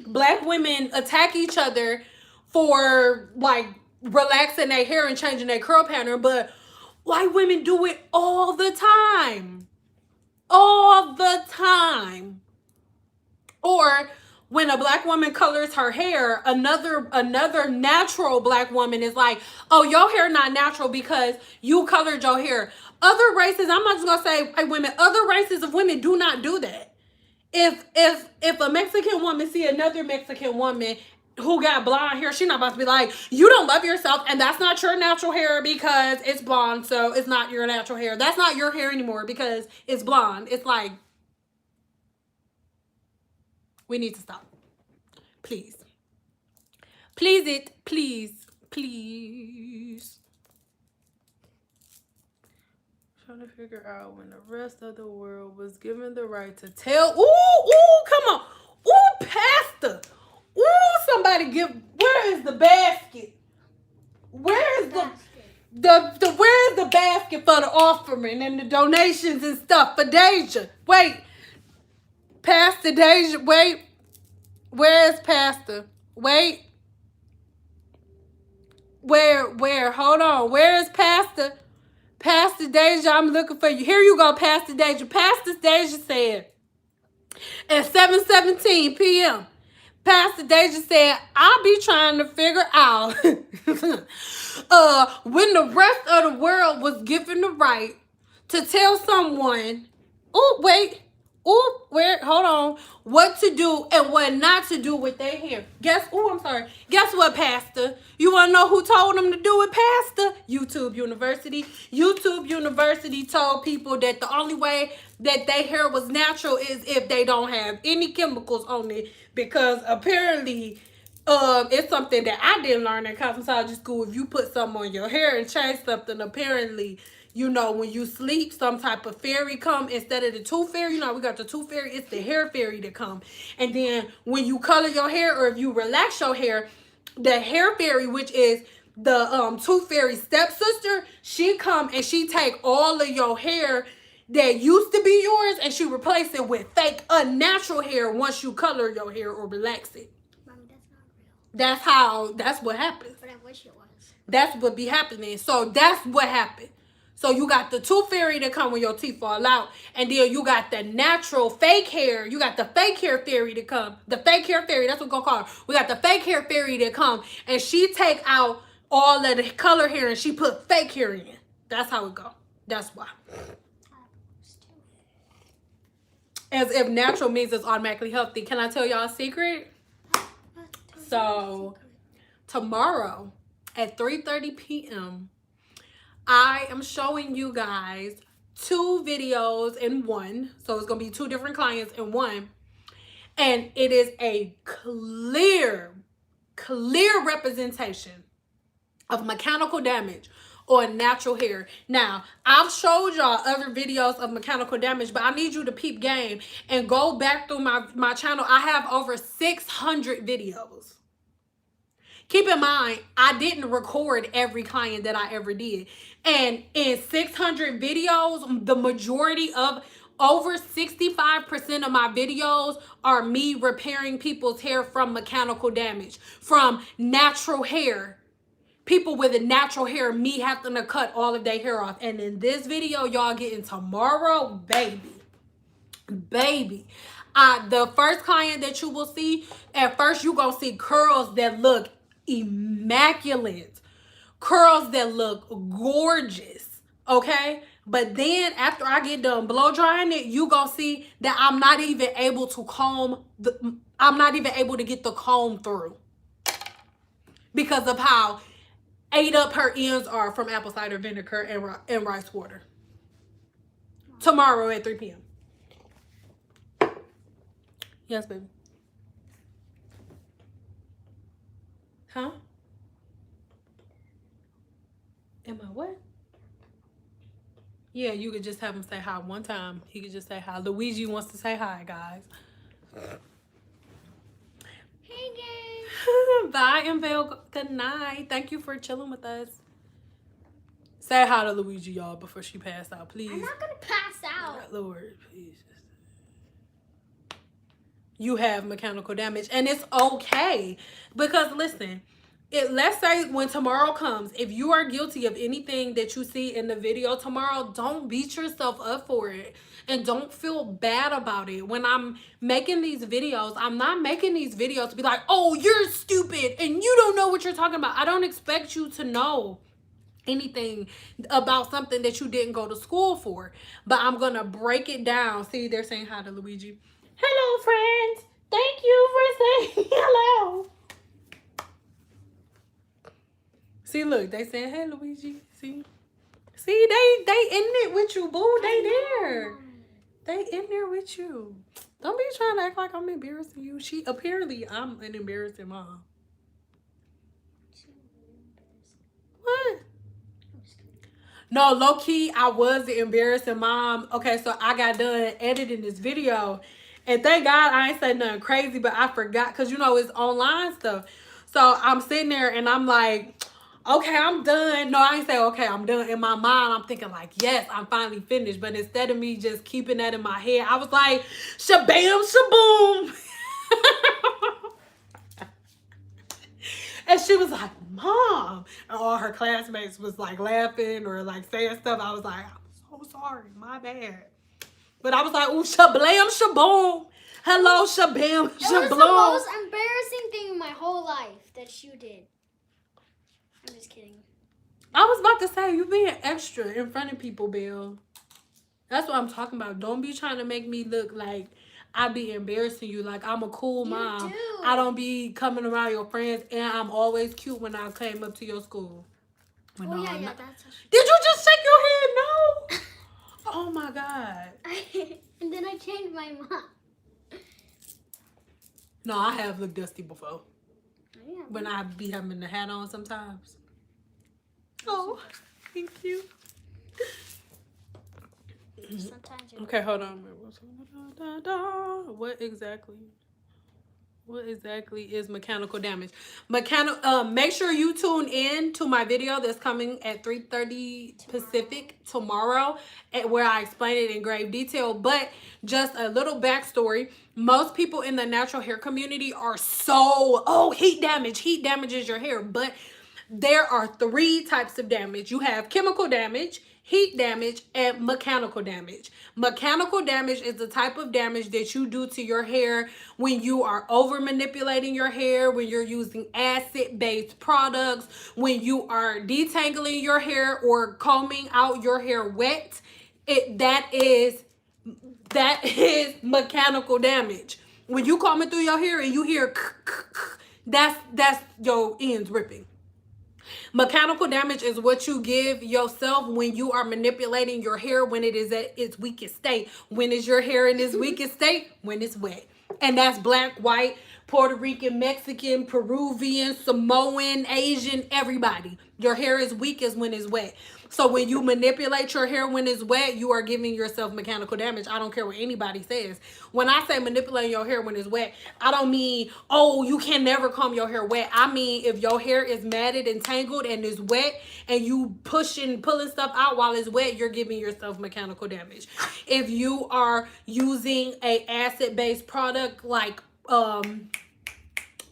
black women attack each other for like relaxing their hair and changing their curl pattern, but white women do it all the time. All the time. Or when a black woman colors her hair, another natural black woman is like, oh, your hair not natural because you colored your hair. Other races, I'm not just gonna say white women, other races of women do not do that. If a Mexican woman see another Mexican woman who got blonde hair, she's not about to be like, you don't love yourself and that's not your natural hair because it's blonde, so it's not your natural hair. That's not your hair anymore because it's blonde. It's like, we need to stop. Please. Please it. Please. Please. Trying to figure out when the rest of the world was given the right to tell. Ooh, come on. Ooh, pastor. Ooh, somebody give. Where is the basket? Where is the where is the basket for the offering and the donations and stuff for Deja? Wait. Pastor Deja, wait. Where is Pastor? Wait. Where? Hold on. Where is Pastor? Pastor Deja, I'm looking for you. Here you go, Pastor Deja. Pastor Deja said at 7:17 p.m. Pastor Deja said, I'll be trying to figure out when the rest of the world was given the right to tell someone, oh, wait, oh, where, hold on, what to do and what not to do with their hair. Guess what, Pastor? You want to know who told them to do it, Pastor? YouTube University. YouTube University told people that the only way that their hair was natural is if they don't have any chemicals on it, because apparently It's something that I didn't learn in cosmetology school. If you put something on your hair and change something, apparently, when you sleep, some type of fairy come instead of the tooth fairy. We got the tooth fairy. It's the hair fairy that come. And then when you color your hair or if you relax your hair, the hair fairy, which is the tooth fairy stepsister, she come and she take all of your hair that used to be yours and she replace it with fake unnatural hair once you color your hair or relax it. Mommy, that's not real. That's what happens. But I wish it was. That's what be happening. So that's what happened. So you got the tooth fairy that come when your teeth fall out. And then you got the natural fake hair. You got the fake hair fairy to come. The fake hair fairy, that's what we're going to call her. We got the fake hair fairy that come. And she take out all of the color hair and she put fake hair in. That's how it go. That's why. As if natural means it's automatically healthy. Can I tell y'all a secret? So tomorrow at 3:30 p.m. I am showing you guys 2 videos in one. So it's going to be 2 different clients in one. And it is a clear representation of mechanical damage or natural hair. Now, I've showed y'all other videos of mechanical damage, but I need you to peep game and go back through my channel. I have over 600 videos. Keep in mind, I didn't record every client that I ever did. And in 600 videos, the majority of over 65% of my videos are me repairing people's hair from mechanical damage, from natural hair. People with a natural hair, me having to cut all of their hair off. And in this video, y'all getting tomorrow, baby. The first client that you will see, at first you gonna see curls that look immaculate, curls that look gorgeous, okay? But then after I get done blow drying it, you gonna see that I'm not even able to get the comb through because of how ate up her ends are from apple cider vinegar and rice water. Tomorrow at 3 p.m. Yes, baby. Huh? Am I what? Yeah, you could just have him say hi one time. He could just say hi. Luigi wants to say hi, guys. Hey, gang. Bye, and Belle. Good night. Thank you for chilling with us. Say hi to Luigi, y'all, before she pass out, please. I'm not going to pass out. Lord, please. You have mechanical damage, and it's okay. Because, listen, let's say when tomorrow comes, if you are guilty of anything that you see in the video tomorrow, don't beat yourself up for it. And don't feel bad about it. When I'm making these videos, I'm not making these videos to be like, oh, you're stupid and you don't know what you're talking about. I don't expect you to know anything about something that you didn't go to school for. But I'm going to break it down. See, they're saying hi to Luigi. Hello, friends. Thank you for saying hello. See, look, they saying, hey, Luigi. See, they in it with you, boo. They there. They in there with you. Don't be trying to act like I'm embarrassing you. Apparently, I'm an embarrassing mom. What? No, low-key, I was the embarrassing mom. Okay, so I got done editing this video. And thank God I ain't said nothing crazy, but I forgot. Because, it's online stuff. So I'm sitting there and I'm like, okay, I'm done. No, I ain't say, okay, I'm done. In my mind, I'm thinking like, yes, I'm finally finished. But instead of me just keeping that in my head, I was like, shabam, shaboom. And she was like, Mom. And all her classmates was like laughing or like saying stuff. I was like, I'm so sorry. My bad. But I was like, ooh, shablam, shaboom. Hello, shabam, shablam. It was the most embarrassing thing in my whole life that you did. I'm just kidding. I was about to say, you being extra in front of people, Bill. That's what I'm talking about. Don't be trying to make me look like I be embarrassing you. Like I'm a cool mom. Do. I don't be coming around your friends, and I'm always cute when I came up to your school. Oh, no, yeah, that's how she... Did you just shake your head? No. Oh, my God. And then I changed my mind. No, I have looked dusty before. You Yeah. When I be having the hat on sometimes. Oh, thank you. Sometimes you're Okay, hold on. What exactly? What exactly is mechanical damage? Make sure you tune in to my video that's coming at 3:30 Pacific tomorrow, where I explain it in grave detail. But just a little backstory: most people in the natural hair community are heat damage. Heat damages your hair, but there are three types of damage. You have chemical damage, heat damage, and mechanical damage. Mechanical damage is the type of damage that you do to your hair when you are over manipulating your hair, when you're using acid-based products, when you are detangling your hair or combing out your hair wet. That is mechanical damage. When you combing through your hair and you hear that's your ends ripping. Mechanical damage is what you give yourself when you are manipulating your hair when it is at its weakest state. When is your hair in its weakest state? When it's wet. And that's black, white, Puerto Rican, Mexican, Peruvian, Samoan, Asian, everybody. Your hair is weakest when it's wet. So when you manipulate your hair when it's wet, you are giving yourself mechanical damage. I don't care what anybody says. When I say manipulating your hair when it's wet, I don't mean, oh, you can never comb your hair wet. I mean, if your hair is matted and tangled and is wet and you pulling stuff out while it's wet, you're giving yourself mechanical damage. If you are using a acid-based product like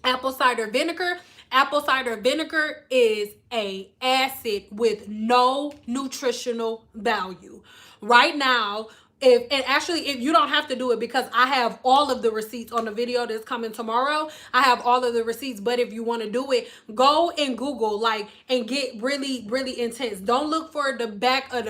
apple cider vinegar. Apple cider vinegar is a acid with no nutritional value. Right now, if you don't have to do it, because I have all of the receipts on the video that's coming tomorrow. I have all of the receipts, but if you want to do it, go and Google and get really, really intense. Don't look for the back of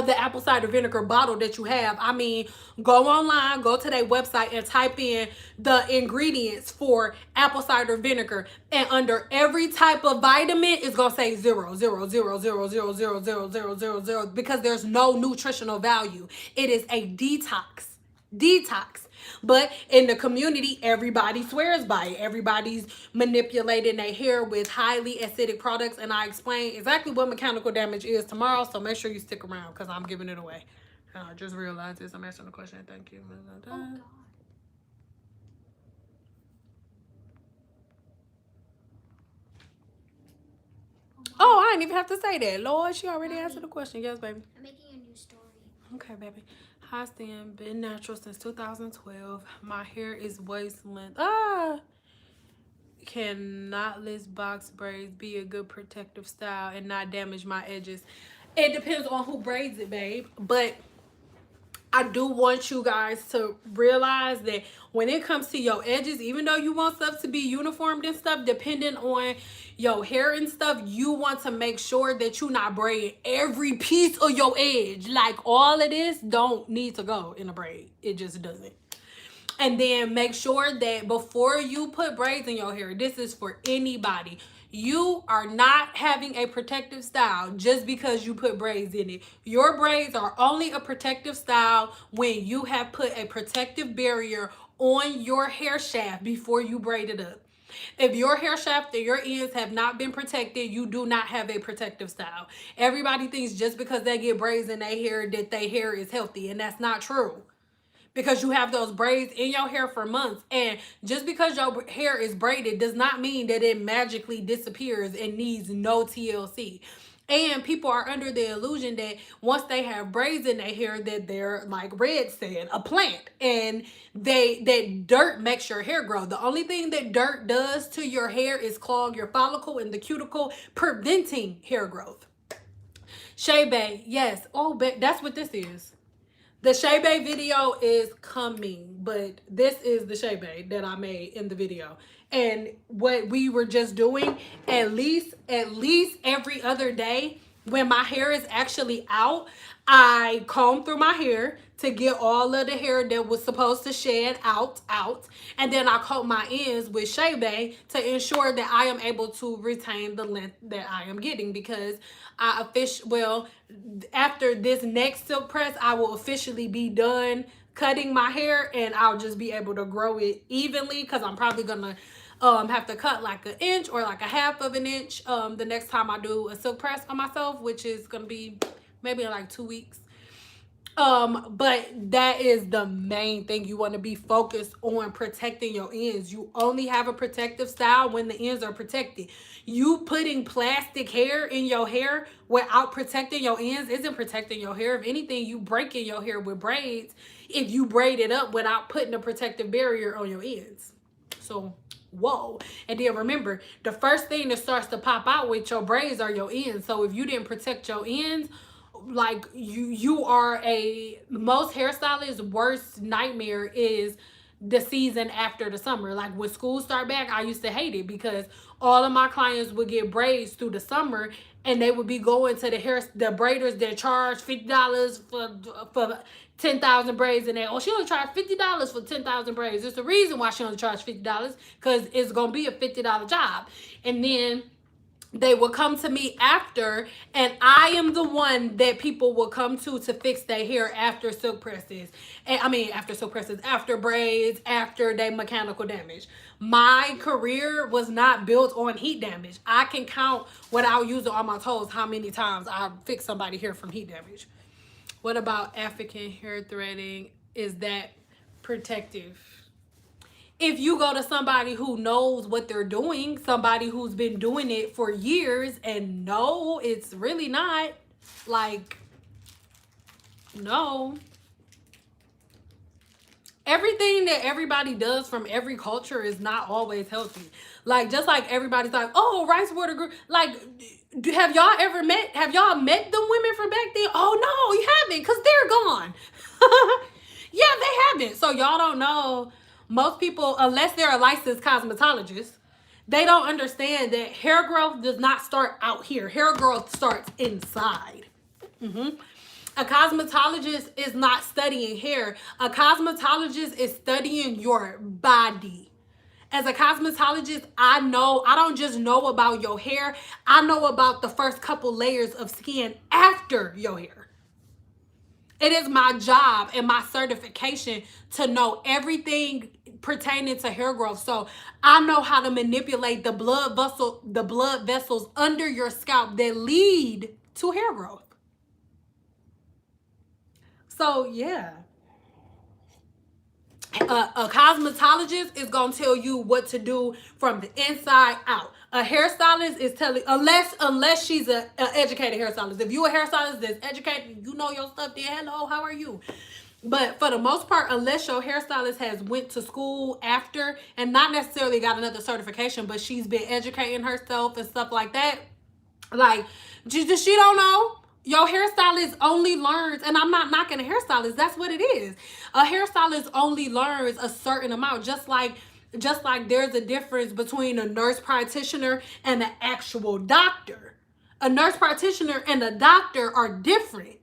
the apple cider vinegar bottle that you have. I mean, go online, go to their website and type in the ingredients for apple cider vinegar. And under every type of vitamin, it's going to say 0, 0, 0, 0, 0, 0, 0, 0, 0, 0, 0, because there's no nutritional value. It is a detox. But in the community, everybody swears by it. Everybody's manipulating their hair with highly acidic products. And I explain exactly what mechanical damage is tomorrow. So make sure you stick around because I'm giving it away. I just realized this. I'm answering the question. Thank you. Oh, God. Oh, I didn't even have to say that. Lord, she already answered the question. Yes, baby. I'm making a new story. Okay, baby. Hi, Stan. Been natural since 2012. My hair is waist length. Can knotless box braids be a good protective style and not damage my edges? It depends on who braids it, babe. But I do want you guys to realize that when it comes to your edges, even though you want stuff to be uniformed and stuff, depending on your hair and stuff, you want to make sure that you're not braiding every piece of your edge. Like, all of this don't need to go in a braid. It just doesn't. And then make sure that before you put braids in your hair, this is for anybody. You are not having a protective style just because you put braids in it. Your braids are only a protective style when you have put a protective barrier on your hair shaft before you braid it up. If your hair shaft and your ends have not been protected, you do not have a protective style. Everybody thinks just because they get braids in their hair that their hair is healthy, and that's not true. Because you have those braids in your hair for months. And just because your hair is braided does not mean that it magically disappears and needs no TLC. And people are under the illusion that once they have braids in their hair, that they're, like Red said, a plant. And that dirt makes your hair grow. The only thing that dirt does to your hair is clog your follicle and the cuticle, preventing hair growth. Shea Bay, yes. Oh, that's what this is. The Shea Bay video is coming, but this is the Shea Bay that I made in the video. And what we were just doing, at least every other day when my hair is actually out, I comb through my hair to get all of the hair that was supposed to shed out. And then I coat my ends with Shea Bay to ensure that I am able to retain the length that I am getting, because after this next silk press, I will officially be done cutting my hair, and I'll just be able to grow it evenly, because I'm probably gonna have to cut like an inch or like a half of an inch the next time I do a silk press on myself, which is gonna be maybe in like 2 weeks. But that is the main thing. You want to be focused on protecting your ends. You only have a protective style when the ends are protected. You putting plastic hair in your hair without protecting your ends isn't protecting your hair. If anything, you breaking your hair with braids if you braid it up without putting a protective barrier on your ends. So whoa. And then remember, the first thing that starts to pop out with your braids are your ends. So if you didn't protect your ends, like you are a most hairstylists worst nightmare is the season after the summer. Like when school start back, I used to hate it because all of my clients would get braids through the summer, and they would be going to the braiders that charge $50 for 10,000 braids, and they, oh, she only charged $50 for 10,000 braids. There's a reason why she only charged $50, because it's gonna be a $50 job. And then they will come to me after, and I am the one that people will come to fix their hair after silk presses. And I mean, after silk presses, after braids, after they mechanical damage. My career was not built on heat damage. I can count without using all my toes how many times I fixed somebody's hair from heat damage. What about African hair threading? Is that protective? If you go to somebody who knows what they're doing, somebody who's been doing it for years, and no, it's really not, like, no. Everything that everybody does from every culture is not always healthy. Like, just like everybody's like, oh, rice water group. Like, have y'all met them women from back then? Oh, no, you haven't, because they're gone. Yeah, they haven't. So y'all don't know. Most people, unless they're a licensed cosmetologist, they don't understand that hair growth does not start out here. Hair growth starts inside. A cosmetologist is not studying hair. A cosmetologist is studying your body. As a cosmetologist, I don't just know about your hair. I know about the first couple layers of skin after your hair. It is my job and my certification to know everything pertaining to hair growth. So I know how to manipulate the blood vessels under your scalp that lead to hair growth. So yeah. A cosmetologist is gonna tell you what to do from the inside out. A hairstylist is telling, unless she's an educated hairstylist. If you're a hairstylist that's educated, you know your stuff, then hello, how are you? But for the most part, unless your hairstylist has went to school after and not necessarily got another certification, but she's been educating herself and stuff like that, like, she don't know. Your hairstylist only learns, and I'm not knocking a hairstylist, that's what it is. A hairstylist only learns a certain amount, just like there's a difference between a nurse practitioner and an actual doctor. A nurse practitioner and a doctor are different.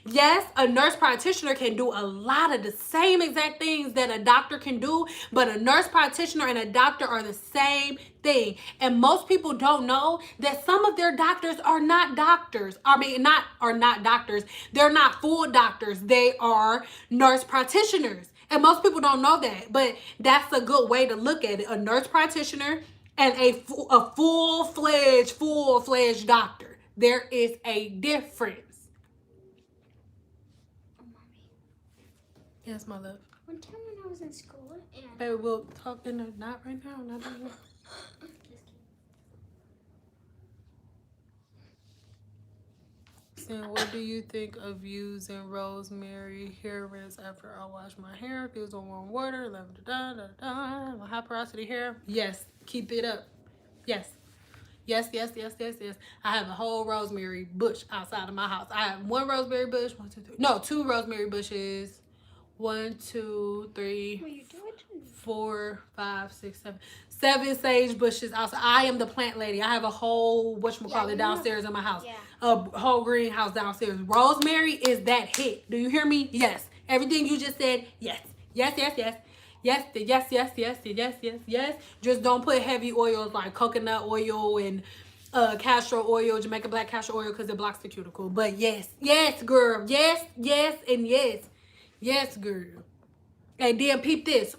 Yes, a nurse practitioner can do a lot of the same exact things that a doctor can do, but a nurse practitioner and a doctor are the same thing. And most people don't know that some of their doctors are not doctors. Not doctors. They're not full doctors. They are nurse practitioners. And most people don't know that, but that's a good way to look at it. A nurse practitioner and a full-fledged doctor. There is a difference. Yes, my love. One time when I was in school and... Baby, we'll talk in the... Not right now. Not right now. And what do you think of using rosemary hair rinse after I wash my hair? If it was on warm water, lavender, my high porosity hair. Yes, keep it up. Yes. Yes. I have a whole rosemary bush outside of my house. I have one rosemary bush. 1, 2, 3. No, 2 rosemary bushes. 1, 2, 3, 4, 5, 6, 7. 7 sage bushes outside. I am the plant lady. I have a whole downstairs in my house. Yeah. A whole greenhouse downstairs. Rosemary is that hit. Do you hear me? Yes. Everything you just said, yes. Yes. Just don't put heavy oils like coconut oil and castor oil, Jamaican black castor oil, because it blocks the cuticle. But yes, girl. Yes, and yes. Yes, girl. And then peep this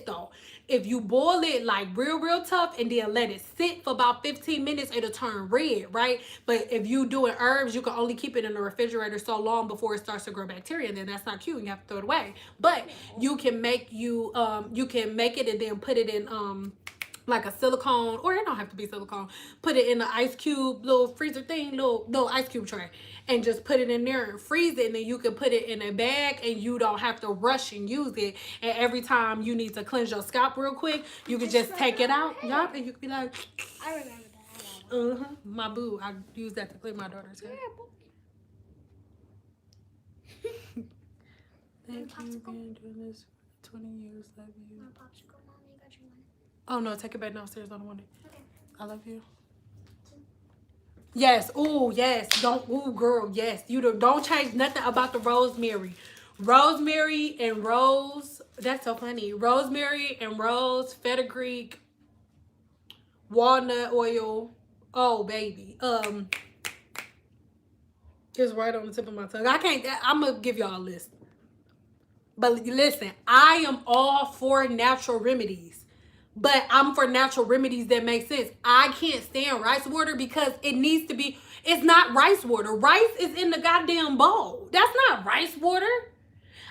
though. If you boil it like real tough and then let it sit for about 15 minutes, it'll turn red, right? But if you doing herbs, you can only keep it in the refrigerator so long before it starts to grow bacteria, and then that's not cute and you have to throw it away. But you can make it and then put it in like a silicone, or it don't have to be silicone. Put it in the ice cube little freezer thing, little ice cube tray, and just put it in there and freeze it. And then you can put it in a bag, and you don't have to rush and use it. And every time you need to cleanse your scalp real quick, you can just take it out, yup, and you can be like, I remember that. my boo. I use that to clean my daughter's hair. Thank you for being doing this for 20 years. Love you. Popsicle, Mom, you got your money. Oh no, take it back downstairs. I don't want it. Okay. I love you. Yes. Ooh, yes. Don't. Ooh, girl. Yes. Don't change nothing about the rosemary. Rosemary and rose. That's so funny. Rosemary and rose, fenugreek, walnut oil. Oh, baby. It's right on the tip of my tongue. I can't. I'm gonna give y'all a list. But listen, I am all for natural remedies. But I'm for natural remedies that make sense. I can't stand rice water because it needs to be, it's not rice water. Rice is in the goddamn bowl. That's not rice water.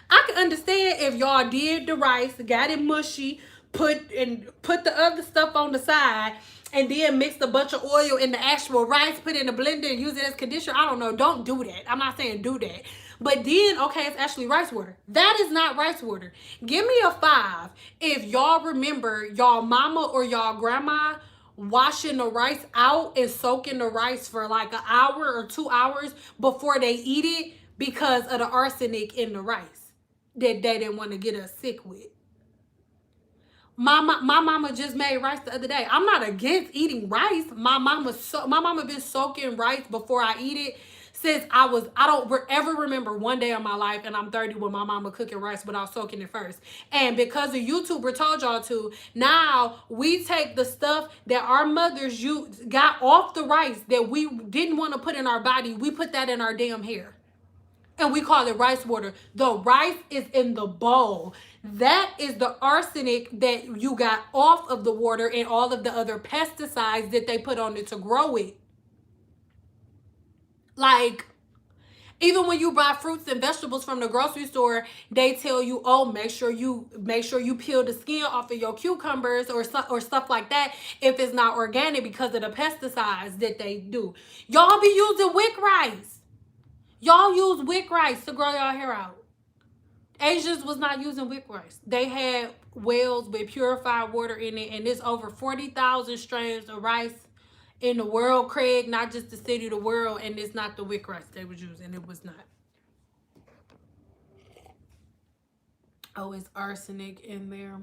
I can understand if y'all did the rice, got it mushy, put the other stuff on the side, and then mixed a bunch of oil in the actual rice, put it in a blender and use it as conditioner. I don't know. Don't do that. I'm not saying do that. But then, okay, it's actually rice water. That is not rice water. Give me a 5 if y'all remember y'all mama or y'all grandma washing the rice out and soaking the rice for like an hour or 2 hours before they eat it because of the arsenic in the rice that they didn't want to get us sick with. My mama just made rice the other day. I'm not against eating rice. My mama been soaking rice before I eat it since I don't ever remember one day of my life, and I'm 30, when my mama cooking rice without soaking it first. And because the YouTuber told y'all to, now we take the stuff that our mothers got off the rice that we didn't want to put in our body, we put that in our damn hair. And we call it rice water. The rice is in the bowl. That is the arsenic that you got off of the water and all of the other pesticides that they put on it to grow it. Like, even when you buy fruits and vegetables from the grocery store, they tell you, oh, make sure you peel the skin off of your cucumbers or stuff like that if it's not organic because of the pesticides that they do. Y'all be using wick rice. Y'all use wick rice to grow y'all hair out. Asians was not using wick rice. They had wells with purified water in it, and there's over 40,000 strains of rice in the world, Craig, not just the city, the world, and it's not the wick rice they was using. It was not. Oh, it's arsenic in there.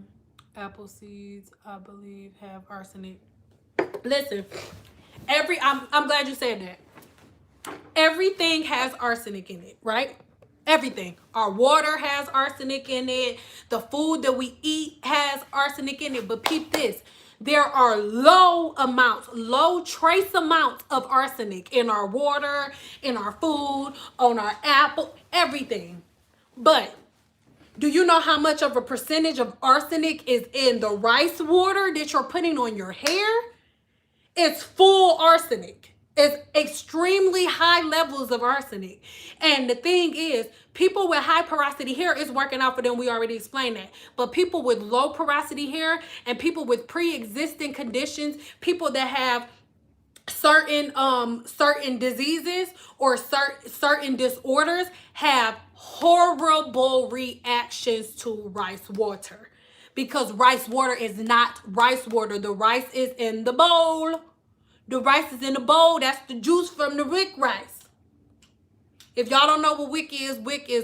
Apple seeds, I believe, have arsenic. Listen, I'm glad you said that. Everything has arsenic in it, right? Everything. Our water has arsenic in it. The food that we eat has arsenic in it. But peep this. There are low trace amounts of arsenic in our water, in our food, on our apple, everything. But do you know how much of a percentage of arsenic is in the rice water that you're putting on your hair? It's full arsenic. It's extremely high levels of arsenic. And the thing is, people with high porosity hair is working out for them. We already explained that. But people with low porosity hair and people with pre-existing conditions, people that have certain diseases or certain disorders, have horrible reactions to rice water. Because rice water is not rice water. The rice is in the bowl. The rice is in the bowl. That's the juice from the wick rice. If y'all don't know what wick is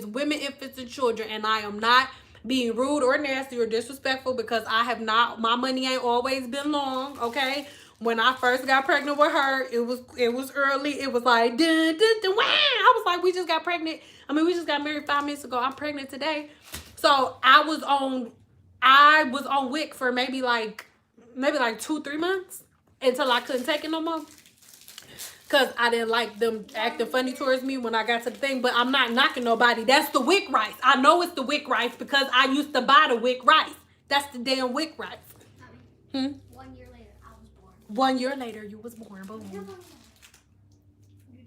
women, infants, and children. And I am not being rude or nasty or disrespectful because my money ain't always been long, okay? When I first got pregnant with her, it was early. It was like, dun, dun, dun, wow. I was like, we just got pregnant. We just got married 5 minutes ago. I'm pregnant today. So I was on wick for maybe like 2-3 months until I couldn't take it no more. because I didn't like them acting funny towards me when I got to the thing. But I'm not knocking nobody. That's the wick rice. I know it's the wick rice because I used to buy the wick rice. That's the damn wick rice. Hmm? 1 year later, I was born. 1 year later, you was born. Boom. You didn't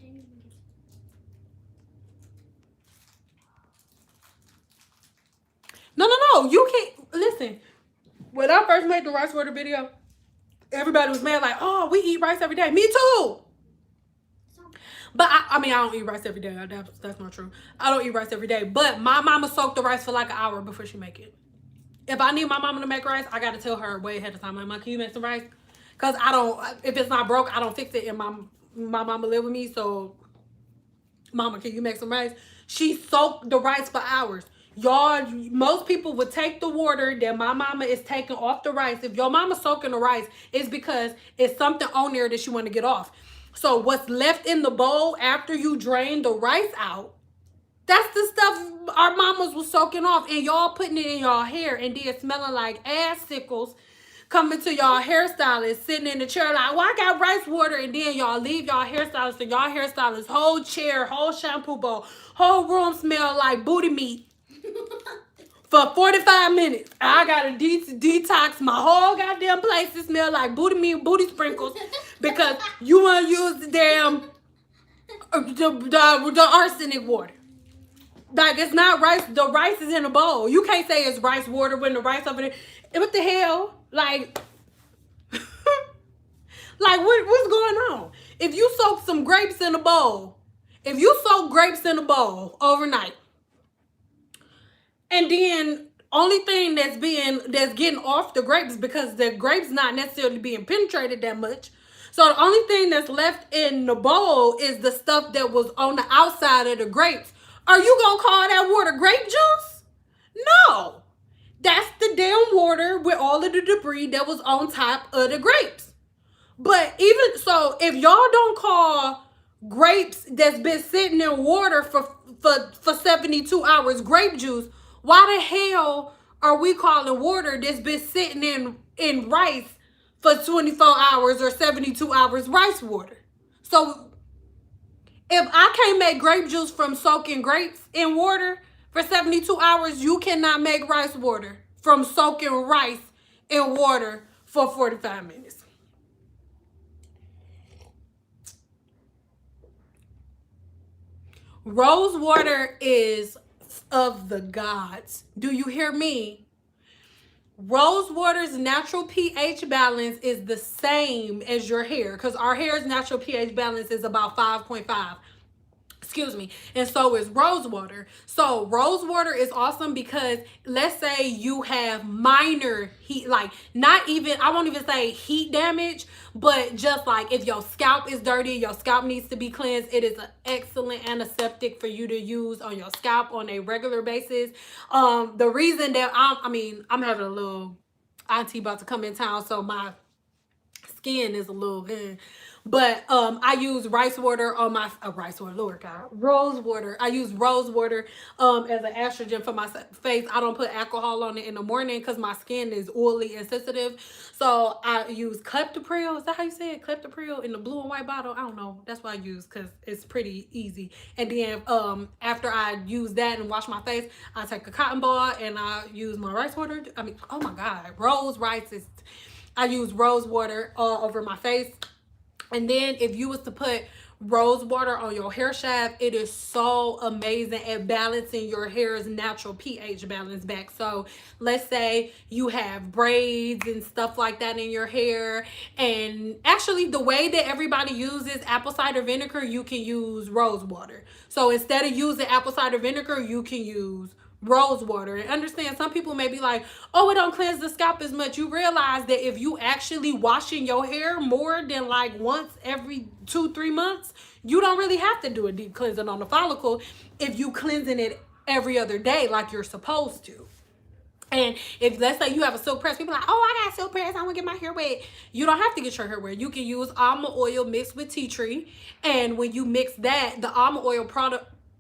even get. No. You can't listen. When I first made the rice water video, everybody was mad like, "Oh, we eat rice every day." Me too. But I mean, I don't eat rice every day. That's not true. I don't eat rice every day. But my mama soaked the rice for like an hour before she make it. If I need my mama to make rice, I gotta tell her way ahead of time. Like, "Mom, can you make some rice?" Cause I don't. If it's not broke, I don't fix it. And my mama live with me, so "Mama, can you make some rice?" She soaked the rice for hours. Y'all, most people would take the water that my mama is taking off the rice. If your mama soaking the rice, it's because it's something on there that she want to get off. So what's left in the bowl after you drain the rice out, that's the stuff our mamas was soaking off, and y'all putting it in y'all hair and then smelling like ass sickles, coming to y'all hairstylist, sitting in the chair like, "Well, I got rice water," and then y'all leave y'all hairstylist, and y'all hairstylist whole chair, whole shampoo bowl, whole room smell like booty meat for 45 minutes. I gotta detox my whole goddamn place to smell like booty meat, booty sprinkles, because you wanna use the damn the arsenic water. Like, it's not rice. The rice is in a bowl. You can't say it's rice water when the rice over there. What the hell? Like, like what's going on? If you soak some grapes in a bowl, if you soak grapes in a bowl overnight, and then only thing that's getting off the grapes, because the grapes not necessarily being penetrated that much. So the only thing that's left in the bowl is the stuff that was on the outside of the grapes. Are you gonna call that water grape juice? No. That's the damn water with all of the debris that was on top of the grapes. But even so, if y'all don't call grapes that's been sitting in water for 72 hours grape juice, why the hell are we calling water that's been sitting in rice for 24 hours or 72 hours rice water? So if I can't make grape juice from soaking grapes in water for 72 hours, you cannot make rice water from soaking rice in water for 45 minutes. Rose water is of the gods. Do you hear me? Rose water's natural pH balance is the same as your hair, because our hair's natural pH balance is about 5.5. Excuse me. And so is rose water. So rose water is awesome because let's say you have minor heat, like not even, I won't even say heat damage, but just like if your scalp is dirty, your scalp needs to be cleansed, it is an excellent antiseptic for you to use on your scalp on a regular basis. The reason that I'm having a little auntie about to come in town, so my skin is a little good. But I use rice water on my rice water, Lord God, rose water. I use rose water as an estrogen for my face. I don't put alcohol on it in the morning because my skin is oily and sensitive. So I use Cleptopril. Is that how you say it? Cleptopril in the blue and white bottle. I don't know. That's what I use because it's pretty easy. And then after I use that and wash my face, I take a cotton ball and I use my rice water. I mean, oh my God, rose rice is. I use rose water all over my face. And then if you was to put rose water on your hair shaft, it is so amazing at balancing your hair's natural pH balance back. So let's say you have braids and stuff like that in your hair, and actually the way that everybody uses apple cider vinegar, you can use rose water. So instead of using apple cider vinegar, you can use rose water. And understand, some people may be like, "Oh, it don't cleanse the scalp as much." You realize that if you actually washing your hair more than like once every 2-3 months, you don't really have to do a deep cleansing on the follicle if you cleansing it every other day like you're supposed to. And if let's say you have a silk press, people are like, "Oh, I got silk press, I want to get my hair wet." You don't have to get your hair wet. You can use almond oil mixed with tea tree, and when you mix that, the almond oil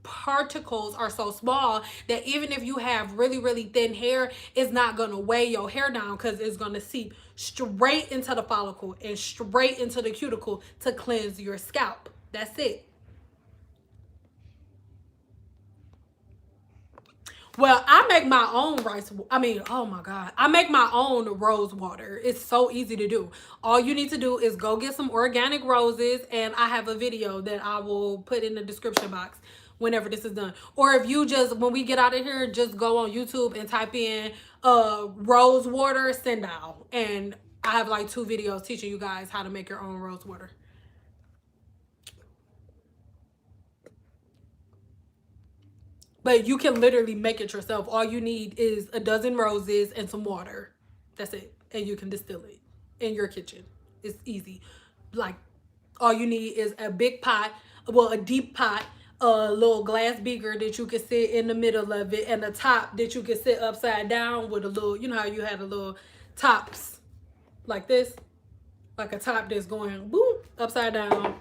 particles are so small that even if you have really thin hair, it's not going to weigh your hair down because it's going to seep straight into the follicle and straight into the cuticle to cleanse your scalp. That's it. Well, I make my own rice. I mean, oh my God. I make my own rose water. It's so easy to do. All you need to do is go get some organic roses, and I have a video that I will put in the description box whenever this is done. Or if you just, when we get out of here, just go on YouTube and type in rose water sundial. And I have like 2 videos teaching you guys how to make your own rose water. But you can literally make it yourself. All you need is a dozen roses and some water. That's it. And you can distill it in your kitchen. It's easy. Like, all you need is a big pot, well, a deep pot, a little glass beaker that you can sit in the middle of it, and a top that you can sit upside down with a little, you know how you had a little tops like this? Like a top that's going boop, upside down.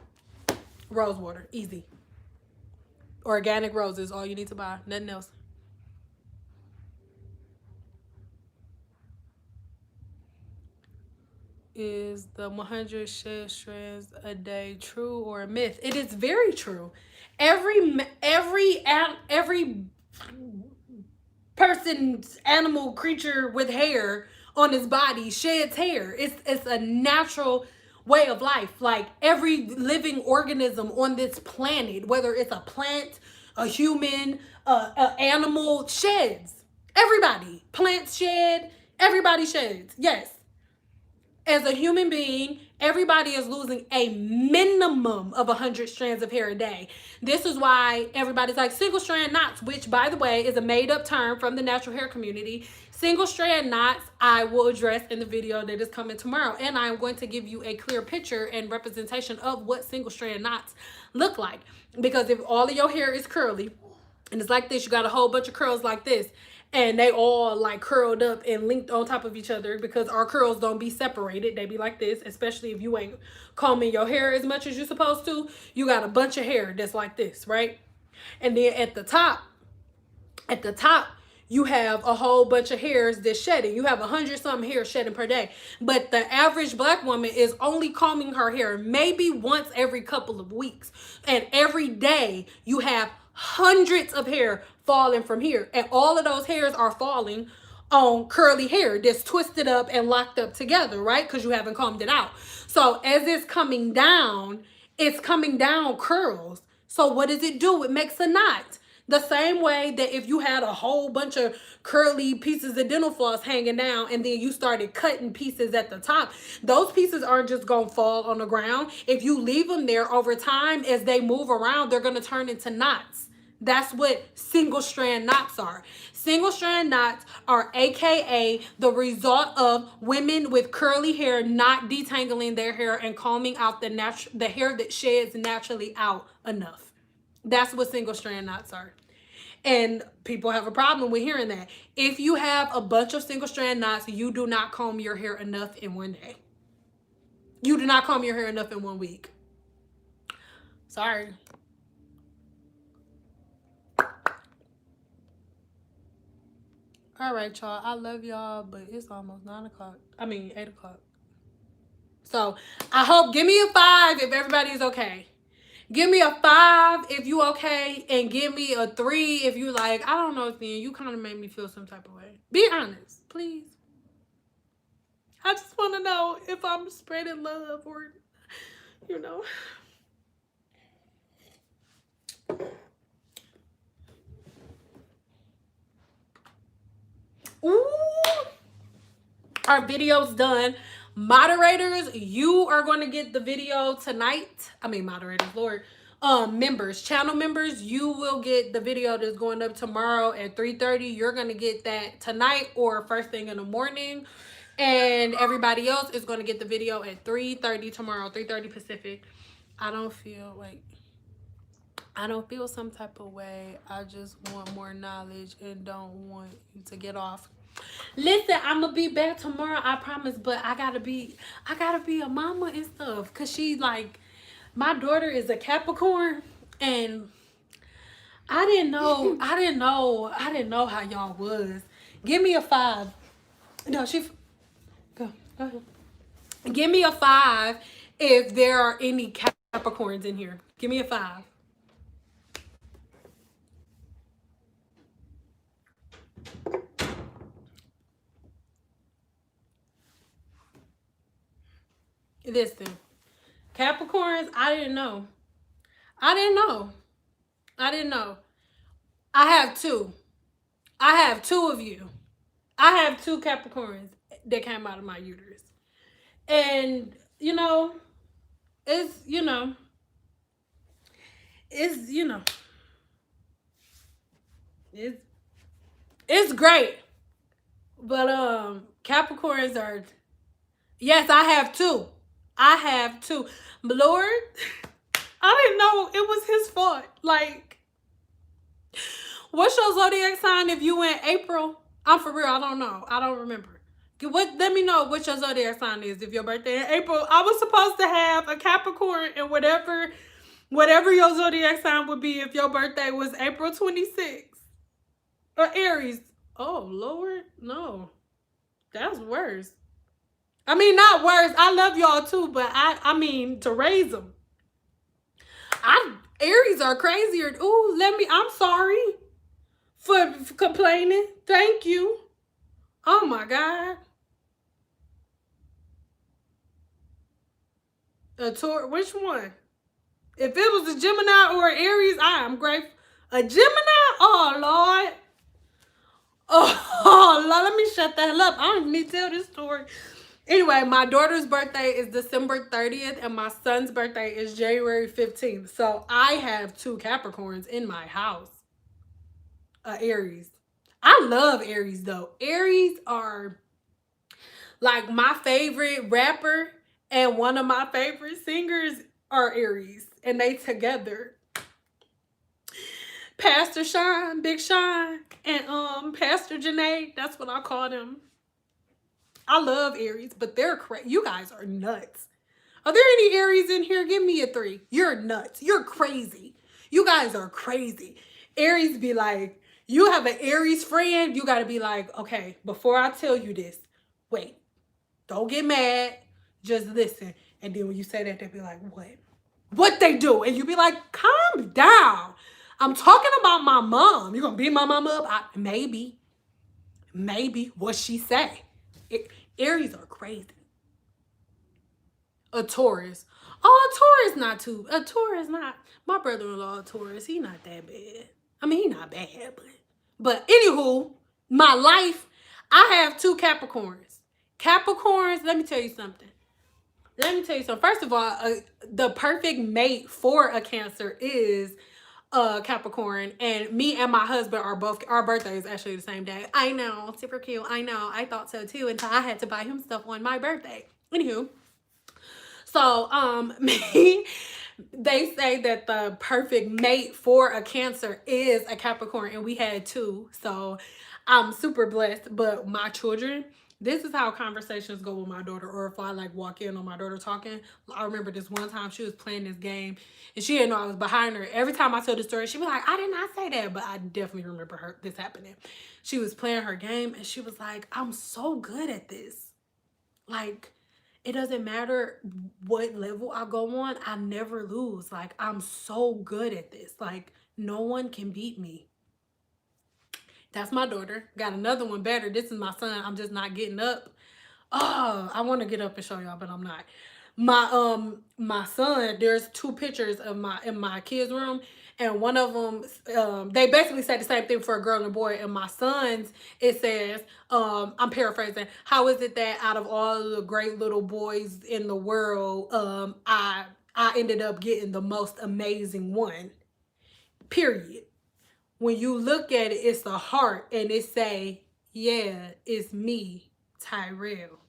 Rose water. Easy. Organic roses, all you need to buy. Nothing else. Is the 100 shed strands a day true or a myth? It is very true. Every person's animal creature with hair on his body sheds hair. It's a natural way of life. Like every living organism on this planet, whether it's a plant, a human, an animal, sheds. Everybody. Plants shed. Everybody sheds. Yes. As a human being, everybody is losing a minimum of 100 strands of hair a day. This is why everybody's like single strand knots, which, by the way, is a made up term from the natural hair community. Single strand knots, I will address in the video that is coming tomorrow. And I'm going to give you a clear picture and representation of what single strand knots look like. Because if all of your hair is curly, and it's like this, you got a whole bunch of curls like this, and they all like curled up and linked on top of each other, because our curls don't be separated. They be like this, especially if you ain't combing your hair as much as you're supposed to. You got a bunch of hair that's like this, right? And then at the top, you have a whole bunch of hairs that's shedding. You have 100-something hairs shedding per day. But the average black woman is only combing her hair maybe once every couple of weeks. And every day you have hundreds of hair falling from here. And all of those hairs are falling on curly hair that's twisted up and locked up together, right? Because you haven't combed it out. So as it's coming down curls. So what does it do? It makes a knot. The same way that if you had a whole bunch of curly pieces of dental floss hanging down and then you started cutting pieces at the top, those pieces aren't just going to fall on the ground. If you leave them there over time, as they move around, they're going to turn into knots. That's what single strand knots are. Single strand knots are AKA the result of women with curly hair not detangling their hair and combing out the hair that sheds naturally out enough. That's what single strand knots are. And people have a problem with hearing that. If you have a bunch of single strand knots, you do not comb your hair enough in one day. You do not comb your hair enough in 1 week. Sorry. All right, y'all. I love y'all, but it's almost 9 o'clock. I mean, 8 o'clock. So I hope, give me a 5 if everybody is okay. Give me a 5 if you okay, and give me a 3 if you like, I don't know, then you kind of made me feel some type of way. Be honest, please. I just want to know if I'm spreading love or, you know. Ooh. Our video's done. Moderators, you are going to get the video tonight. I mean, moderators, Lord. Members, channel members, you will get the video that's going up tomorrow at 3:30. You're going to get that tonight or first thing in the morning. And everybody else is going to get the video at 3:30 tomorrow, 3:30 Pacific. I don't feel some type of way. I just want more knowledge and don't want you to get off. Listen, I'm gonna be back tomorrow, I promise, but I gotta be a mama and stuff, cause she like, my daughter is a Capricorn, and I didn't know how y'all was. Give me a 5. No, go. Go ahead. Give me a 5 if there are any Capricorns in here. Give me a 5. Listen, Capricorns, I didn't know. I didn't know. I didn't know. I have two. I have two of you. I have two Capricorns that came out of my uterus. And, it's, it's, it's, it's great. But, Capricorns are, yes, I have two. I have two. But Lord, I didn't know it was his fault. Like, what's your zodiac sign if you in April? I'm for real. I don't know. I don't remember. Let me know what your zodiac sign is if your birthday in April. I was supposed to have a Capricorn and whatever your zodiac sign would be if your birthday was April 26th. Or Aries. Oh, Lord. No. That's worse. I mean, not worse. I love y'all too, but I mean, to raise them. Aries are crazier. Ooh, I'm sorry for complaining. Thank you. Oh my God. A Taurus, which one? If it was a Gemini or an Aries, I am grateful. A Gemini? Oh Lord. Oh Lord, let me shut the hell up. I don't need to tell this story. Anyway, my daughter's birthday is December 30th and my son's birthday is January 15th. So I have two Capricorns in my house. Aries. I love Aries though. Aries are like my favorite rapper and one of my favorite singers are Aries. And they together. Pastor Sean, Big Sean, and Pastor Janae, that's what I call them. I love Aries, but they're crazy. You guys are nuts. Are there any Aries in here? Give me a 3. You're nuts. You're crazy. You guys are crazy. Aries be like, you have an Aries friend, you got to be like, okay, before I tell you this, wait, don't get mad, just listen. And then when you say that, they be like, what? What they do? And you be like, calm down. I'm talking about my mom. You gonna beat my mom up? Maybe. What she say? Aries are crazy. A Taurus. Oh, a Taurus not too. A Taurus not. My brother-in-law, a Taurus. He not that bad. I mean, he not bad, but anywho, my life. I have two Capricorns. Capricorns. Let me tell you something. First of all, the perfect mate for a Cancer is Capricorn, and me and my husband are both, our birthday is actually the same day. I know, super cute. I know, I thought so too until I had to buy him stuff on my birthday. Anywho, so me, they say that the perfect mate for a Cancer is a Capricorn, and we had two, so I'm super blessed. But my children, this is how conversations go with my daughter, or if I like walk in on my daughter talking. I remember this one time she was playing this game and she didn't know I was behind her. Every time I tell the story, she be like, I did not say that, but I definitely remember this happening. She was playing her game and she was like, I'm so good at this. Like, it doesn't matter what level I go on, I never lose. Like, I'm so good at this. Like, no one can beat me. That's my daughter. Got another one better. This is my son. I'm just not getting up. Oh, I want to get up and show y'all, but I'm not. My son, there's two pictures of in my kids' room, and one of them, they basically say the same thing for a girl and a boy. And my son's, it says, I'm paraphrasing, how is it that out of all the great little boys in the world, I ended up getting the most amazing one, period. When you look at it, it's a heart, and it say, yeah, it's me, Tyrell.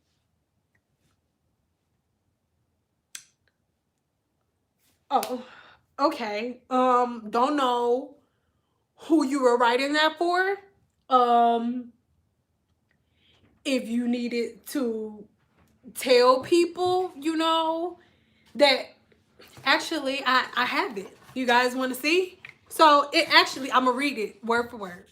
Oh, okay. Don't know who you were writing that for. If you needed to tell people, that actually I have it. You guys want to see? So it actually, I'm gonna read it word for word.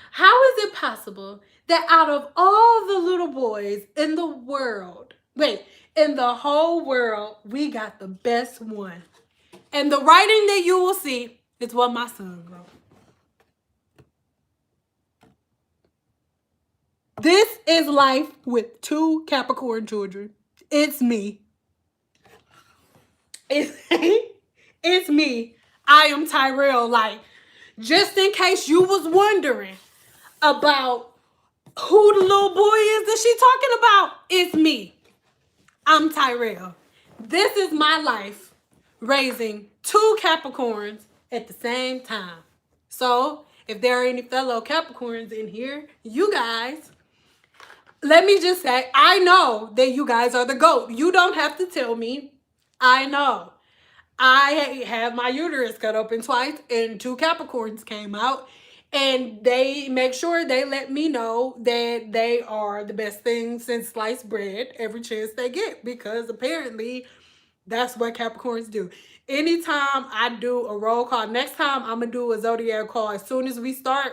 How is it possible that out of all the little boys in the world, in the whole world, we got the best one. And the writing that you will see is what my son wrote. This is life with 2 Capricorn children. It's me. It's me. I am Tyrell. Like, just in case you was wondering about who the little boy is that she talking about, it's me. I'm Tyrell. This is my life raising 2 Capricorns at the same time. So, if there are any fellow Capricorns in here, you guys, let me just say, I know that you guys are the GOAT. You don't have to tell me. I know. I had my uterus cut open twice and 2 Capricorns came out. And they make sure they let me know that they are the best thing since sliced bread every chance they get. Because apparently that's what Capricorns do. Anytime I do a roll call, next time I'm going to do a zodiac call as soon as we start.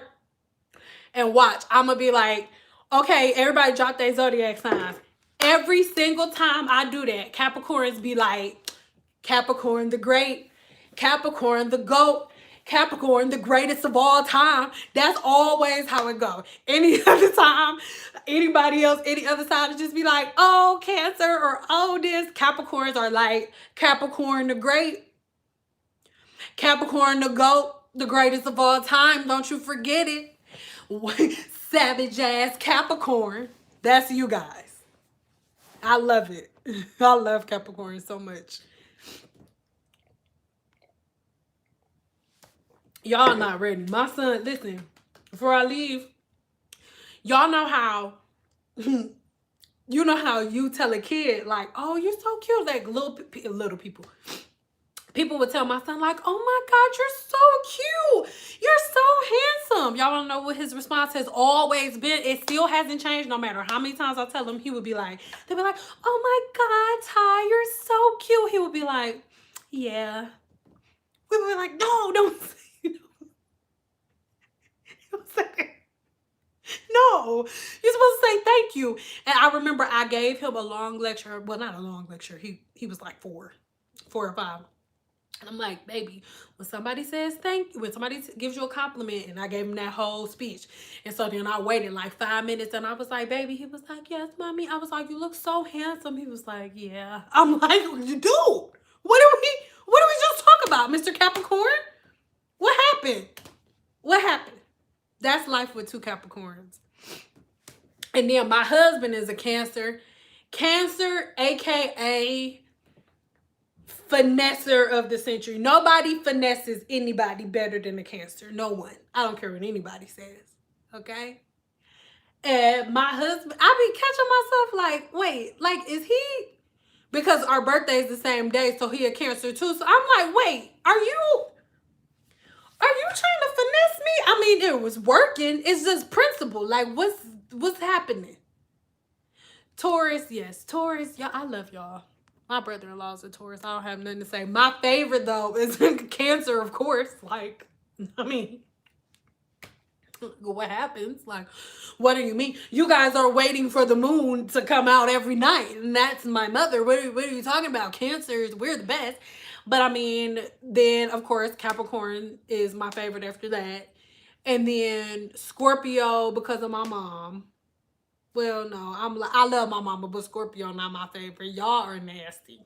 And watch, I'm going to be like, okay, everybody drop their zodiac signs. Every single time I do that, Capricorns be like, Capricorn the great, Capricorn the GOAT, Capricorn the greatest of all time. That's always how it goes. Any other time, anybody else, any other side, to just be like, oh, Cancer, or oh, this. Capricorns are like, Capricorn the great, Capricorn the GOAT, the greatest of all time. Don't you forget it. Savage ass Capricorn. That's you guys. I love it. I love Capricorn so much. Y'all not ready. My son, listen, before I leave, y'all know how you tell a kid, like, oh, you're so cute. Like little people. People would tell my son, like, oh my God, you're so cute. You're so handsome. Y'all wanna know what his response has always been? It still hasn't changed no matter how many times I tell him. He would be like, they'd be like, oh my God, Ty, you're so cute. He would be like, yeah. We would be like, no, don't say no, you're supposed to say thank you. And I remember I gave him a long lecture. Well, not a long lecture. He was like 4 or 5. And I'm like, baby, when somebody says thank you, when somebody gives you a compliment, and I gave him that whole speech. And so then I waited like 5 minutes and I was like, baby, he was like, yes, mommy. I was like, you look so handsome. He was like, yeah. I'm like, dude, what did we just talk about, Mr. Capricorn? What happened? What happened? That's life with 2 Capricorns. And then my husband is a Cancer. Cancer, aka finesser of the century. Nobody finesses anybody better than a Cancer. No one. I don't care what anybody says. Okay? And my husband, I be catching myself like, wait, like, is he? Because our birthday is the same day, so he a Cancer too. So I'm like, wait, are you trying to finesse me? I mean, it was working. It's just principle. Like, what's happening? Taurus, yes. Taurus, y'all, I love y'all. My brother-in-law's a Taurus. I don't have nothing to say. My favorite, though, is Cancer, of course. Like, I mean, what happens? Like, what do you mean? You guys are waiting for the moon to come out every night, and that's my mother. What are you talking about? Cancers, we're the best. But I mean, then of course Capricorn is my favorite after that. And then Scorpio because of my mom. Well, no, I love my mama, but Scorpio not my favorite. Y'all are nasty.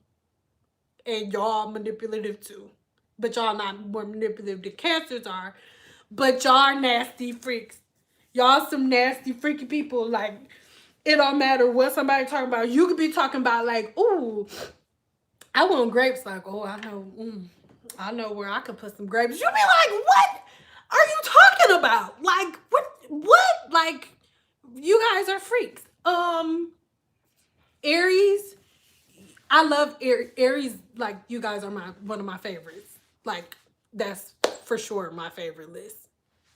And y'all manipulative too. But y'all not more manipulative than Cancers are. But y'all are nasty freaks. Y'all some nasty freaky people. Like, it don't matter what somebody talking about. You could be talking about like, ooh, I want grapes. Like, oh, I know where I could put some grapes. You be like, what are you talking about? Like, what? Like, you guys are freaks. Aries. I love Aries. Like, you guys are one of my favorites. Like, that's for sure my favorite list.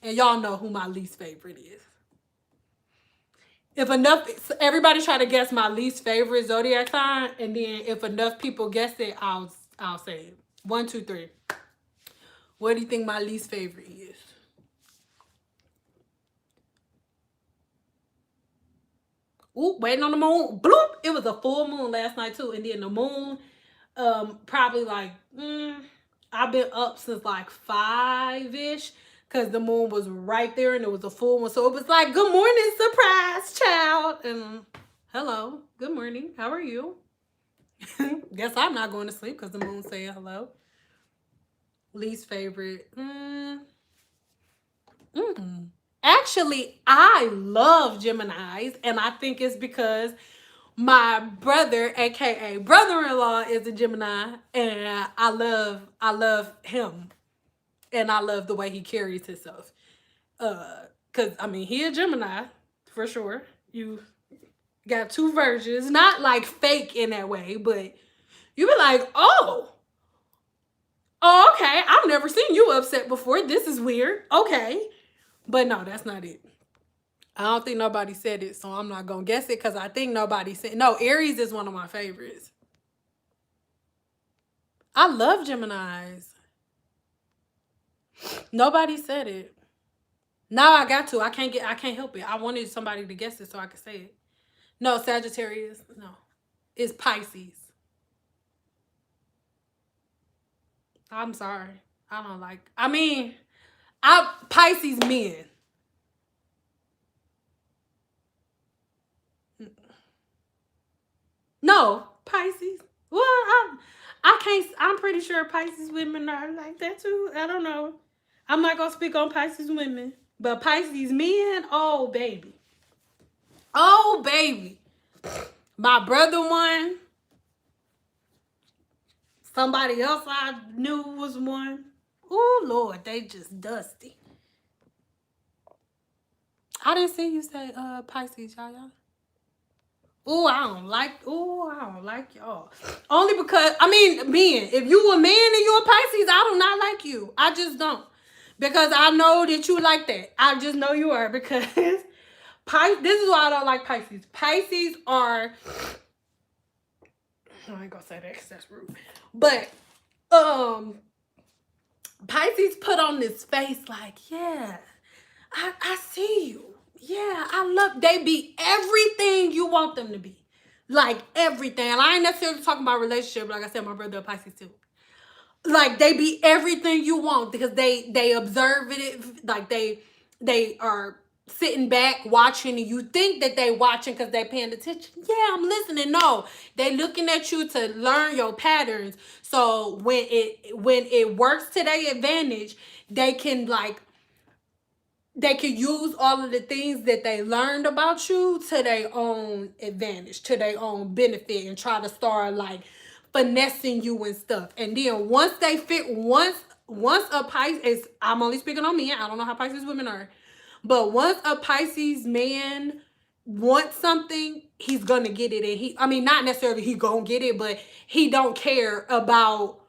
And y'all know who my least favorite is. If enough, everybody try to guess my least favorite zodiac sign, and then if enough people guess it, I'll say it. 1, 2, 3. What do you think my least favorite is? Ooh, waiting on the moon. Bloop. It was a full moon last night too. And then the moon, probably like, I've been up since like 5-ish. Cause the moon was right there and it was a full one. So it was like, good morning, surprise, child. And hello, good morning. How are you? Guess I'm not going to sleep because the moon saying hello. Least favorite. Actually, I love Geminis, and I think it's because my brother, aka brother-in-law, is a Gemini, and I love him, and I love the way he carries himself. Cause I mean he a Gemini for sure. You got two versions, not like fake in that way, but you be like, oh, okay. I've never seen you upset before. This is weird. Okay, but no, that's not it. I don't think nobody said it, so I'm not gonna guess it because I think nobody said. No, Aries is one of my favorites. I love Geminis. Nobody said it. Now I got to. I can't help it. I wanted somebody to guess it so I could say it. No, Sagittarius. No. It's Pisces. I'm sorry. I don't like. I mean, I Pisces men. No, Pisces. Well, I can't. I'm pretty sure Pisces women are like that too. I don't know. I'm not gonna speak on Pisces women, but Pisces men. Oh baby. Oh baby. My brother one. Somebody else I knew was one. Oh Lord, they just dusty. I didn't see you say Pisces, y'all. I don't like y'all. Only because I mean, men, if you a man and you a Pisces, I do not like you. I just don't. Because I know that you like that. I just know you are because this is why I don't like Pisces. Pisces are I ain't gonna say that because that's rude. But Pisces put on this face like, yeah, I see you. Yeah, I love they be everything you want them to be. Like everything. And I ain't necessarily talking about relationship, like I said, my brother a Pisces too. Like they be everything you want because they observe it like they are sitting back watching and you think that they watching because they paying attention. Yeah, I'm listening. No, they looking at you to learn your patterns. So when it works to their advantage, they can like they can use all of the things that they learned about you to their own advantage, to their own benefit, and try to start like finessing you and stuff. And then once they fit, once a Pisces, I'm only speaking on men. I don't know how Pisces women are, but once a Pisces man wants something, he's gonna get it. And I mean, not necessarily he gonna get it, but he don't care about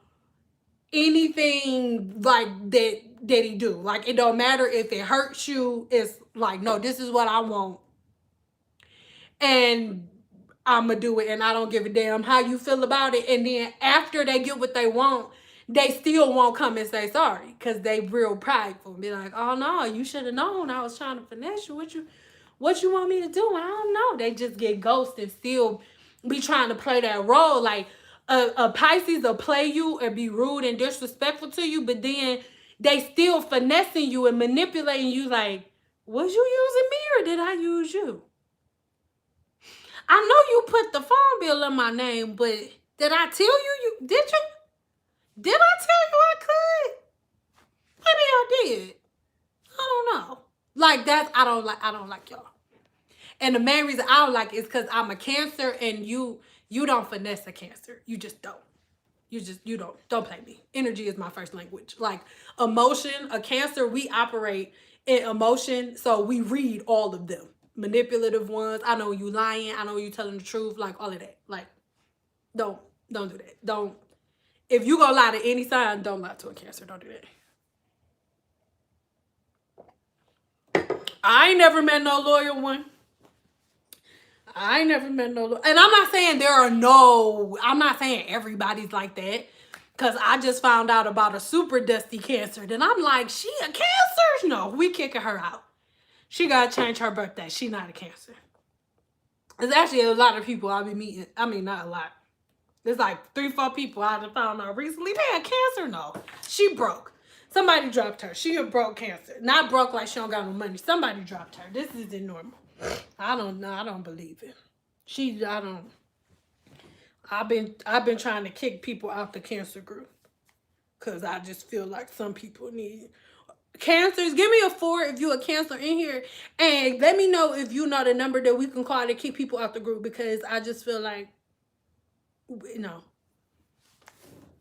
anything like that he do. Like it don't matter if it hurts you. It's like, no, this is what I want. And I'ma do it and I don't give a damn how you feel about it. And then after they get what they want, they still won't come and say sorry. Cause they real prideful. Be like, oh no, you should have known I was trying to finesse you. What you want me to do? I don't know. They just get ghosted, still be trying to play that role. Like a Pisces will play you and be rude and disrespectful to you, but then they still finessing you and manipulating you. Like, was you using me or did I use you? I know you put the phone bill in my name, but did I tell you? Did you? Did I tell you I could? Maybe I did. I don't know. Like that, I don't like y'all. And the main reason I don't like it is because I'm a Cancer and you don't finesse a Cancer. You just don't. You don't play me. Energy is my first language. Like emotion, a Cancer, we operate in emotion, so we read all of them. Manipulative ones. I know you lying. I know you telling the truth. Like all of that. Like don't do that. Don't. If you gonna lie to any sign, don't lie to a Cancer. Don't do that. I ain't never met no loyal one. I ain't never met no, and I'm not saying I'm not saying everybody's like that. Cause I just found out about a super dusty Cancer. Then I'm like, she a Cancer? No, we kicking her out. She gotta change her birthday. She not a Cancer. It's actually a lot of people I'll be meeting. I mean, not a lot. There's like 3, 4 people I have found out recently. They had cancer. No, she broke. Somebody dropped her. She a broke cancer. Not broke like she don't got no money. Somebody dropped her. This isn't normal. I don't know. I don't believe it. I don't. I've been trying to kick people out the cancer group because I just feel like some people need cancers. Give me a 4 if you a cancer in here, and let me know if you know the number that we can call to keep people out the group because I just feel like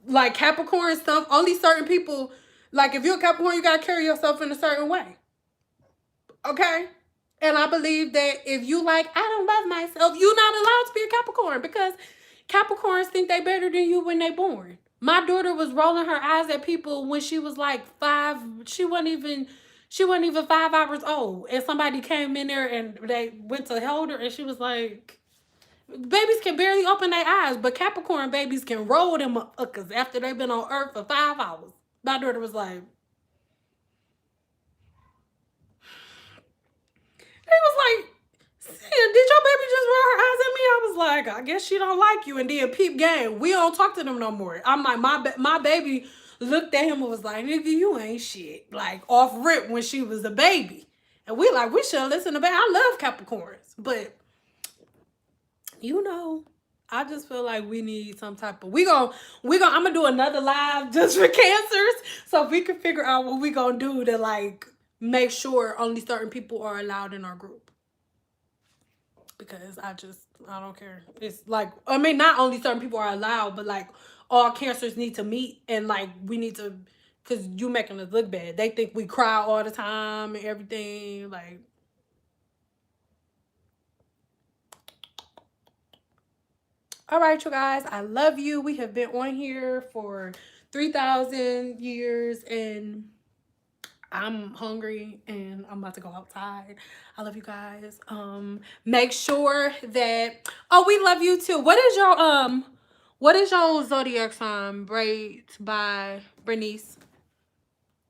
like Capricorn stuff. Only certain people, like if you're a Capricorn, you gotta carry yourself in a certain way. Okay. And I believe that if you like, I don't love myself, you're not allowed to be a Capricorn because Capricorns think they better than you when they born. My daughter was rolling her eyes at people when she was like 5. She wasn't even 5 hours old. And somebody came in there and they went to hold her and she was like, babies can barely open their eyes, but Capricorn babies can roll them motherfuckers after they've been on Earth for 5 hours. My daughter was like, he was like, did your baby just roll her eyes at me? I was like, I guess she don't like you. And then peep game, we don't talk to them no more. I'm like, my baby looked at him and was like, nigga, you ain't shit. Like off rip when she was a baby. And we should listen to baby. I love Capricorns, but I just feel like we need some type of I'm gonna do another live just for cancers so we can figure out what we gonna do to like make sure only certain people are allowed in our group. Because I don't care. It's like, I mean, not only certain people are allowed, but like all cancers need to meet and like we need to, because you making us look bad. They think we cry all the time and everything. Like, all right, you guys, I love you. We have been on here for 3,000 years and I'm hungry and I'm about to go outside. I love you guys. Make sure that we love you too. What is your zodiac sign? Braid by Bernice.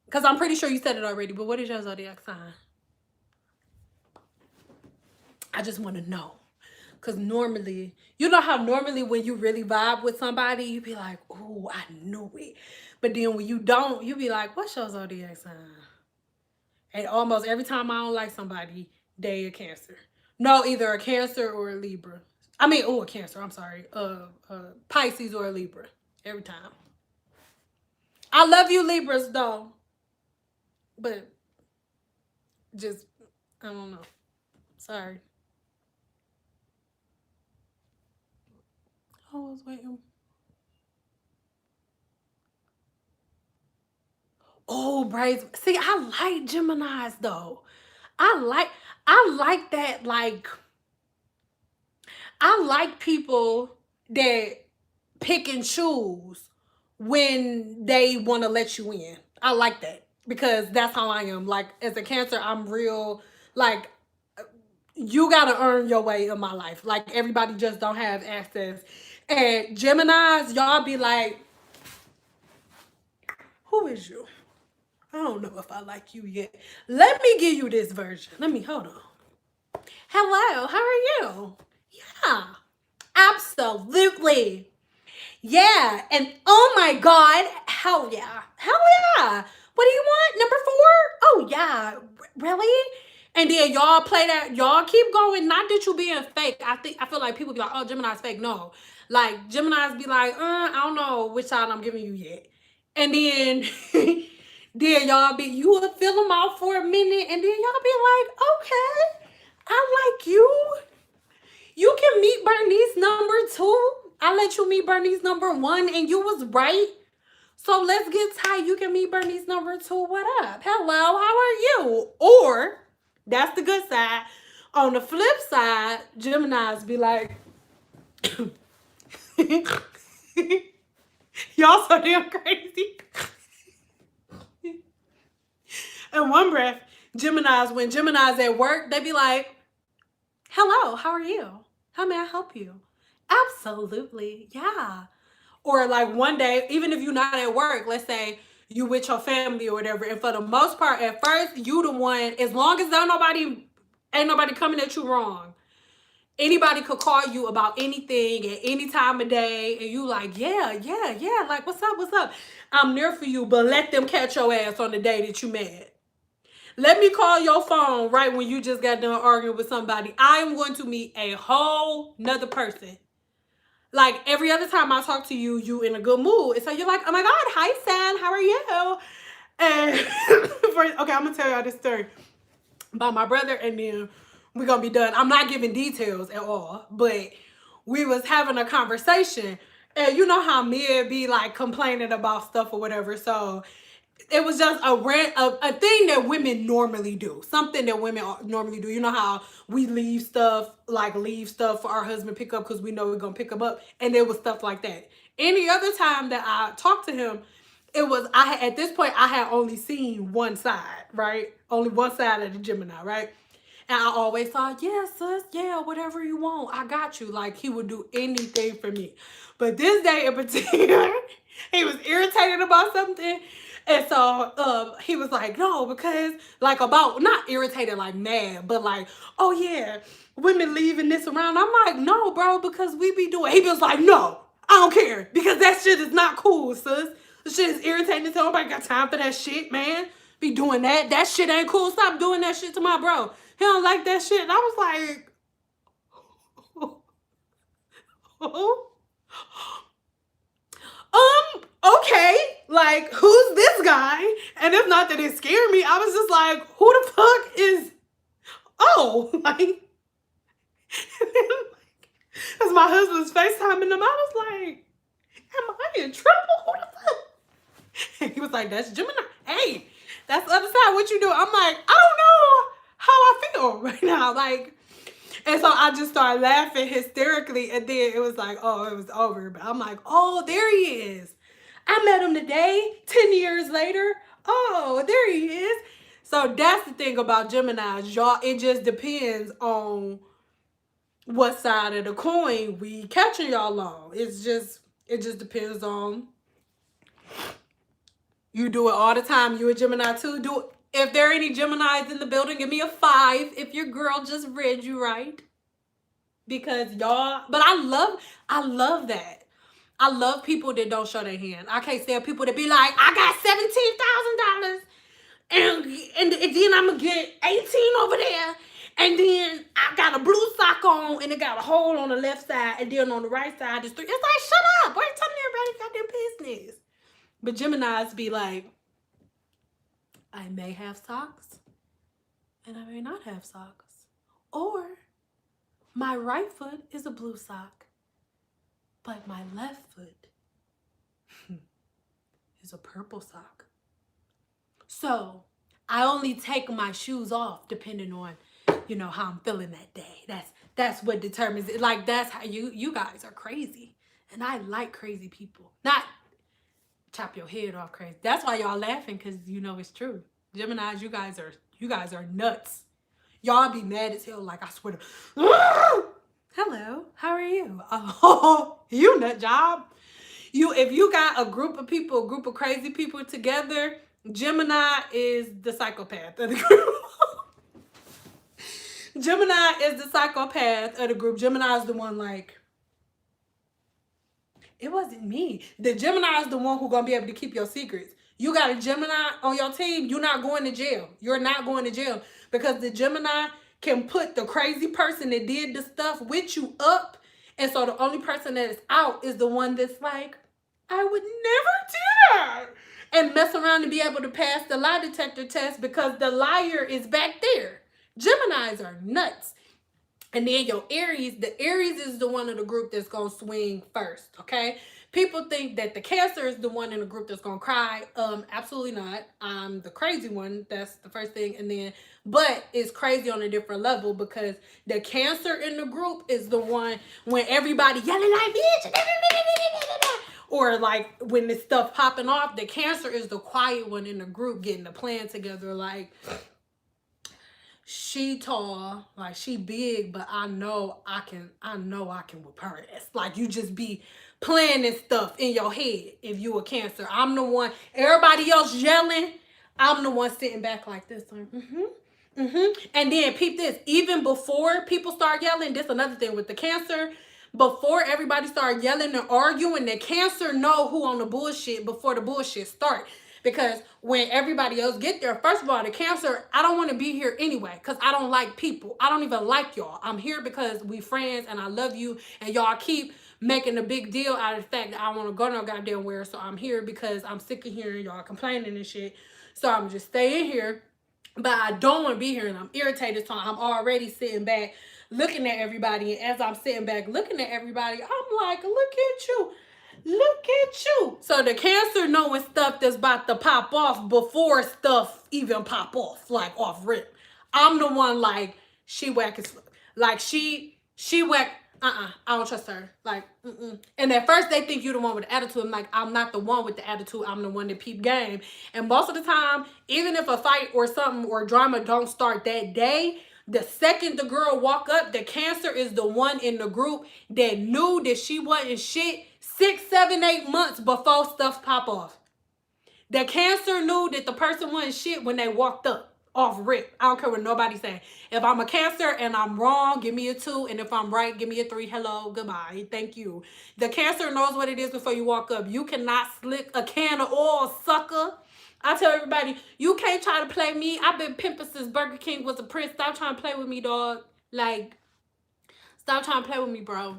Because I'm pretty sure you said it already, but what is your zodiac sign? I just want to know. Because normally, you know how normally when you really vibe with somebody, you be like, oh, I knew it. But then when you don't, you be like, what's your zodiac sign? And almost every time I don't like somebody, they a Cancer. No, either a Cancer or a Libra. I mean, a Cancer, I'm sorry. Pisces or a Libra. Every time. I love you, Libras, though. But just, I don't know. Sorry. I was waiting. Oh, braids. See, I like Geminis though. I like that. Like, I like people that pick and choose when they want to let you in. I like that because that's how I am. Like, as a Cancer, I'm real. Like, you gotta earn your way in my life. Like, everybody just don't have access. And Geminis, y'all be like, who is you? I don't know if I like you yet. Let me give you this version. Let me, hold on. Hello, how are you? Yeah, absolutely. Yeah, and oh my God, hell yeah. Hell yeah. What do you want? Number 4? Oh yeah, really? And then y'all play that, y'all keep going. Not that you being fake. I feel like people be like, oh, Gemini's fake. No. Like, Gemini's be like, I don't know which side I'm giving you yet. And then then y'all be, you will fill them out for a minute, and then y'all be like, okay, I like you. You can meet Bernice number 2. I let you meet Bernice number 1, and you was right. So let's get tight. You can meet Bernice number 2. What up? Hello, how are you? Or, that's the good side. On the flip side, Geminis be like, y'all so damn crazy. In one breath, when Gemini's at work, they be like, hello, how are you? How may I help you? Absolutely, yeah. Or like one day, even if you're not at work, let's say you with your family or whatever, and for the most part, at first, you the one, as long as ain't nobody coming at you wrong, Anybody could call you about anything at any time of day, and you like, yeah, like, what's up? I'm there for you, but let them catch your ass on the day that you mad. Let me call your phone right when you just got done arguing with somebody. I am going to meet a whole nother person. Like every other time I talk to you, you in a good mood. And so you're like, oh my God, hi Sam, how are you? And okay, I'm gonna tell y'all this story about my brother, and then we're gonna be done. I'm not giving details at all, but we was having a conversation, and you know how men be like complaining about stuff or whatever. So it was just a thing that women normally do. Something that women normally do. You know how we leave stuff for our husband pick up because we know we're gonna pick him up, and there was stuff like that. Any other time that I talked to him, it was at this point I had only seen one side, right? Only one side of the Gemini, right? And I always thought, yeah, sis, yeah, whatever you want, I got you. Like he would do anything for me. But this day in particular, he was irritated about something. And so he was like, no, because like about not irritated like mad, but like, oh yeah, women leaving this around. I'm like, no, bro, because we be doing. He was like, no, I don't care because that shit is not cool, sis. The shit is irritating. So nobody got time for that shit, man. Be doing that. That shit ain't cool. Stop doing that shit to my bro. He don't like that shit. And I was like, okay, like who's this guy? And it's not that it scared me. I was just like, who the fuck is? Oh, like, as my husband's FaceTiming them, I was like, am I in trouble? Who the fuck? And he was like, that's Gemini. Hey, that's the other side. What you do? I'm like, I don't know how I feel right now. Like, and so I just started laughing hysterically. And then it was like, oh, it was over. But I'm like, oh, there he is. I met him today, 10 years later. Oh, there he is. So that's the thing about Geminis, y'all. It just depends on what side of the coin we catching y'all on. It just depends on. You do it all the time. You a Gemini too. Do it. If there are any Geminis in the building, give me a 5 if your girl just read you right. Because y'all, but I love that. I love people that don't show their hand. I can't stand people that be like, I got $17,000 and then I'm gonna get 18 over there. And then I got a blue sock on and it got a hole on the left side, and then on the right side is 3. It's like, shut up. Why are you telling everybody got their business? But Geminis be like, I may have socks and I may not have socks. Or my right foot is a blue sock, but my left foot is a purple sock. So I only take my shoes off depending on, how I'm feeling that day. That's what determines it. Like that's how you guys are crazy. And I like crazy people. Not chop your head off crazy. That's why y'all laughing, because it's true. Geminis, you guys are nuts. Y'all be mad as hell, like I swear to hello, how are you? Oh, you nut job. If you got a group of people, a group of crazy people together, Gemini is the psychopath of the group. Gemini is the psychopath of the group. Gemini is the one like, it wasn't me. The Gemini is the one who's going to be able to keep your secrets. You got a Gemini on your team, you're not going to jail. You're not going to jail because the Gemini can put the crazy person that did the stuff with you up. And so the only person that is out is the one that's like, I would never do that. And mess around and be able to pass the lie detector test because the liar is back there. Geminis are nuts. And then your Aries, the Aries is the one in the group that's going to swing first, okay? People think that the Cancer is the one in the group that's going to cry. Absolutely not. I'm the crazy one. That's the first thing. And then, but it's crazy on a different level because the Cancer in the group is the one when everybody yelling like, bitch, or like when this stuff popping off, the Cancer is the quiet one in the group getting the plan together. Like, she tall, like she big, but I know I can whip her ass. Like you just be planning stuff in your head if you a Cancer. I'm the one, everybody else yelling, I'm the one sitting back like this. Like, And then peep this, even before people start yelling, this another thing with the Cancer. Before everybody start yelling and arguing, the Cancer know who on the bullshit before the bullshit start. Because when everybody else get there, first of all, the Cancer, I don't want to be here anyway because I don't like people. I don't even like y'all. I'm here because we friends and I love you, and y'all keep making a big deal out of the fact that I want to go no goddamn where. So I'm here because I'm sick of hearing y'all complaining and shit. So I'm just staying here, but I don't want to be here and I'm irritated. So I'm already sitting back looking at everybody. And as I'm sitting back looking at everybody, I'm like, look at you. Look at you. So the Cancer knowing stuff that's about to pop off before stuff even pop off, like off rip. I'm the one like, she whack as like she whack. I don't trust her. Like, and at first they think you the one with the attitude. I'm like, I'm not the one with the attitude. I'm the one that peep game. And most of the time, even if a fight or something or drama don't start that day, the second the girl walk up, the Cancer is the one in the group that knew that she wasn't shit 6, 7, 8 months before stuff pop off. The Cancer knew that the person wasn't shit when they walked up off rip. I don't care what nobody's saying. If I'm a Cancer and I'm wrong, give me a 2. And if I'm right, give me a 3. Hello, goodbye. Thank you. The Cancer knows what it is before you walk up. You cannot slick a can of oil, sucker. I tell everybody, you can't try to play me. I've been pimping since Burger King was a prince. Stop trying to play with me, dog. Like, stop trying to play with me, bro.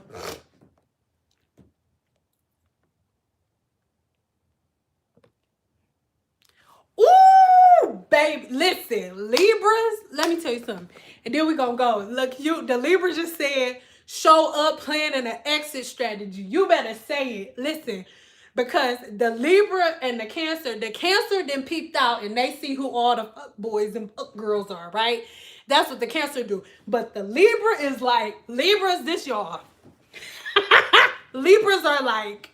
Ooh, baby, listen, Libras, let me tell you something. And then we gonna go. Look, the Libra just said, show up planning an exit strategy. You better say it. Listen, because the Libra and the Cancer then peeped out and they see who all the fuck boys and fuck girls are, right? That's what the Cancer do. But the Libra is like, Libras, this y'all. Libras are like,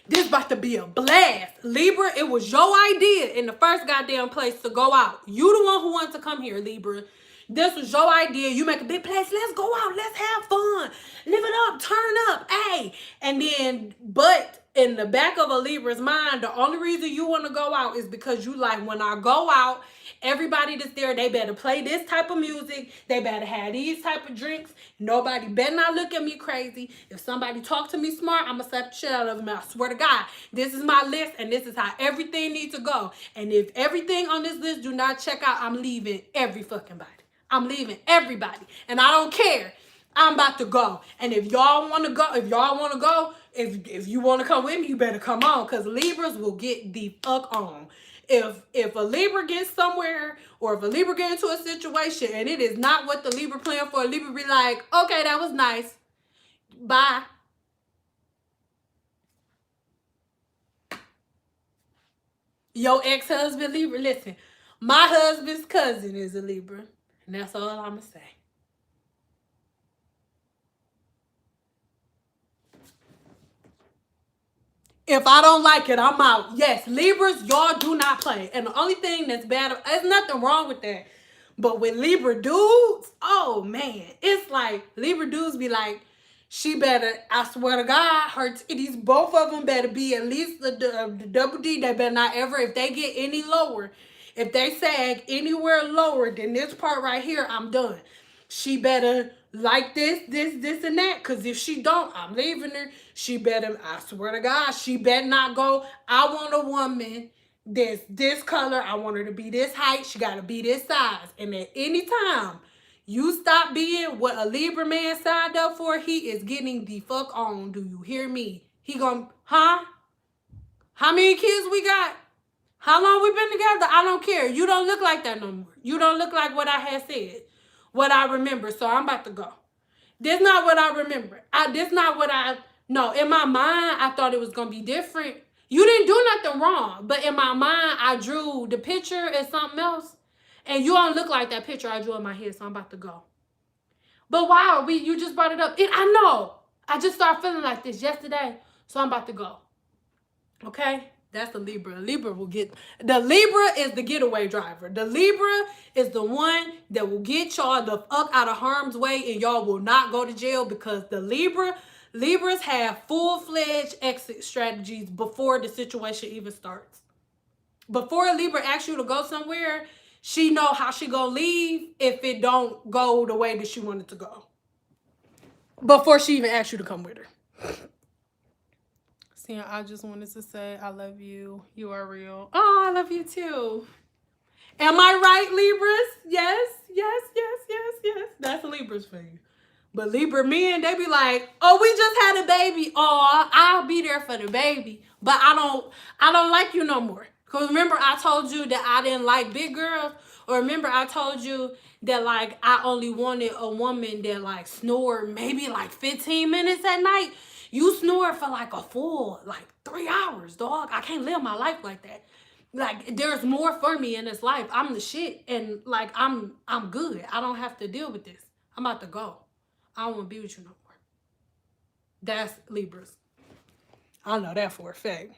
this about to be a blast. Libra, it was your idea in the first goddamn place to go out. You the one who wanted to come here, Libra. This was your idea. You make a big place. Let's go out. Let's have fun. Live it up. Turn up. Hey. And then, but in the back of a Libra's mind, the only reason you want to go out is because you like, when I go out, everybody that's there, they better play this type of music. They better have these type of drinks. Nobody better not look at me crazy. If somebody talk to me smart, I'm going to slap the shit out of them. I swear to God, this is my list and this is how everything needs to go. And if everything on this list do not check out, I'm leaving every fucking body. I'm leaving everybody. And I don't care. I'm about to go. And if y'all want to go, if you want to come with me, you better come on. Because Libras will get the fuck on. If a Libra gets somewhere, or if a Libra gets into a situation and it is not what the Libra planned for, a Libra be like, okay, that was nice. Bye. Your ex-husband Libra, listen, my husband's cousin is a Libra. And that's all I'm going to say. If I don't like it, I'm out. Yes, Libras, y'all do not play. And the only thing that's bad, there's nothing wrong with that. But with Libra dudes, oh man, it's like Libra dudes be like, she better, I swear to God, her titties, both of them better be at least the double D. They better not ever, if they get any lower, if they sag anywhere lower than this part right here, I'm done. She better like this, and that. Because if she don't, I'm leaving her. She better, I swear to God, she better not go, I want a woman that's this color. I want her to be this height. She got to be this size. And at any time you stop being what a Libra man signed up for, he is getting the fuck on. Do you hear me? He gonna, huh? How many kids we got? How long we been together? I don't care. You don't look like that no more. You don't look like what I had said, what I remember. So I'm about to go. This not what I remember. This not what I, no, in my mind, I thought it was going to be different. You didn't do nothing wrong. But in my mind, I drew the picture as something else. And you don't look like that picture I drew in my head. So I'm about to go. But wow, you just brought it up. I know. I just started feeling like this yesterday. So I'm about to go. Okay? That's the Libra. Libra will get, the Libra is the getaway driver. The Libra is the one that will get y'all the fuck out of harm's way and y'all will not go to jail, because the Libras have full-fledged exit strategies before the situation even starts. Before a Libra asks you to go somewhere, she know how she gonna leave if it don't go the way that she wanted to go. Before she even asked you to come with her. See, I just wanted to say I love you. You are real. Oh, I love you too. Am I right, Libras? Yes, yes, yes, yes, yes. That's Libras for you. But Libra men, they be like, "Oh, we just had a baby. Oh, I'll be there for the baby, but I don't like you no more." Cause remember, I told you that I didn't like big girls, or remember I told you that like I only wanted a woman that like snored maybe like 15 minutes at night. You snore for like a full like 3 hours, dog. I can't live my life like that. Like there's more for me in this life. I'm the shit, and like I'm good. I don't have to deal with this. I'm about to go. I don't want to be with you no more. That's Libras. I know that for a fact.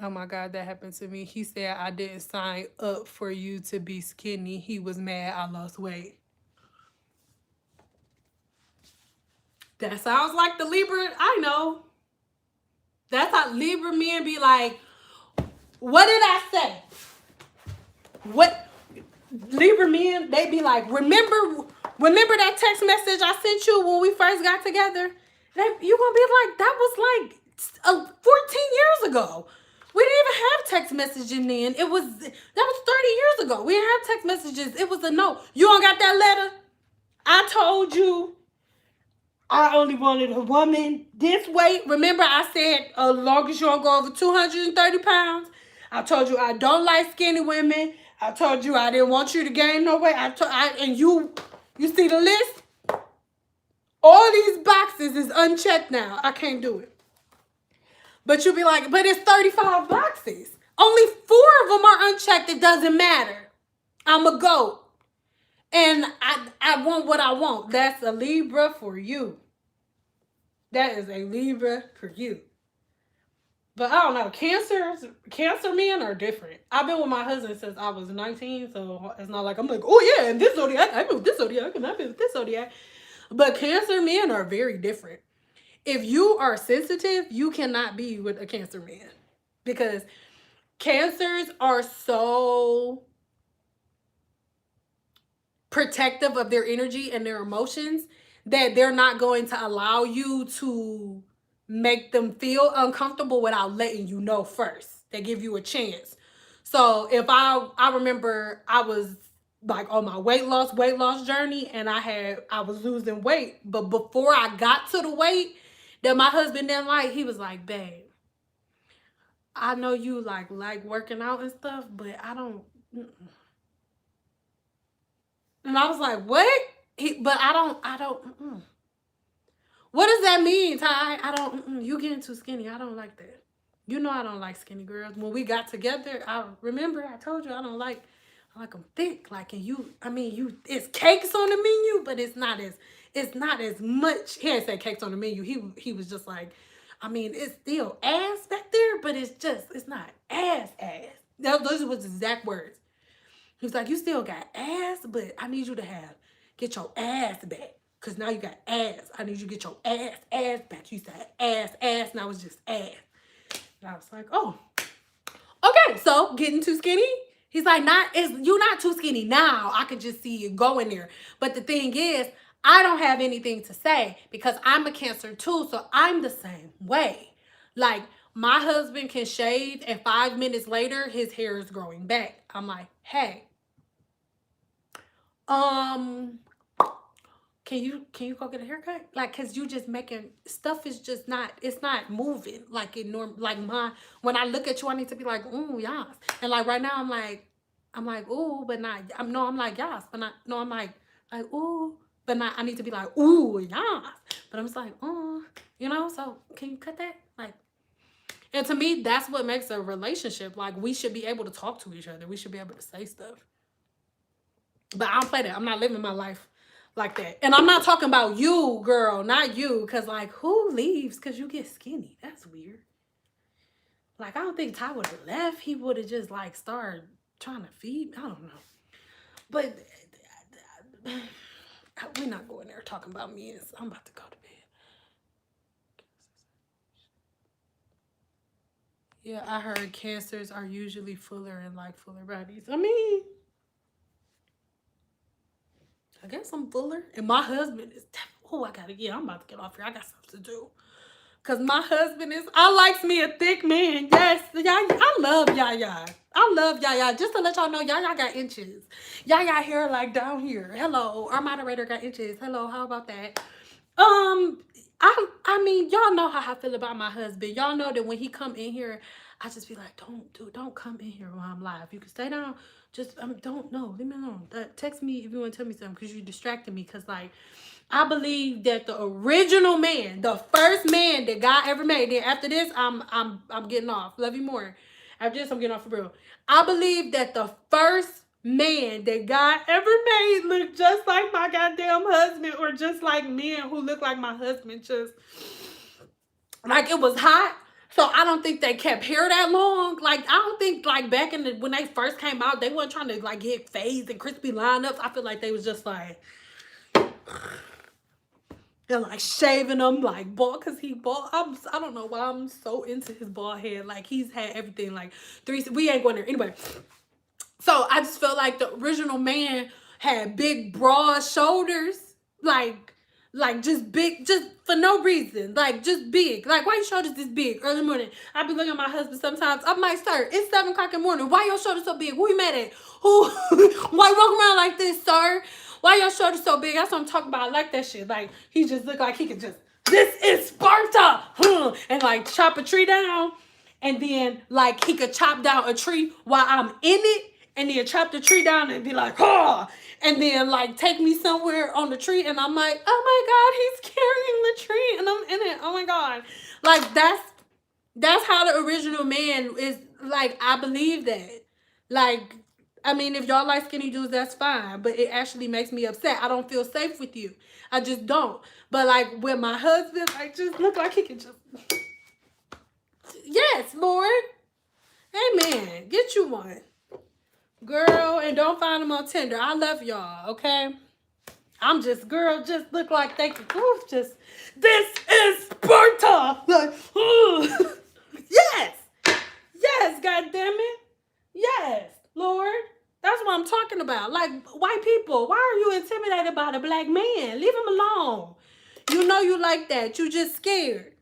Oh my God, that happened to me. He said I didn't sign up for you to be skinny. He was mad I lost weight. That sounds like the Libra I know. That's how Libra men be like, what did I say? What Libra men, they be like, remember that text message I sent you when we first got together? You gonna be like, that was like 14 years ago. We didn't even have text messaging then. That was 30 years ago. We didn't have text messages. It was a no. You don't got that letter? I told you I only wanted a woman this weight. Remember I said as long as you don't go over 230 pounds. I told you I don't like skinny women. I told you I didn't want you to gain no weight. And you see the list? All these boxes is unchecked now. I can't do it. But you'll be like, but it's 35 boxes. Only 4 of them are unchecked. It doesn't matter. I'm a goat. And I want what I want. That's a Libra for you. That is a Libra for you. But I don't know. Cancer men are different. I've been with my husband since I was 19, so it's not like I'm like, oh yeah, and this zodiac, I've been with this zodiac, and I've been with this zodiac. But Cancer men are very different. If you are sensitive, you cannot be with a Cancer man. Because Cancers are so protective of their energy and their emotions that they're not going to allow you to make them feel uncomfortable without letting you know first. They give you a chance. So if I remember I was like on my weight loss journey, and I was losing weight, but before I got to the weight that my husband didn't like, he was like, babe, I know you like working out and stuff, but I don't. And I was like, what? But I don't. What does that mean, Ty? I don't. You getting too skinny. I don't like that. You know I don't like skinny girls. When we got together, I remember I told you I don't like. I like them thick. Like, and you. I mean, you. It's cakes on the menu, but it's not as much. He didn't say cakes on the menu. He was just like, I mean, it's still ass back there, but it's not ass. Those was his exact words. He was like, you still got ass, but I need you to get your ass back. Because now you got ass. I need you to get your ass back. You said ass. Now it's just ass. And I was like, oh, okay. So getting too skinny? He's like, you're not too skinny now. I could just see you going there. But the thing is, I don't have anything to say because I'm a Cancer too. So I'm the same way. Like, my husband can shave and 5 minutes later, his hair is growing back. I'm like, hey, um, can you go get a haircut? Like, cause you just making stuff is just not, it's not moving like it like when I look at you, I need to be like, ooh, yes. And like right now I'm like, ooh, but not, I'm like, yes, but not, no, I'm like, ooh, but not, I need to be like, ooh, yes. But I'm just like, oh, so can you cut that? Like, and to me, that's what makes a relationship. Like, we should be able to talk to each other. We should be able to say stuff. But I don't play that. I'm not living my life like that. And I'm not talking about you, girl, not you. Because, like, who leaves because you get skinny? That's weird. Like, I don't think Ty would have left. He would have just, like, started trying to feed. I don't know. But we're not going there talking about me. I'm about to go to bed. Yeah, I heard cancers are usually fuller and like fuller bodies. I mean, I guess I'm fuller. And my husband is oh, I gotta I'm about to get off here. I got something to do. Cause my husband is I likes me a thick man. Yes. I love Yaya. I love Yaya. Just to let y'all know, Yaya got inches. Yaya hair like down here. Hello. Our moderator got inches. Hello, how about that? I mean, y'all know how I feel about my husband. Y'all know that when he come in here, I just be like, don't come in here while I'm live. You can stay down. Just don't know. Leave me alone. Text me if you want to tell me something, because you distracted me. Cause like, I believe that the original man, the first man that God ever made. Then after this, I'm getting off. Love you more. After this, I'm getting off for real. I believe that the first man that God ever made looked just like my goddamn husband, or just like men who look like my husband, just like it was hot. So I don't think they kept hair that long. Like I don't think like back in the when they first came out, they weren't trying to like get fades and crispy lineups. I feel like they was just like they're like shaving them like bald, because he bald. I don't know why I'm so into his bald head. Like he's had everything like three. We ain't going there anyway. So I just felt like the original man had big, broad shoulders, like just big, just for no reason, like just big. Like why your shoulders this big early morning? I be looking at my husband sometimes. I'm like, sir, it's 7 o'clock in the morning. Why your shoulders so big? Who you mad at? Who? Why you walk around like this, sir? Why your shoulders so big? That's what I'm talking about. I like that shit. Like he just look like he could just. This is Sparta, and like chop a tree down, and then like he could chop down a tree while I'm in it, and then chop the tree down and be like, oh, and then like take me somewhere on the tree, and I'm like, oh my God, he's carrying the tree, and I'm in it. Oh my God, like that's how the original man is. Like I believe that. Like I mean, if y'all like skinny dudes, that's fine, but it actually makes me upset. I don't feel safe with you. I just don't. But like with my husband, I just look like he can just. Yes, Lord. Amen. Get you one. Girl, and don't find them on Tinder. I love y'all, okay? I'm just, girl, just look like they could, just, this is Sparta! Like, yes! Yes, goddammit! Yes, Lord. That's what I'm talking about. Like, white people, why are you intimidated by the black man? Leave him alone. You know you like that. You just scared.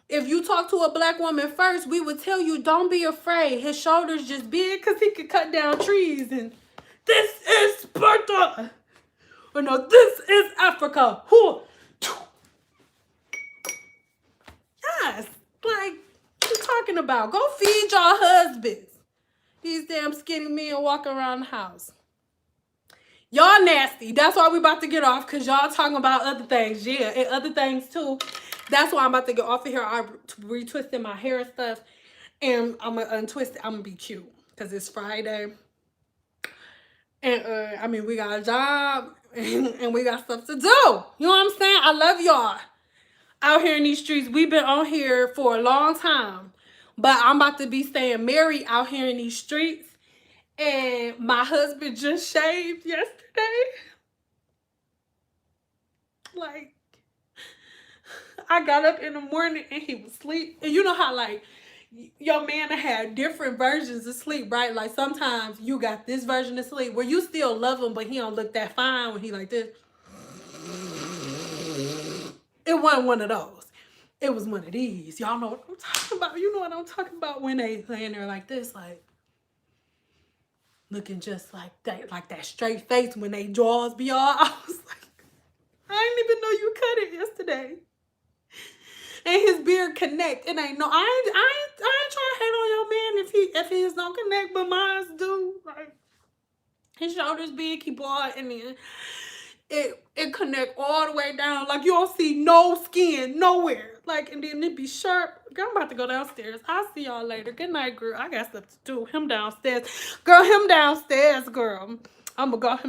If you talk to a black woman first, we would tell you, don't be afraid. His shoulders just big because he could cut down trees. And this is Sparta. Or no, this is Africa. Yes. Like, what you talking about? Go feed y'all husbands. These damn skinny men walking around the house. Y'all nasty. That's why we about to get off, because y'all talking about other things. Yeah, and other things too. That's why I'm about to get off of here. I'm retwisting my hair and stuff. And I'm going to untwist it. I'm going to be cute, because it's Friday. And, I mean, we got a job. And we got stuff to do. You know what I'm saying? I love y'all. Out here in these streets. We've been on here for a long time. But I'm about to be staying married out here in these streets. And my husband just shaved yesterday. Like, I got up in the morning and he was asleep. And you know how, like, your man had different versions of sleep, right? Like, sometimes you got this version of sleep where you still love him, but he don't look that fine when he like this. It wasn't one of those. It was one of these. Y'all know what I'm talking about. You know what I'm talking about when they laying there like this, like, looking just like that straight face when they jaws be all. I was like, I didn't even know you cut it yesterday. And his beard connect. It ain't no. I ain't trying to hate on your man if his don't connect, but mine do. Like his shoulders big, he bald, and then it connect all the way down. Like you don't see no skin nowhere. Like, and then it be sharp. Girl, I'm about to go downstairs. I'll see y'all later. Good night, girl. I got stuff to do. Him downstairs. Girl, him downstairs, girl. I'm gonna go.